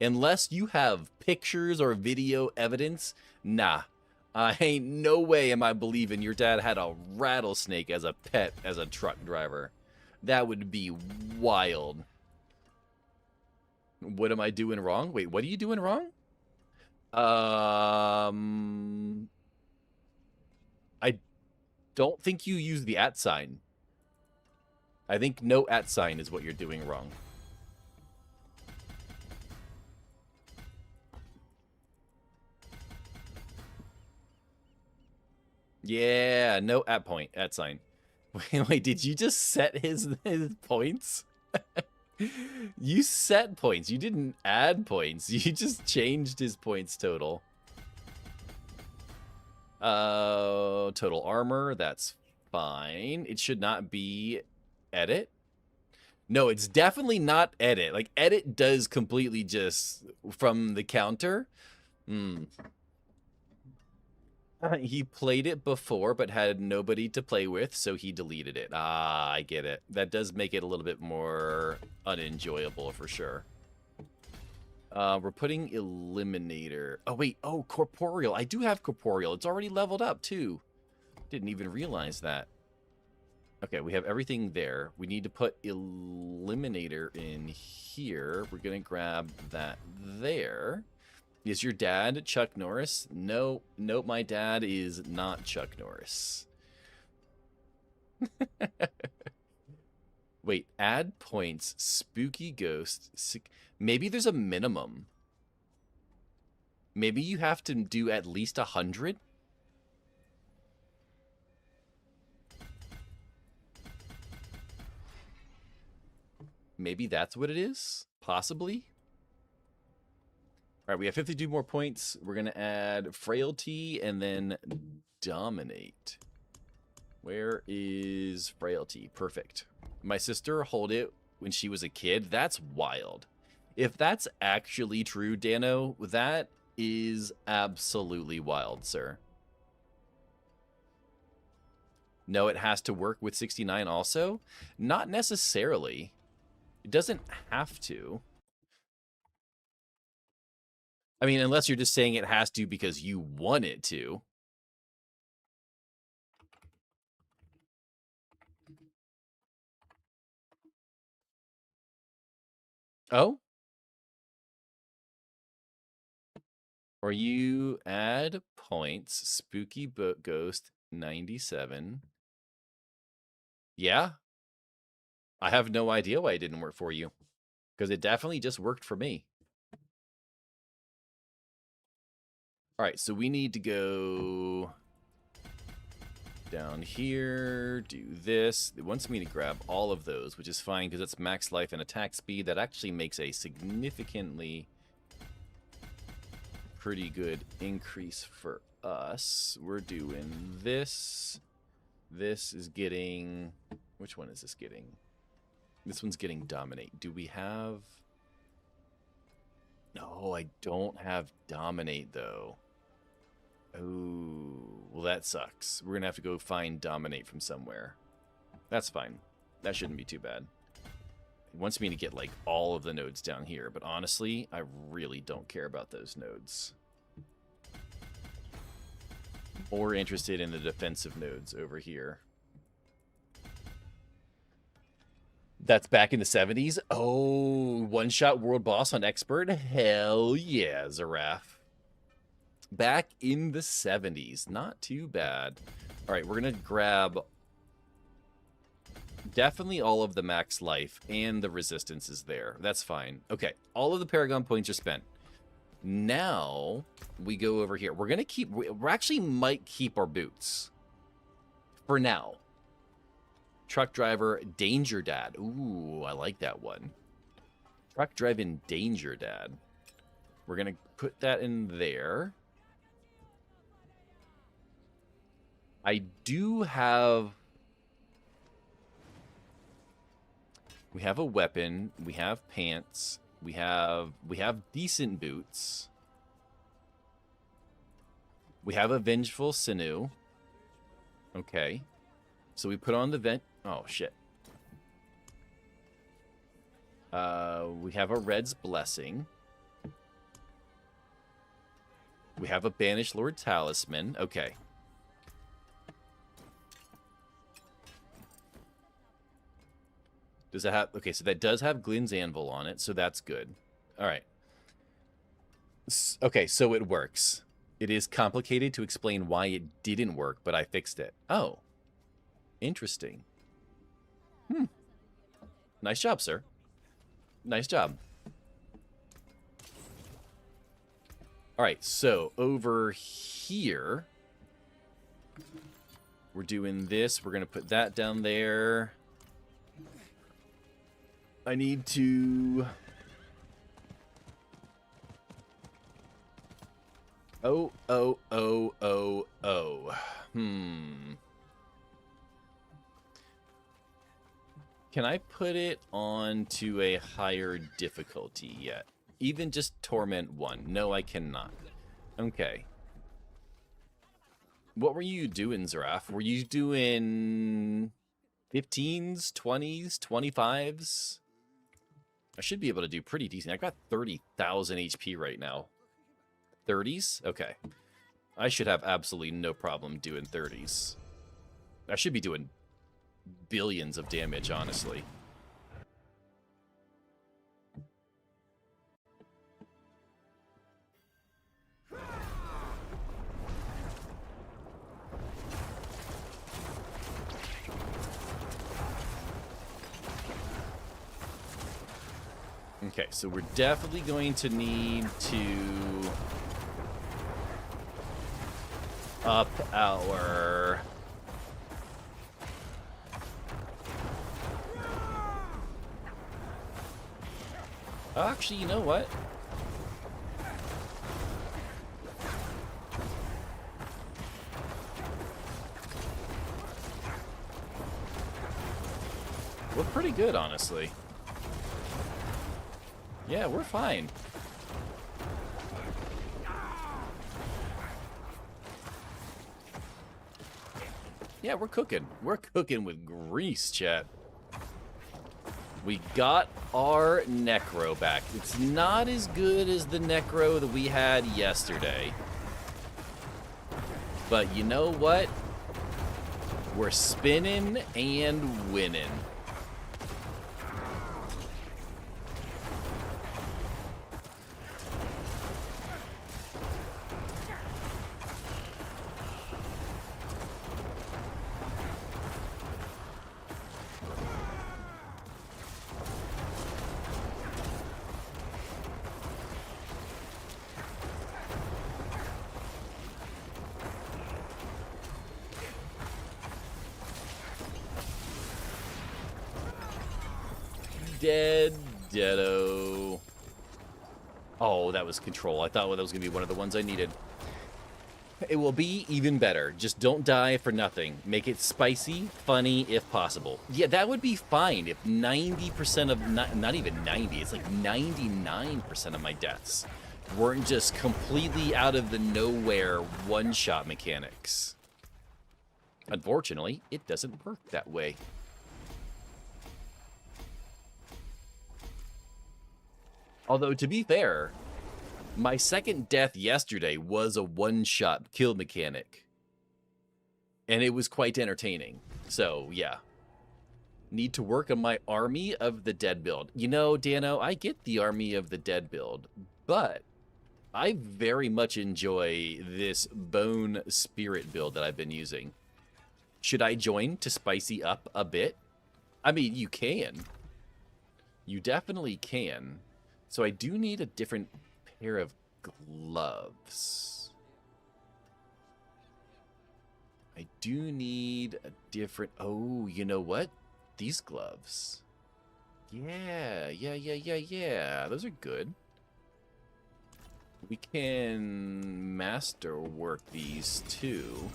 Unless you have pictures or video evidence, nah. Ain't no way am I believing your dad had a rattlesnake as a pet as a truck driver. That would be wild. What am I doing wrong? Wait, what are you doing wrong? I don't think you use the @ sign. I think no @ sign is what you're doing wrong. Yeah, no @ sign. Wait, did you just set his points? You set points. You didn't add points. You just changed his points total. Total armor, that's fine. It should not be edit. No, it's definitely not edit. Like, edit does completely just from the counter. He played it before, but had nobody to play with, so he deleted it. Ah, I get it. That does make it a little bit more unenjoyable for sure. We're putting Eliminator. Oh, wait. Oh, Corporeal. I do have Corporeal. It's already leveled up, too. Didn't even realize that. Okay, we have everything there. We need to put Eliminator in here. We're going to grab that there. Is your dad Chuck Norris? No, nope, my dad is not Chuck Norris. Wait, add points, spooky ghost. Maybe there's a minimum. Maybe you have to do at least 100? Maybe that's what it is? Possibly? All right, we have 52 more points. We're going to add Frailty and then Dominate. Where is Frailty? Perfect. My sister hold it when she was a kid. That's wild. If that's actually true, Dano, that is absolutely wild, sir. No, it has to work with 69 also? Not necessarily. It doesn't have to. I mean, unless you're just saying it has to because you want it to. Oh? Or you add points, spooky boat ghost 97. Yeah? I have no idea why it didn't work for you. Because it definitely just worked for me. All right, so we need to go down here, do this. It wants me to grab all of those, which is fine because it's max life and attack speed. That actually makes a significantly pretty good increase for us. We're doing this. This is getting... Which one is this getting? This one's getting Dominate. Do we have... No, I don't have Dominate, though. Oh, well, that sucks. We're going to have to go find Dominate from somewhere. That's fine. That shouldn't be too bad. It wants me to get, like, all of the nodes down here, but honestly, I really don't care about those nodes. More interested in the defensive nodes over here. That's back in the 70s? Oh, one-shot world boss on Expert? Hell yeah, Zaraf. Back in the 70s. Not too bad. All right, we're going to grab definitely all of the max life and the resistance is there. That's fine. Okay, all of the Paragon points are spent. Now we go over here. We're going to keep... We actually might keep our boots. For now. Truck driver, Danger Dad. Ooh, I like that one. Truck driving Danger Dad. We're going to put that in there. I do have... We have a weapon. We have pants. We have decent boots. We have a Vengeful Sinew. Okay. So we put on the vent... Oh, shit. We have a Red's Blessing. We have a Banished Lord Talisman. Okay. Does it have... Okay, so that does have Glenn's Anvil on it, so that's good. All right. Okay, so it works. It is complicated to explain why it didn't work, but I fixed it. Oh. Interesting. Nice job, sir. Nice job. All right, so over here, we're doing this. We're going to put that down there. I need to... Oh. Can I put it on to a higher difficulty yet? Even just Torment 1. No, I cannot. Okay. What were you doing, Zaraf? Were you doing 15s, 20s, 25s? I should be able to do pretty decent. I've got 30,000 HP right now. 30s? Okay. I should have absolutely no problem doing 30s. I should be doing billions of damage, honestly. Okay, so we're definitely going to need to up our... Actually, you know what? We're pretty good, honestly. Yeah, we're fine. Yeah, we're cooking. We're cooking with grease, chat. We got our Necro back. It's not as good as the Necro that we had yesterday. But you know what? We're spinning and winning. Deado. Oh, that was control. I thought that was going to be one of the ones I needed. It will be even better. Just don't die for nothing. Make it spicy, funny, if possible. Yeah, that would be fine if 90% of... Not even 90. It's like 99% of my deaths weren't just completely out of the nowhere one-shot mechanics. Unfortunately, it doesn't work that way. Although, to be fair, my second death yesterday was a one-shot kill mechanic. And it was quite entertaining. So, yeah. Need to work on my Army of the Dead build. You know, Dano, I get the Army of the Dead build, but I very much enjoy this Bone Spirit build that I've been using. Should I join to spicy up a bit? I mean, you can. You definitely can. So I do need a different pair of gloves. I do need a different... Oh, you know what? These gloves. Yeah. Those are good. We can master work these too.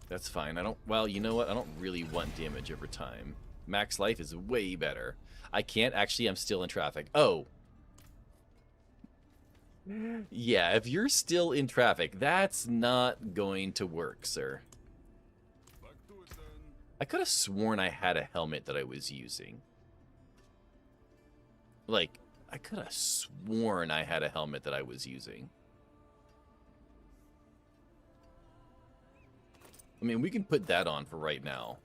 That's fine. I don't... Well, you know what? I don't really want damage over time. Max life is way better. I can't actually. I'm still in traffic. Oh. Yeah, if you're still in traffic, that's not going to work, sir. I could have sworn I had a helmet that I was using. Like, I could have sworn I had a helmet that I was using. I mean, we can put that on for right now.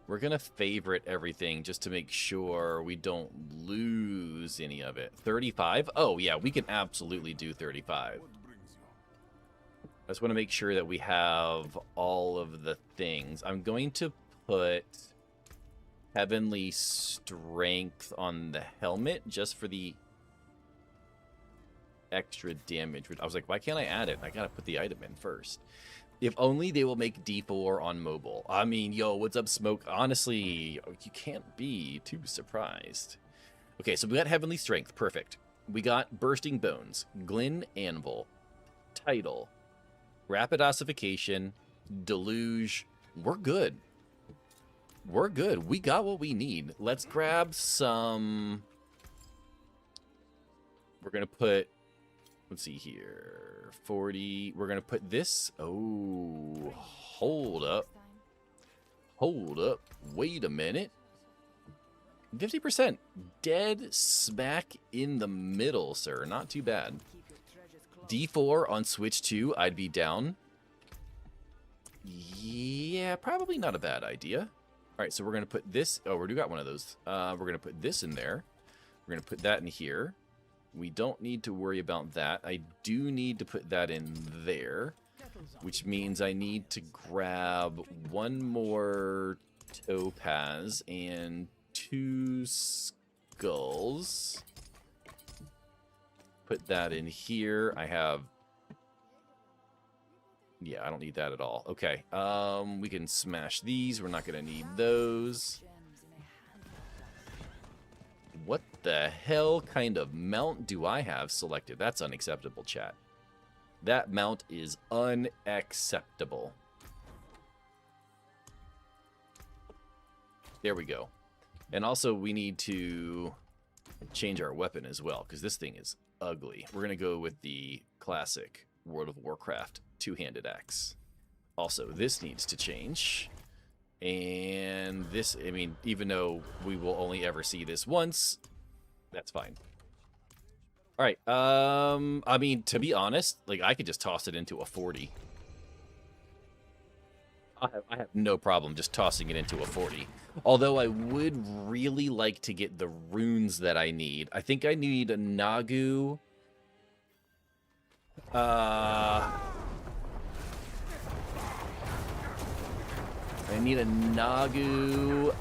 We're going to favorite everything just to make sure we don't lose any of it. 35? Oh, yeah, we can absolutely do 35. I just want to make sure that we have all of the things. I'm going to put Heavenly Strength on the helmet just for the extra damage. I was like, why can't I add it? I got to put the item in first. If only they will make D4 on mobile. I mean, yo, what's up, Smoke? Honestly, you can't be too surprised. Okay, so we got Heavenly Strength. Perfect. We got Bursting Bones, Glen Anvil, Title, Rapid Ossification, Deluge. We're good. We're good. We got what we need. Let's grab some... We're going to put... Let's see here. 40. We're going to put this. Oh, hold up. Hold up. Wait a minute. 50%. Dead smack in the middle, sir. Not too bad. D4 on Switch 2, I'd be down. Yeah, probably not a bad idea. All right, so we're going to put this... Oh, we do got one of those. We're going to put this in there. We're going to put that in here. We don't need to worry about that. I do need to put that in there, which means I need to grab one more topaz and 2 skulls. Put that in here. I have... Yeah, I don't need that at all. Okay, we can smash these. We're not going to need those. What the hell kind of mount do I have selected? That's unacceptable, chat. That mount is unacceptable. There we go. And also, we need to change our weapon as well, because this thing is ugly. We're going to go with the classic World of Warcraft two-handed axe. Also, this needs to change. And this, I mean, even though we will only ever see this once, that's fine. All right, I mean, to be honest, like, I could just toss it into a 40. I have no problem just tossing it into a 40. Although I would really like to get the runes that I need. I think I need a Nagu. I need a Nagu.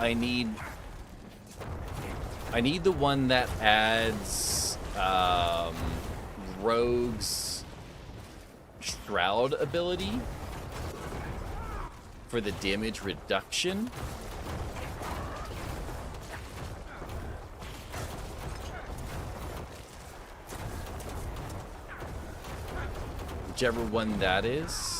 I need the one that adds Rogue's Shroud ability for the damage reduction. Whichever one that is.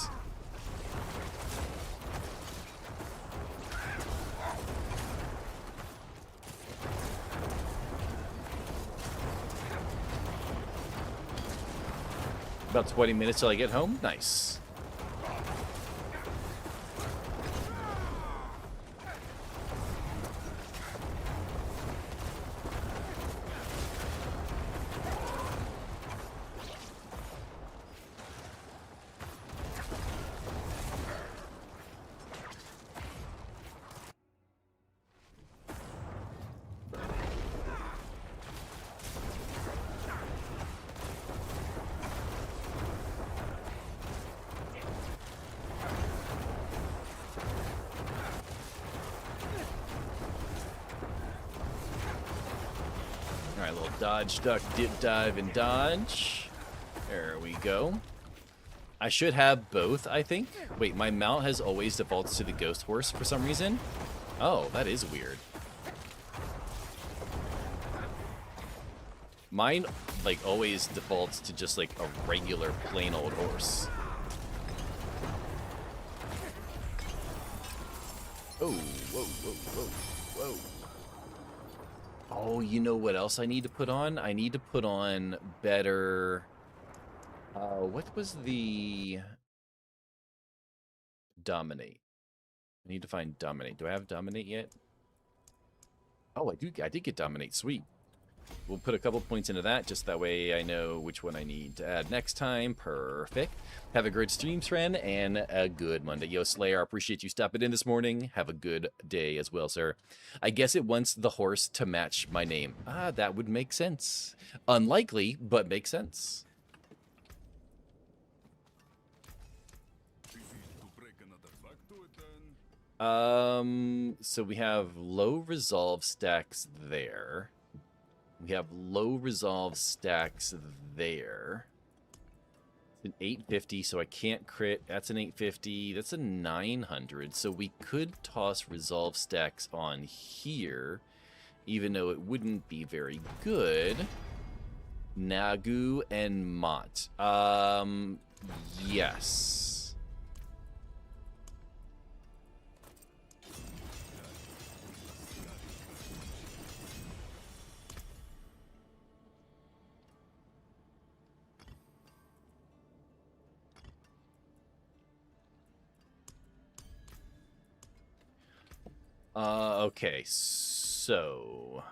About 20 minutes till I get home. Nice. Alright, little dodge, duck, dip, dive, and dodge. There we go. I should have both, I think. Wait, my mount has always defaults to the ghost horse for some reason. Oh, that is weird. Mine, like, always defaults to just, like, a regular plain old horse. Oh, whoa, whoa, whoa, whoa. Oh, you know what else I need to put on? I need to put on better... what was the... Dominate. I need to find Dominate. Do I have Dominate yet? Oh, I do. I did get Dominate. Sweet. We'll put a couple points into that, just that way I know which one I need to add next time. Perfect. Have a great stream, friend, and a good Monday. Yo, Slayer, I appreciate you stopping in this morning. Have a good day as well, sir. I guess it wants the horse to match my name. Ah, that would make sense. Unlikely, but makes sense. So we have low resolve stacks there. We have low resolve stacks there. It's an 850, so I can't crit. That's an 850. That's a 900. So we could toss resolve stacks on here, even though it wouldn't be very good. Nagu and Mott. Yes. Okay, so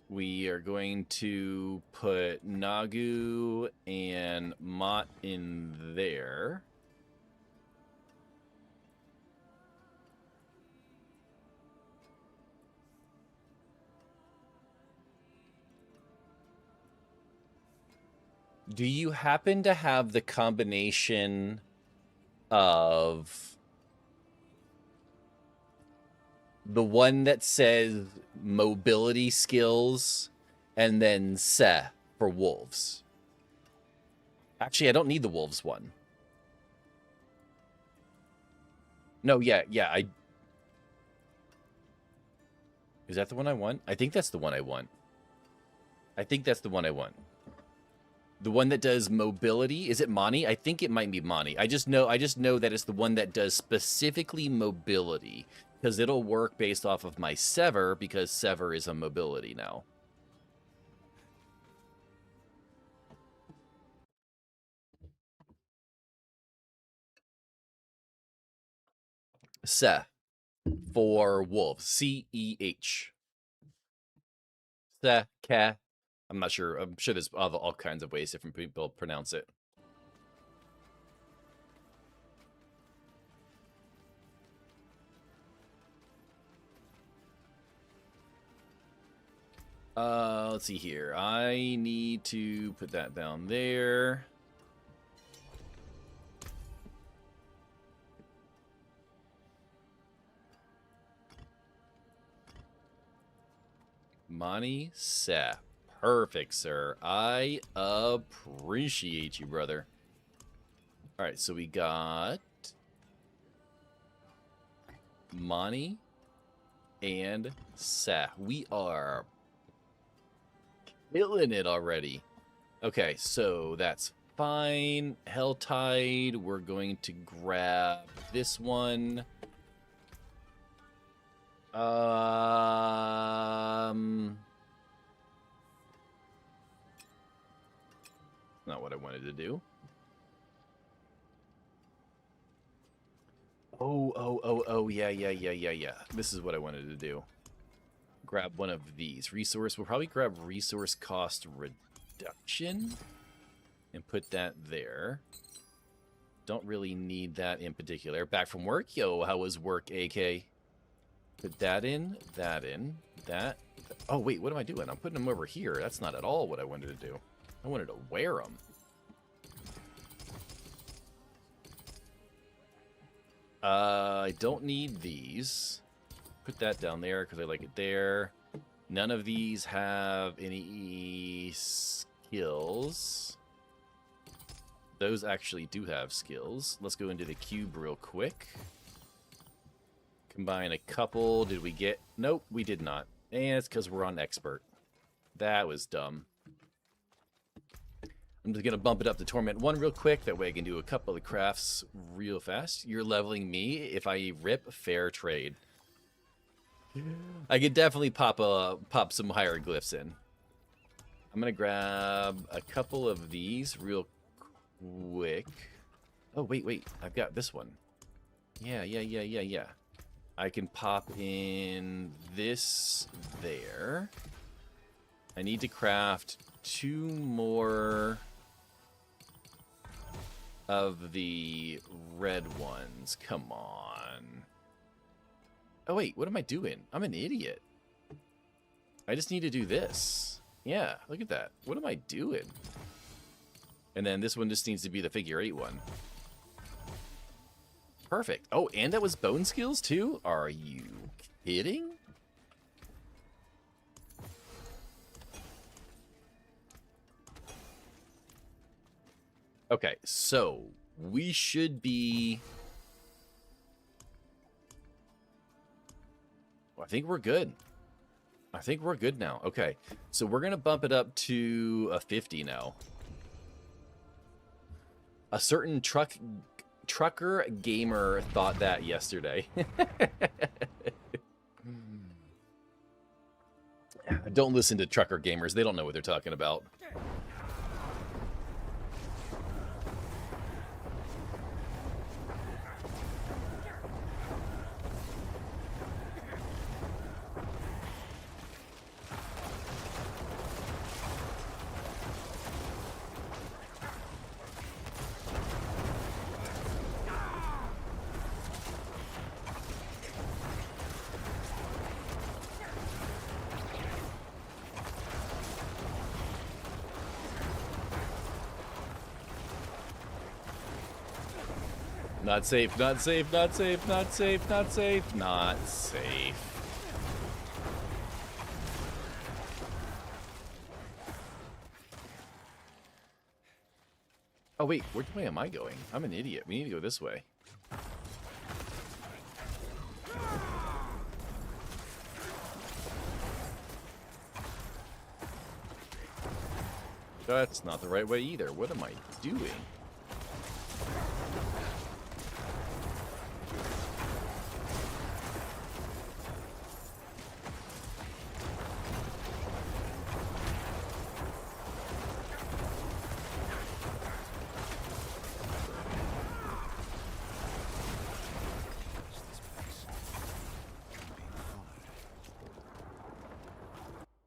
we are going to put Nagu and Mott in there. Do you happen to have the combination of the one that says mobility skills and then Se for wolves? Actually, I don't need the wolves one. No, yeah, Is that the one I want? I think that's the one I want. The one that does mobility, is it Mani? I think it might be Mani. I just know that it's the one that does specifically mobility, because it'll work based off of my Sever, because Sever is a mobility now. Se for wolves. C-E-H. Se, Ke. I'm not sure. I'm sure there's all kinds of ways different people pronounce it. Let's see here. I need to put that down there. Mani Se. Perfect, sir. I appreciate you, brother. All right, so we got Mani and Se. We are killing it already. Okay, so that's fine. Helltide, we're going to grab this one. Not what I wanted to do. Oh, yeah. This is what I wanted to do. Grab one of these. Resource, we'll probably grab resource cost reduction and put that there. Don't really need that in particular. Back from work? Yo, how was work, AK? Put that in, that. Oh, wait, what am I doing? I'm putting them over here. That's not at all what I wanted to do. I wanted to wear them. I don't need these. Put that down there because I like it there. None of these have any skills. Those actually do have skills. Let's go into the cube real quick. Combine a couple. Did we get... Nope, we did not. And it's because we're on expert. That was dumb. I'm just going to bump it up to Torment 1 real quick. That way I can do a couple of crafts real fast. You're leveling me. If I rip, fair trade. I could definitely pop some hieroglyphs in. I'm going to grab a couple of these real quick. Oh, wait. I've got this one. Yeah. I can pop in this there. I need to craft 2 more of the red ones. Come on. Oh, wait. What am I doing? I'm an idiot. I just need to do this. Yeah, look at that. What am I doing? And then this one just needs to be the figure 8 one. Perfect. Oh, and that was bone skills too? Are you kidding? Okay, so we should be... I think we're good. I think we're good now. Okay, so we're going to bump it up to a 50 now. A certain trucker gamer thought that yesterday. Don't listen to trucker gamers. They don't know what they're talking about. Not safe, not safe, not safe, not safe, not safe, not safe. Oh wait, which way am I going? I'm an idiot. We need to go this way. That's not the right way either. What am I doing?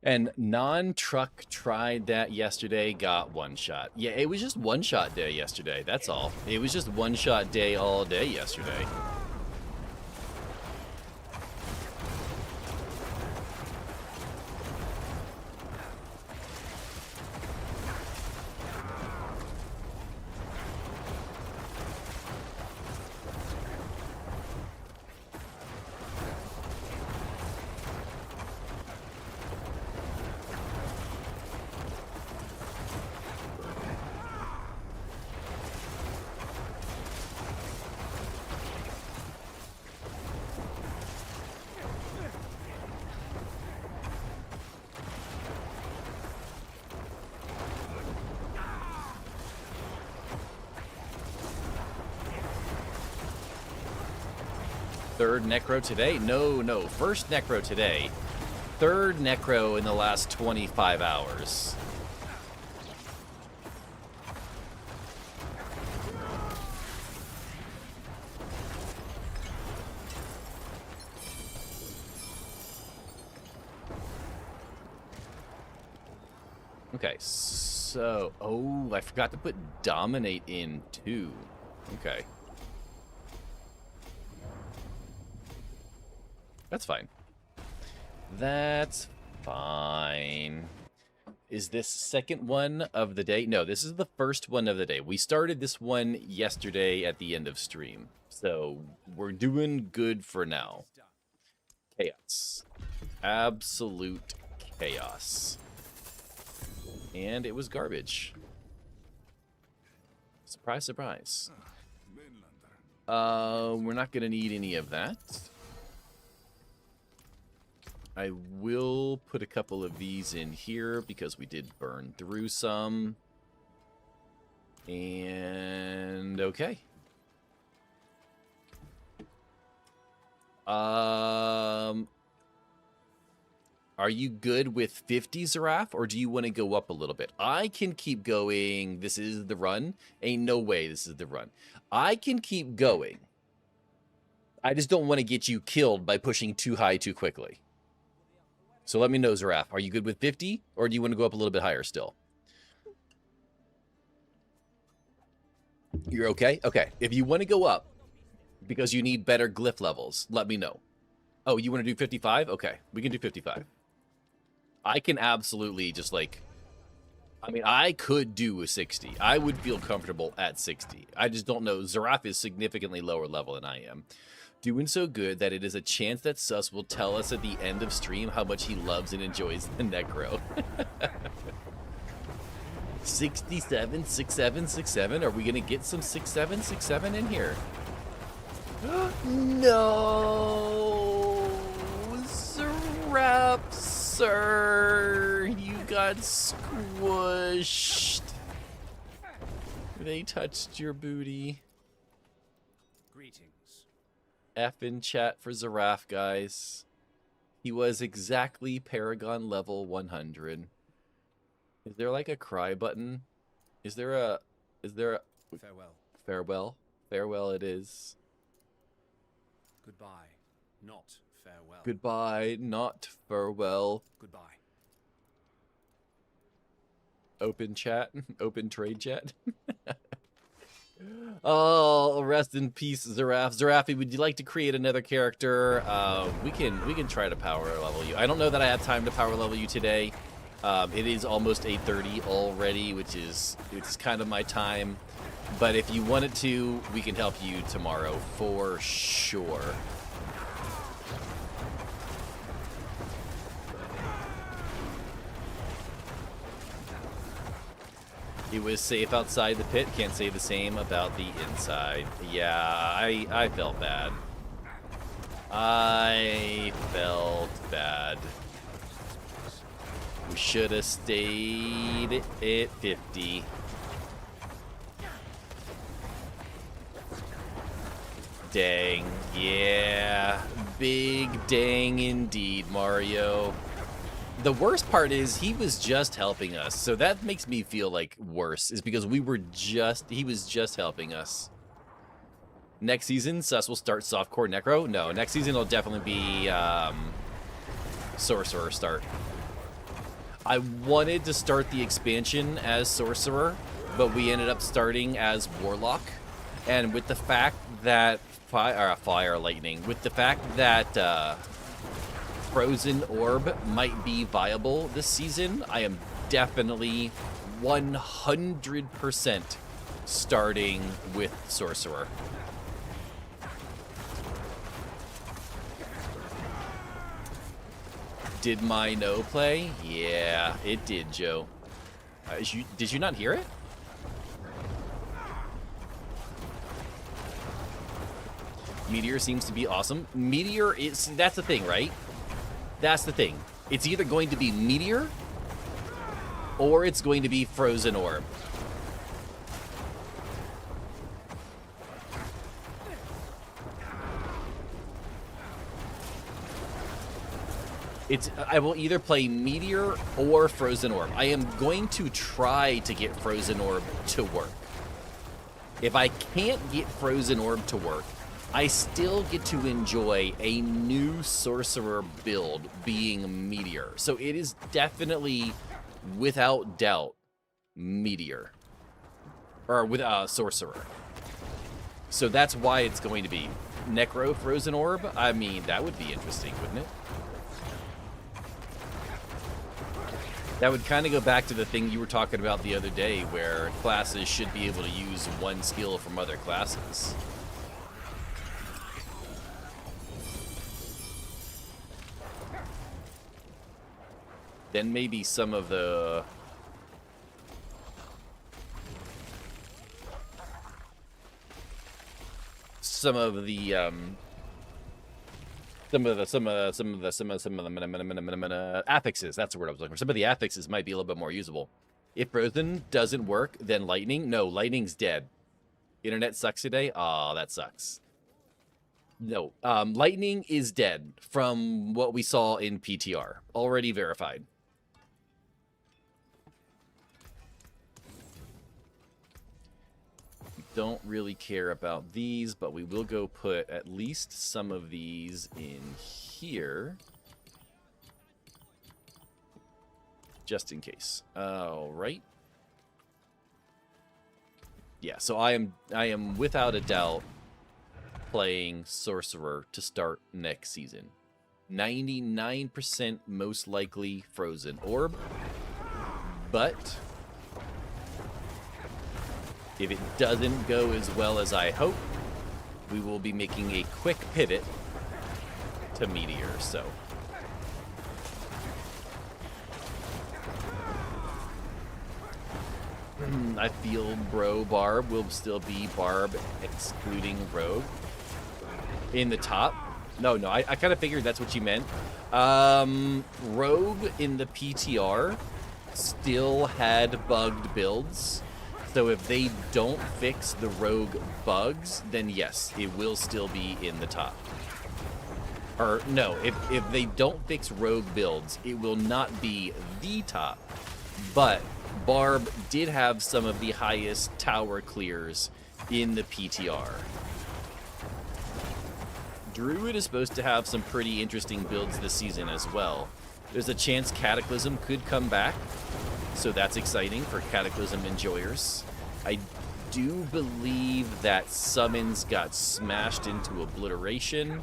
And non-truck tried that yesterday, got one shot. Yeah, it was just one shot day yesterday, that's all. It was just one shot day all day yesterday. Third Necro today? No. First Necro today. Third Necro in the last 25 hours. Okay, so... Oh, I forgot to put Dominate in, too. Okay. That's fine. That's fine. Is this second one of the day? No, this is the first one of the day. We started this one yesterday at the end of stream. So we're doing good for now. Chaos. Absolute chaos. And it was garbage. Surprise, surprise. We're not going to need any of that. I will put a couple of these in here because we did burn through some. And okay. Are you good with 50, Zaraf, or do you want to go up a little bit? I can keep going. This is the run. Ain't no way this is the run. I can keep going. I just don't want to get you killed by pushing too high too quickly. So let me know, Zaraf. Are you good with 50, or do you want to go up a little bit higher still? You're okay? Okay. If you want to go up because you need better glyph levels, let me know. Oh, you want to do 55? Okay, we can do 55. I can absolutely just like... I mean, I could do a 60. I would feel comfortable at 60. I just don't know. Zaraf is significantly lower level than I am. Doing so good that it is a chance that Sus will tell us at the end of stream how much he loves and enjoys the Necro. 67, 67, 67. Are we going to get some 67, 67 in here? No! Zaraf, sir! You got squished. They touched your booty. Greetings. F in chat for Zaraf, guys. He was exactly Paragon level 100. Is there like a cry button? Is there a... Farewell. Farewell? Farewell it is. Goodbye. Not farewell. Goodbye, not farewell. Goodbye. Open chat. Open trade chat. Oh, rest in peace, Zaraf. Zarafi, would you like to create another character? We can try to power level you. I don't know that I have time to power level you today. It is almost 8:30 already, which is kind of my time. But if you wanted to, we can help you tomorrow for sure. It was safe outside the pit. Can't say the same about the inside. Yeah, I felt bad. I felt bad. We should have stayed at 50. Dang. Yeah. Big dang indeed, Mario. The worst part is he was just helping us. So that makes me feel like worse, is because he was just helping us. Next season, Sus will start Softcore Necro. No, next season will definitely be Sorcerer start. I wanted to start the expansion as Sorcerer, but we ended up starting as Warlock. And with the fact that Fire Lightning, with the fact that Frozen Orb might be viable this season, I am definitely 100% starting with Sorcerer. Did my no play? Yeah, it did, Joe. Did you not hear it? Meteor seems to be awesome. Meteor is... That's the thing, right? That's the thing. It's either going to be Meteor or it's going to be Frozen Orb. I will either play Meteor or Frozen Orb. I am going to try to get Frozen Orb to work. If I can't get Frozen Orb to work, I still get to enjoy a new Sorcerer build being Meteor. So it is definitely, without doubt, Meteor. Or with Sorcerer. So that's why it's going to be Necro Frozen Orb. I mean, that would be interesting, wouldn't it? That would kind of go back to the thing you were talking about the other day, where classes should be able to use one skill from other classes. Then maybe some of the... affixes, that's the word I was looking for. Some of the affixes might be a little bit more usable. If Frozen doesn't work, then Lightning? No, Lightning's dead. Internet sucks today? Aw, that sucks. No, Lightning is dead from what we saw in PTR. Already verified. We don't really care about these, but we will go put at least some of these in here. Just in case. All right. Yeah, so I am without a doubt playing Sorcerer to start next season. 99% most likely Frozen Orb. But if it doesn't go as well as I hope, we will be making a quick pivot to Meteor, so. I feel Bro Barb will still be Barb excluding Rogue. In the top? No, I kind of figured that's what you meant. Rogue in the PTR still had bugged builds. So if they don't fix the Rogue bugs, then yes, it will still be in the top. Or no, if they don't fix Rogue builds, it will not be the top. But Barb did have some of the highest tower clears in the PTR. Druid is supposed to have some pretty interesting builds this season as well. There's a chance Cataclysm could come back, so that's exciting for Cataclysm enjoyers. I do believe that Summons got smashed into Obliteration,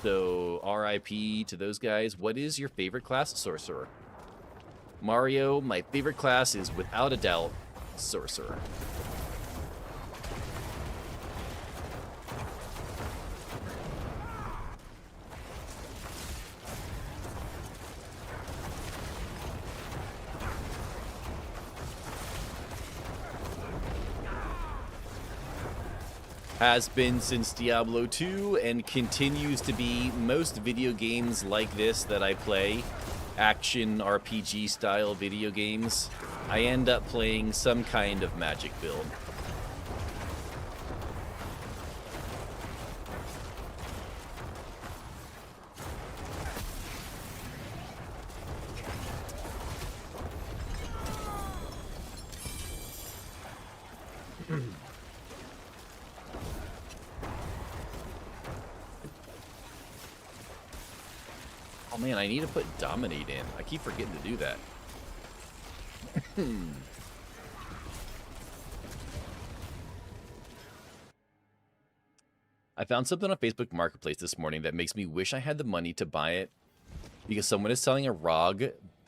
so RIP to those guys. What is your favorite class? Sorcerer. Mario, my favorite class is without a doubt Sorcerer. Has been since Diablo 2 and continues to be most video games like this that I play, action RPG style video games. I end up playing some kind of magic build. Oh man, I need to put Dominate in. I keep forgetting to do that. I found something on Facebook Marketplace this morning that makes me wish I had the money to buy it, because someone is selling a ROG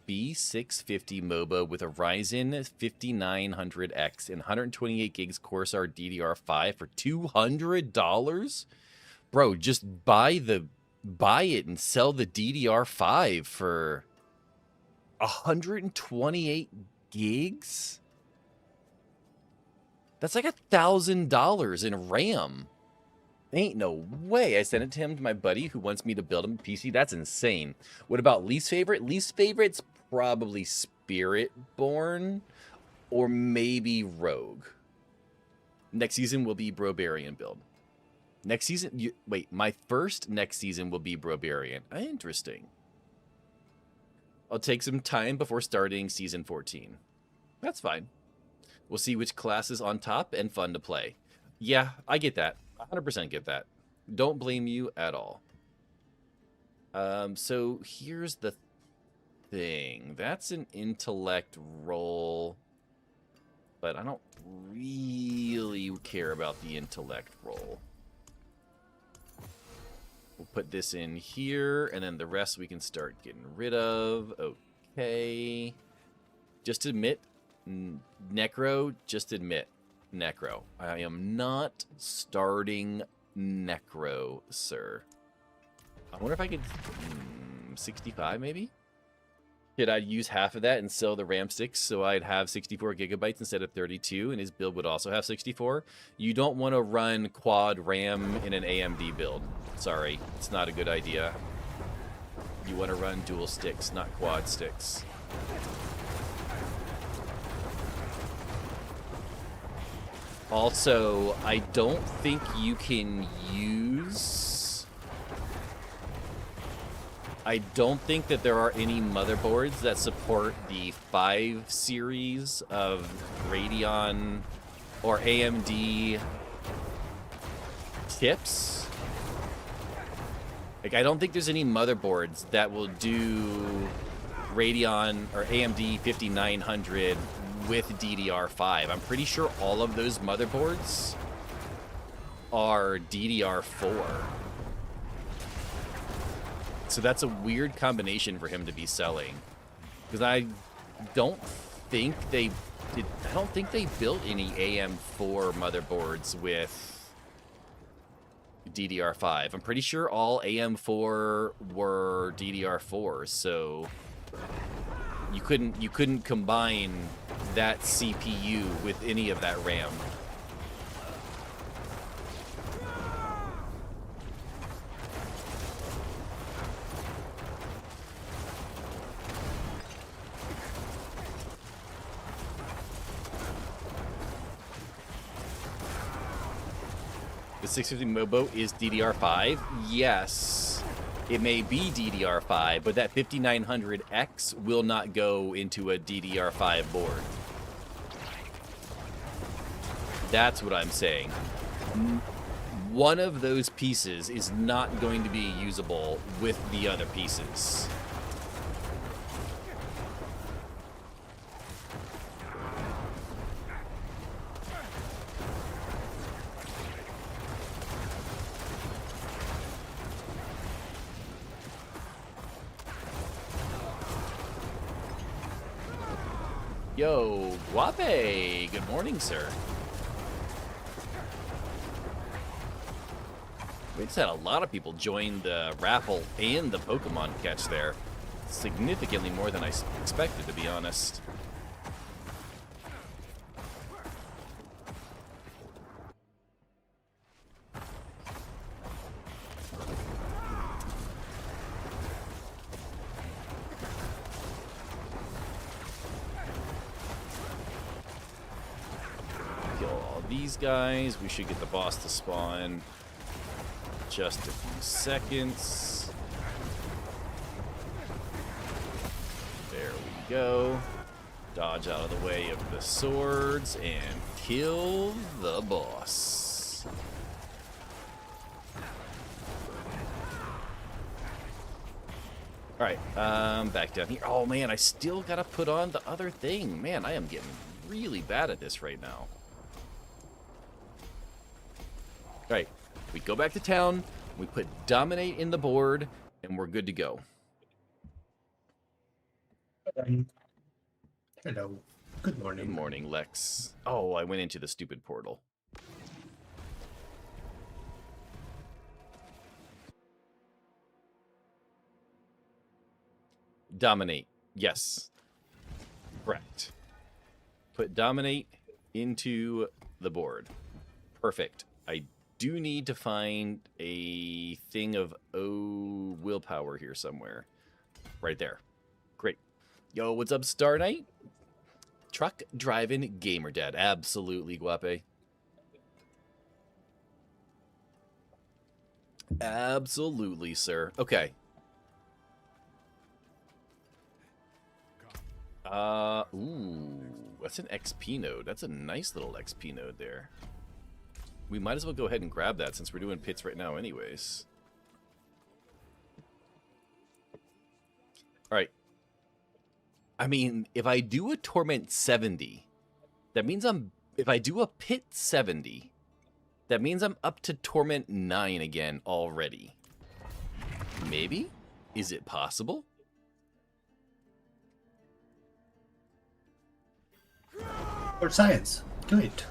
B650 MOBA with a Ryzen 5900X and 128 gigs Corsair DDR5 for $200. Bro, just buy it and sell the DDR5 for 128 gigs? That's like $1,000 in RAM. Ain't no way. I sent it to him, to my buddy who wants me to build him a PC. That's insane. What about least favorite? Least favorite's probably Spiritborn or maybe Rogue. Next season will be Brobarian build. Next season, wait, my first next season will be Brobarian. Interesting. I'll take some time before starting season 14. That's fine. We'll see which class is on top and fun to play. Yeah, I get that. 100% get that. Don't blame you at all. So here's the thing. That's an intellect roll, but I don't really care about the intellect roll. We'll put this in here, and then the rest we can start getting rid of. Okay. Just admit, Necro, just admit, Necro. I am not starting Necro, sir. I wonder if I could... 65, maybe? Could I use half of that and sell the RAM sticks so I'd have 64 gigabytes instead of 32, and his build would also have 64? You don't want to run quad RAM in an AMD build. Sorry, it's not a good idea. You want to run dual sticks, not quad sticks. Also, I don't think you can use... I don't think that there are any motherboards that support the 5 series of Radeon or AMD chips. Like, I don't think there's any motherboards that will do Radeon or AMD 5900 with DDR5. I'm pretty sure all of those motherboards are DDR4. So that's a weird combination for him to be selling, because I don't think they built any AM4 motherboards with DDR5. I'm pretty sure all AM4 were DDR4, so you couldn't combine that CPU with any of that RAM. The 650 MOBO is DDR5. Yes, it may be DDR5, but that 5900X will not go into a DDR5 board. That's what I'm saying. One of those pieces is not going to be usable with the other pieces. Yo, Guape! Good morning, sir. We just had a lot of people join the raffle and the Pokemon catch there. Significantly more than I expected, to be honest. these guys. We should get the boss to spawn just a few seconds. There we go. Dodge out of the way of the swords and kill the boss. Alright, back down here. Oh man, I still gotta put on the other thing. Man, I am getting really bad at this right now. Alright, we go back to town, we put Dominate in the board, and we're good to go. Hello. Good morning. Good morning, Lex. Oh, I went into the stupid portal. Dominate. Yes. Correct. Put Dominate into the board. Perfect. I do need to find a thing of willpower here somewhere. Right there. Great. Yo, what's up, Star Knight? Truck driving gamer dad. Absolutely, Guape. Absolutely, sir. Okay. Ooh, that's an XP node. That's a nice little XP node there. We might as well go ahead and grab that since we're doing pits right now anyways. All right. I mean, if I do a Torment 70, that means if I do a Pit 70, that means I'm up to Torment 9 again already. Maybe? Is it possible? For science. Do it.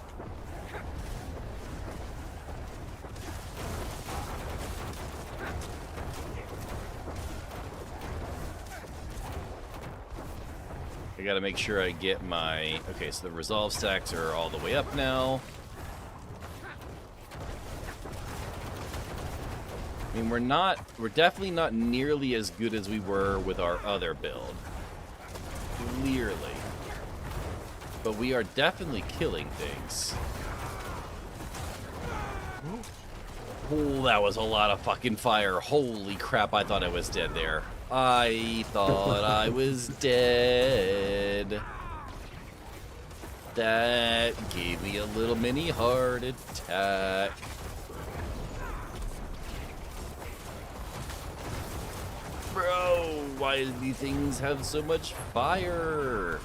I gotta make sure I get my... Okay, so the resolve stacks are all the way up now. I mean, we're definitely not nearly as good as we were with our other build. Clearly. But we are definitely killing things. Oh, that was a lot of fucking fire. Holy crap, I thought I was dead there. I thought I was dead. That gave me a little mini heart attack. Bro, why do these things have so much fire?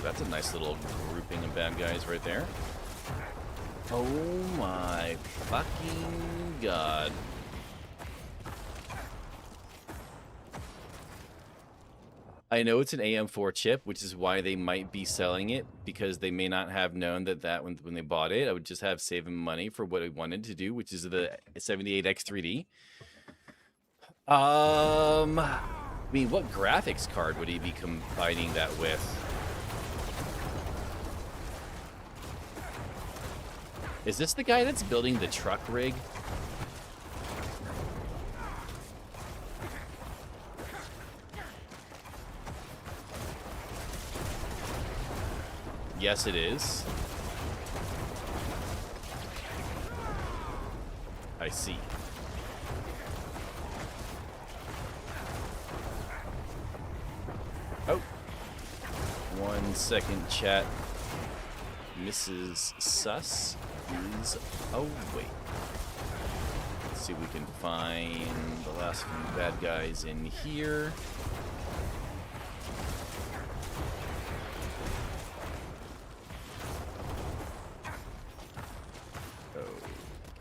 That's a nice little grouping of bad guys right there. Oh my fucking god. I know it's an AM4 chip, which is why they might be selling it, because they may not have known that when they bought it, I would just have saving money for what I wanted to do, which is the 78X3D. I mean, what graphics card would he be combining that with? Is this the guy that's building the truck rig? Yes, it is. I see. Oh. 1 second, chat. Mrs. Sus is awake. Let's see if we can find the last few bad guys in here.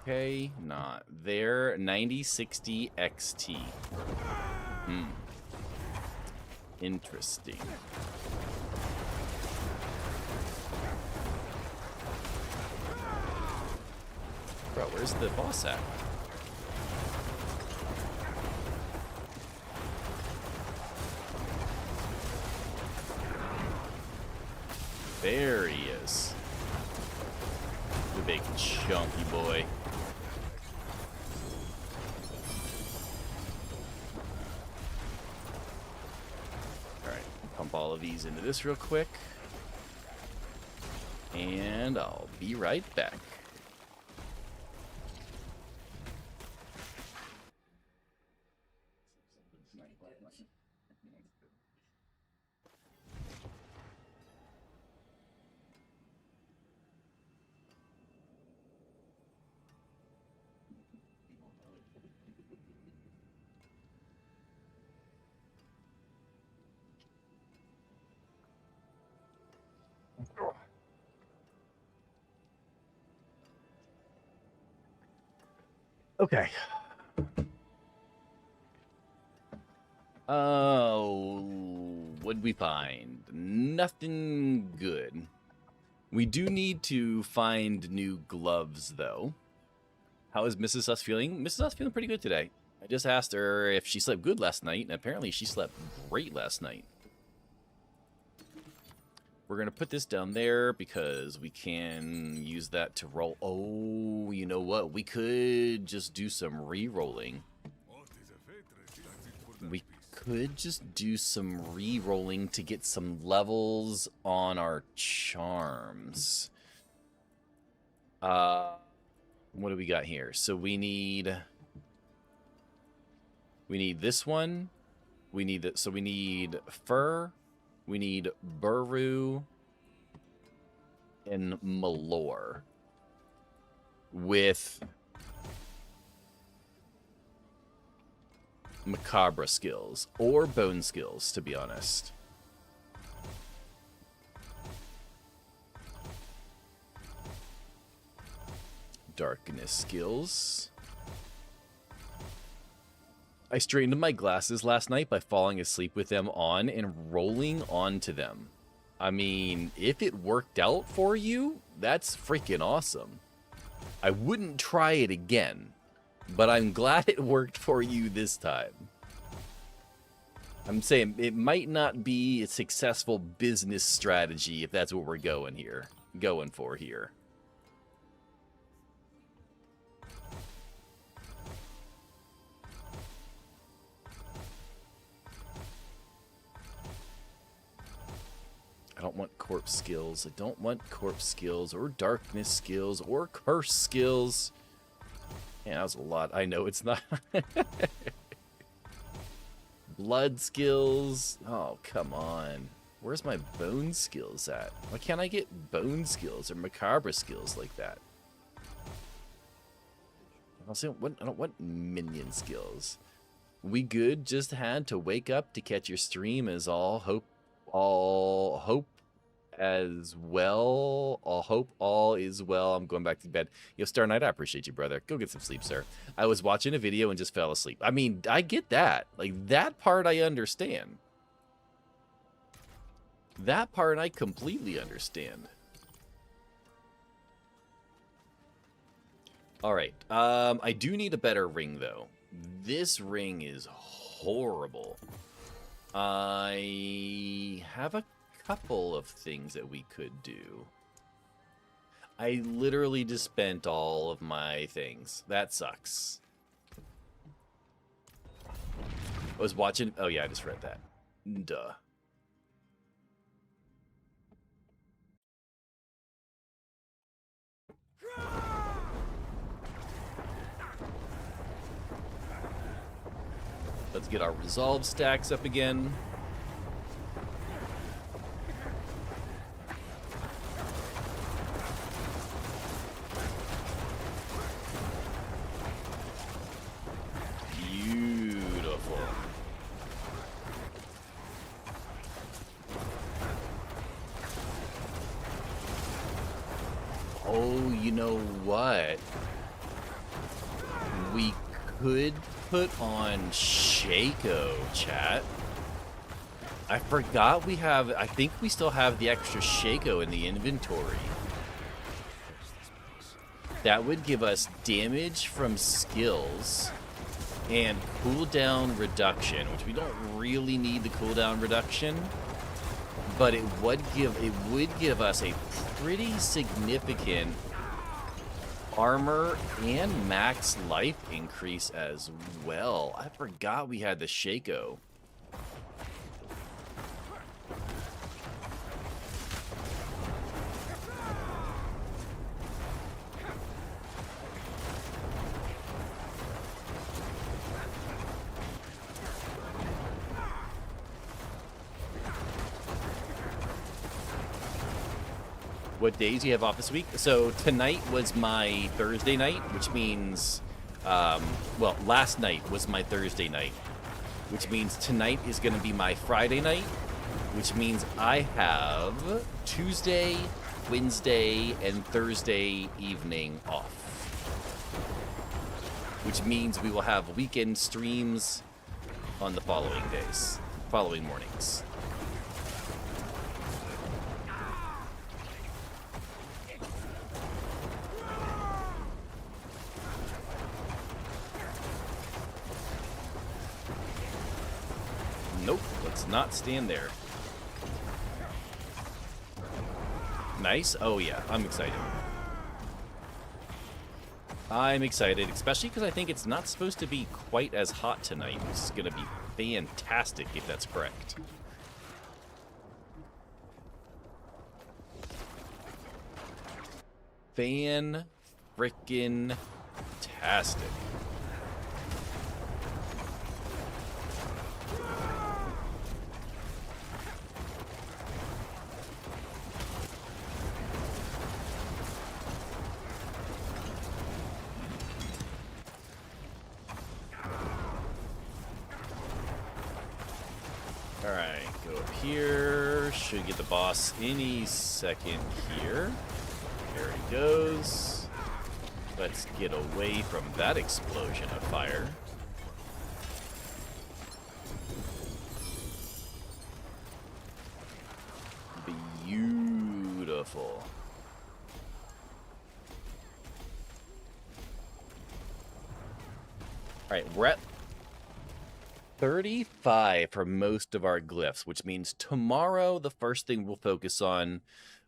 Okay, not there. 9060 XT. Interesting. Bro, where's the boss at? There he is. The big chunky boy. Alright, pump all of these into this real quick. And I'll be right back. Okay. Oh, what'd we find? Nothing good. We do need to find new gloves, though. How is Mrs. Us feeling? Mrs. Us feeling pretty good today. I just asked her if she slept good last night, and apparently she slept great last night. We're going to put this down there because we can use that to roll. Oh, you know what? We could just do some re-rolling. We could just do some re-rolling to get some levels on our charms. What do we got here? So we need this one. We need that. So we need fur. We need Buru and Malor with Macabre skills or Bone skills, to be honest. Darkness skills. I straightened my glasses last night by falling asleep with them on and rolling onto them. I mean, if it worked out for you, that's freaking awesome. I wouldn't try it again, but I'm glad it worked for you this time. I'm saying it might not be a successful business strategy if that's what we're going for here. I don't want corpse skills. I don't want corpse skills or darkness skills or curse skills. Yeah, that was a lot. I know it's not. Blood skills. Oh, come on. Where's my bone skills at? Why can't I get bone skills or macabre skills like that? I don't want minion skills. We good just had to wake up to catch your stream as all hope as well. I'll hope all is well. I'm going back to bed. Yo, Star Knight, I appreciate you, brother. Go get some sleep, sir. I was watching a video and just fell asleep. I mean, I get that. Like, that part I understand. That part I completely understand. All right. I do need a better ring, though. This ring is horrible. I have a couple of things that we could do. I literally just spent all of my things. That sucks. I was watching... Oh, yeah, I just read that. Duh. Let's get our resolve stacks up again. Beautiful. Oh, you know what? We could put on Shaco, chat. I forgot we have... I think we still have the extra Shaco in the inventory. That would give us damage from skills and cooldown reduction, which we don't really need the cooldown reduction. but it would give us a pretty significant armor and max life increase as well. I forgot we had the Shaco. What days do you have off this week? So tonight was my Thursday night, which means, well, last night was my Thursday night, which means tonight is going to be my Friday night, which means I have Tuesday, Wednesday, and Thursday evening off, which means we will have weekend streams on the following days, following mornings. Nope, let's not stand there. Nice. Oh yeah, I'm excited. I'm excited, especially because I think it's not supposed to be quite as hot tonight, which is going to be fantastic if that's correct. Fan-frickin-tastic. Alright, go up here. Should get the boss any second here. There he goes. Let's get away from that explosion of fire. Beautiful. Alright, we're at 35 for most of our glyphs, which means tomorrow the first thing we'll focus on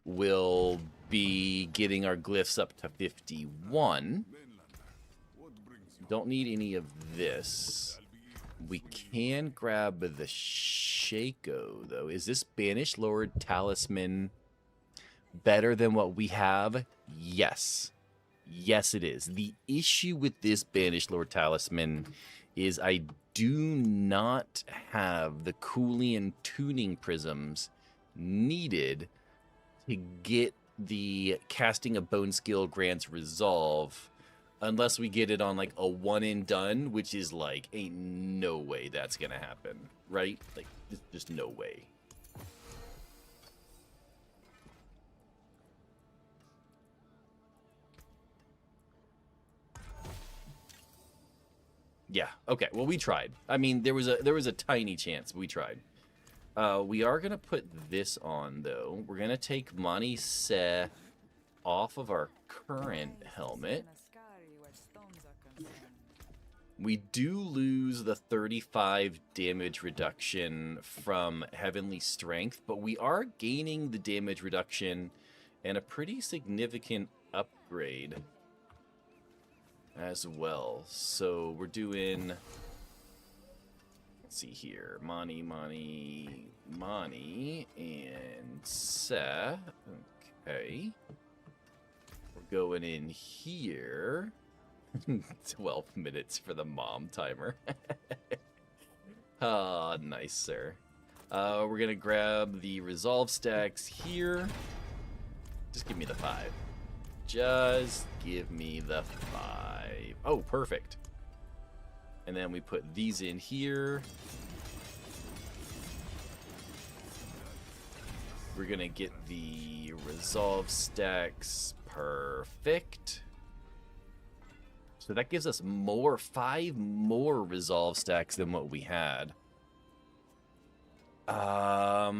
will be getting our glyphs up to 51. Don't need any of this. We can grab the Shaco, though. Is this Banished Lord Talisman better than what we have? Yes. Yes, it is. The issue with this Banished Lord Talisman is I do not have the Coolean tuning prisms needed to get the casting of Bone Skill grants resolve unless we get it on like a one and done, which is like ain't no way that's gonna happen, right? Like just no way. Yeah. Okay. Well, we tried. I mean, there was a tiny chance. We tried. We are gonna put this on though. We're gonna take Mani Se off of our current helmet. We do lose the 35 damage reduction from Heavenly Strength, but we are gaining the damage reduction and a pretty significant upgrade as well. So we're doing, let's see here, Mani, and Se. Okay. We're going in here. 12 minutes for the mom timer. Ah, nice, sir. We're gonna grab the resolve stacks here. Just give me the 5. Just give me the 5. Oh, perfect. And then we put these in here. We're gonna get the resolve stacks. Perfect. So that gives us 5 more resolve stacks than what we had. I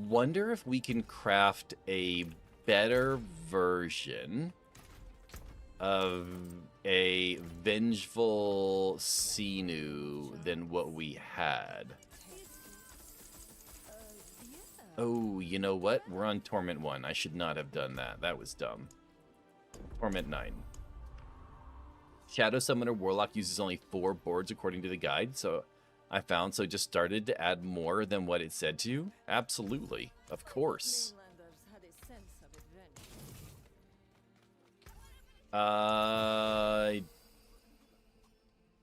wonder if we can craft a better version of a Vengeful Sinu than what we had. Oh, you know what? We're on Torment 1. I should not have done that. That was dumb. Torment 9. Shadow Summoner Warlock uses only 4 boards according to the guide, so I found, so just started to add more than what it said to. Absolutely. Of course. I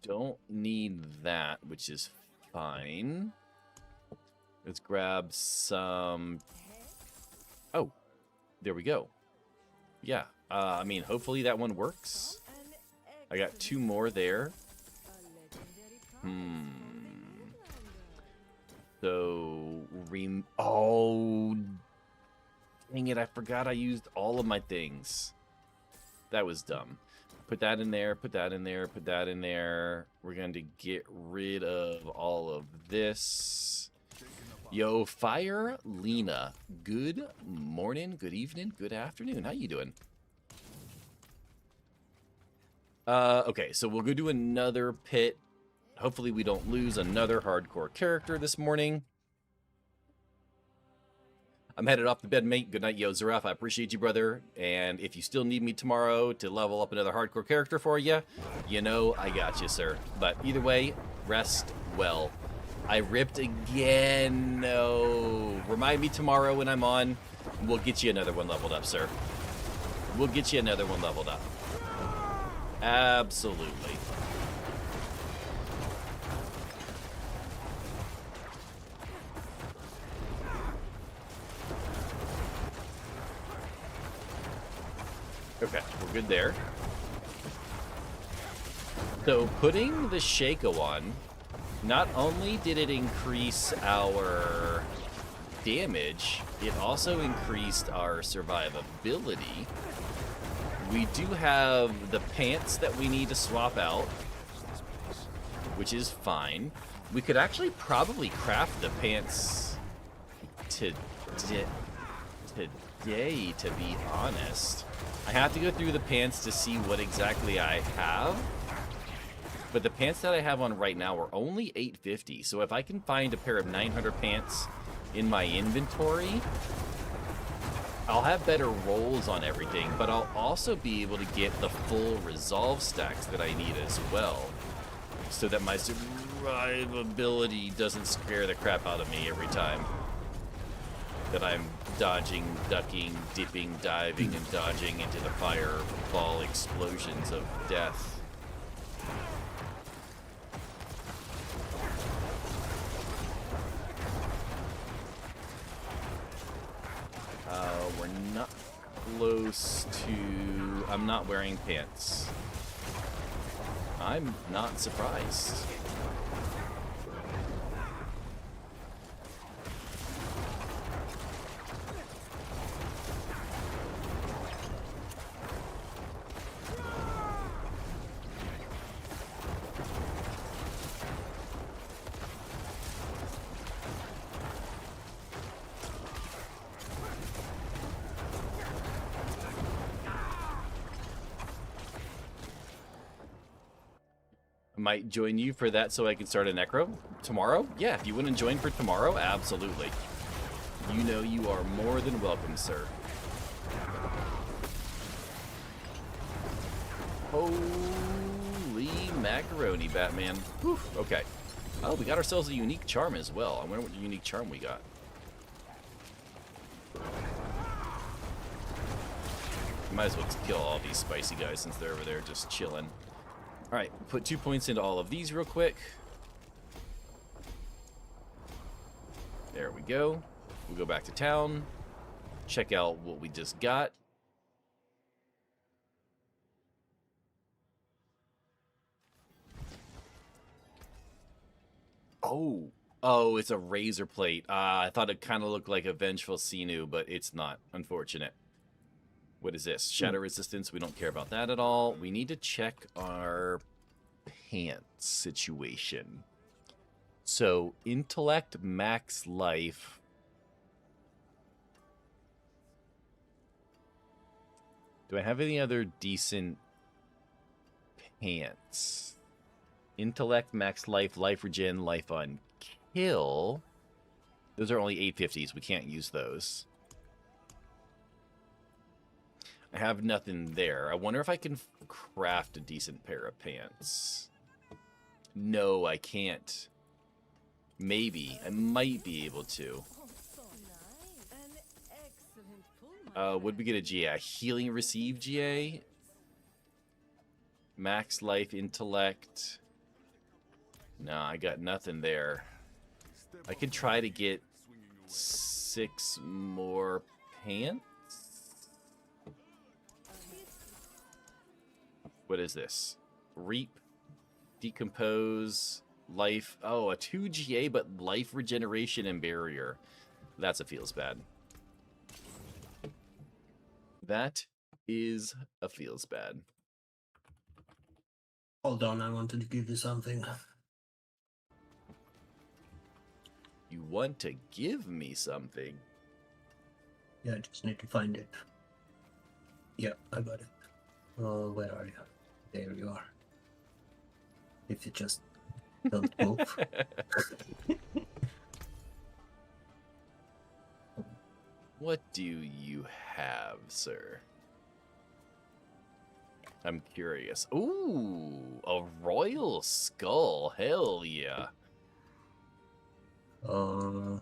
don't need that, which is fine. Let's grab some... Oh, there we go. Yeah, I mean, hopefully that one works. I got 2 more there. So, oh, dang it, I forgot I used all of my things. That was dumb. Put that in there, put that in there, put that in there. We're going to get rid of all of this. Yo, Fire Lena, good morning, good evening, good afternoon. How you doing? Okay, so we'll go do another pit. Hopefully we don't lose another hardcore character this morning. I'm headed off to bed, mate. Good night, yo, Zaraf. I appreciate you, brother. And if you still need me tomorrow to level up another hardcore character for you, you know I got you, sir. But either way, rest well. I ripped again. No. Remind me tomorrow when I'm on. We'll get you another one leveled up, sir. We'll get you another one leveled up. Absolutely. Okay, we're good there. So putting the Shaco on, not only did it increase our damage, it also increased our survivability. We do have the pants that we need to swap out, which is fine. We could actually probably craft the pants today, to be honest. I have to go through the pants to see what exactly I have. But the pants that I have on right now are only $850. So if I can find a pair of 900 pants in my inventory, I'll have better rolls on everything. But I'll also be able to get the full resolve stacks that I need as well. So that my survivability doesn't scare the crap out of me every time that I'm dodging, ducking, dipping, diving, and dodging into the fireball explosions of death. We're not close to... I'm not wearing pants. I'm not surprised. Might join you for that so I can start a Necro tomorrow. Yeah, if you want to join for tomorrow, absolutely. You know you are more than welcome, sir. Holy macaroni, Batman. Whew, okay. Oh, we got ourselves a unique charm as well. I wonder what unique charm we got. Might as well kill all these spicy guys since they're over there just chilling. All right, put 2 points into all of these real quick. There we go. We'll go back to town. Check out what we just got. Oh, it's a razor plate. I thought it kind of looked like a Vengeful Sinew, but it's not. Unfortunate. What is this? Shadow resistance. We don't care about that at all. We need to check our pants situation. So, intellect, max life. Do I have any other decent pants? Intellect, max life, life regen, life on kill. Those are only 850s. We can't use those. I have nothing there. I wonder if I can craft a decent pair of pants. No, I can't. Maybe. I might be able to. Would we get a GA? A healing receive GA? Max life intellect. No, I got nothing there. I could try to get 6 more pants. What is this? Reap, decompose, life. Oh, a 2 GA, but life regeneration and barrier. That's a feels bad. That is a feels bad. Hold on, I wanted to give you something. You want to give me something? Yeah, I just need to find it. Yeah, I got it. Oh, where are you? There you are. If you just don't move. What do you have, sir? I'm curious. Ooh, a royal skull. Hell yeah. Do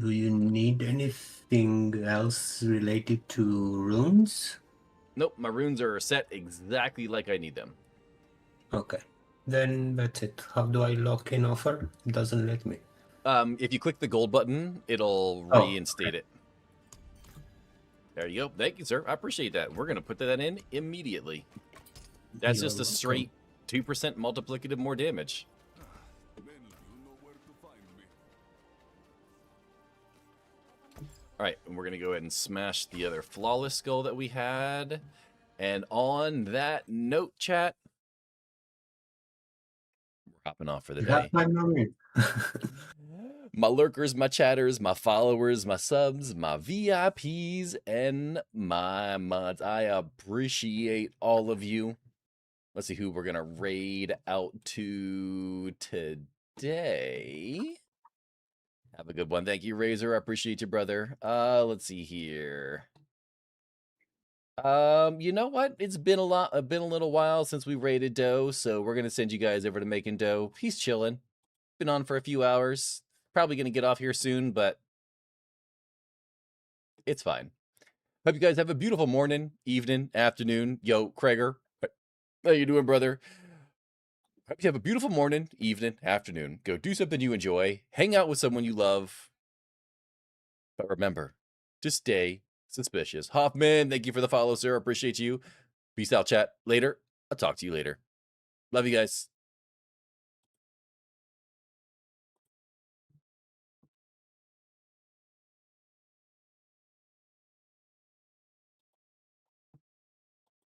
you need anything else related to runes? Nope, my runes are set exactly like I need them. Okay. Then that's it. How do I lock in offer? It doesn't let me. If you click the gold button, it'll Oh, reinstate it. There you go. Thank you, sir. I appreciate that. We're going to put that in immediately. That's You're just a straight 2% multiplicative more damage. All right, and we're going to go ahead and smash the other flawless skull that we had. And on that note, chat, we're hopping off for the day. That's my marine. My lurkers, my chatters, my followers, my subs, my VIPs, and my mods. I appreciate all of you. Let's see who we're going to raid out to today. Have a good one. Thank you, Razor. I appreciate you, brother. Let's see here. You know what? It's been a little while since we raided Doe, so we're going to send you guys over to Making Doe. He's chilling. Been on for a few hours. Probably going to get off here soon, but it's fine. Hope you guys have a beautiful morning, evening, afternoon. Yo, Krager, how you doing, brother? Hope you have a beautiful morning, evening, afternoon. Go do something you enjoy. Hang out with someone you love. But remember, just stay suspicious. Hoffman, thank you for the follow, sir. Appreciate you. Peace out, chat. Later. I'll talk to you later. Love you guys.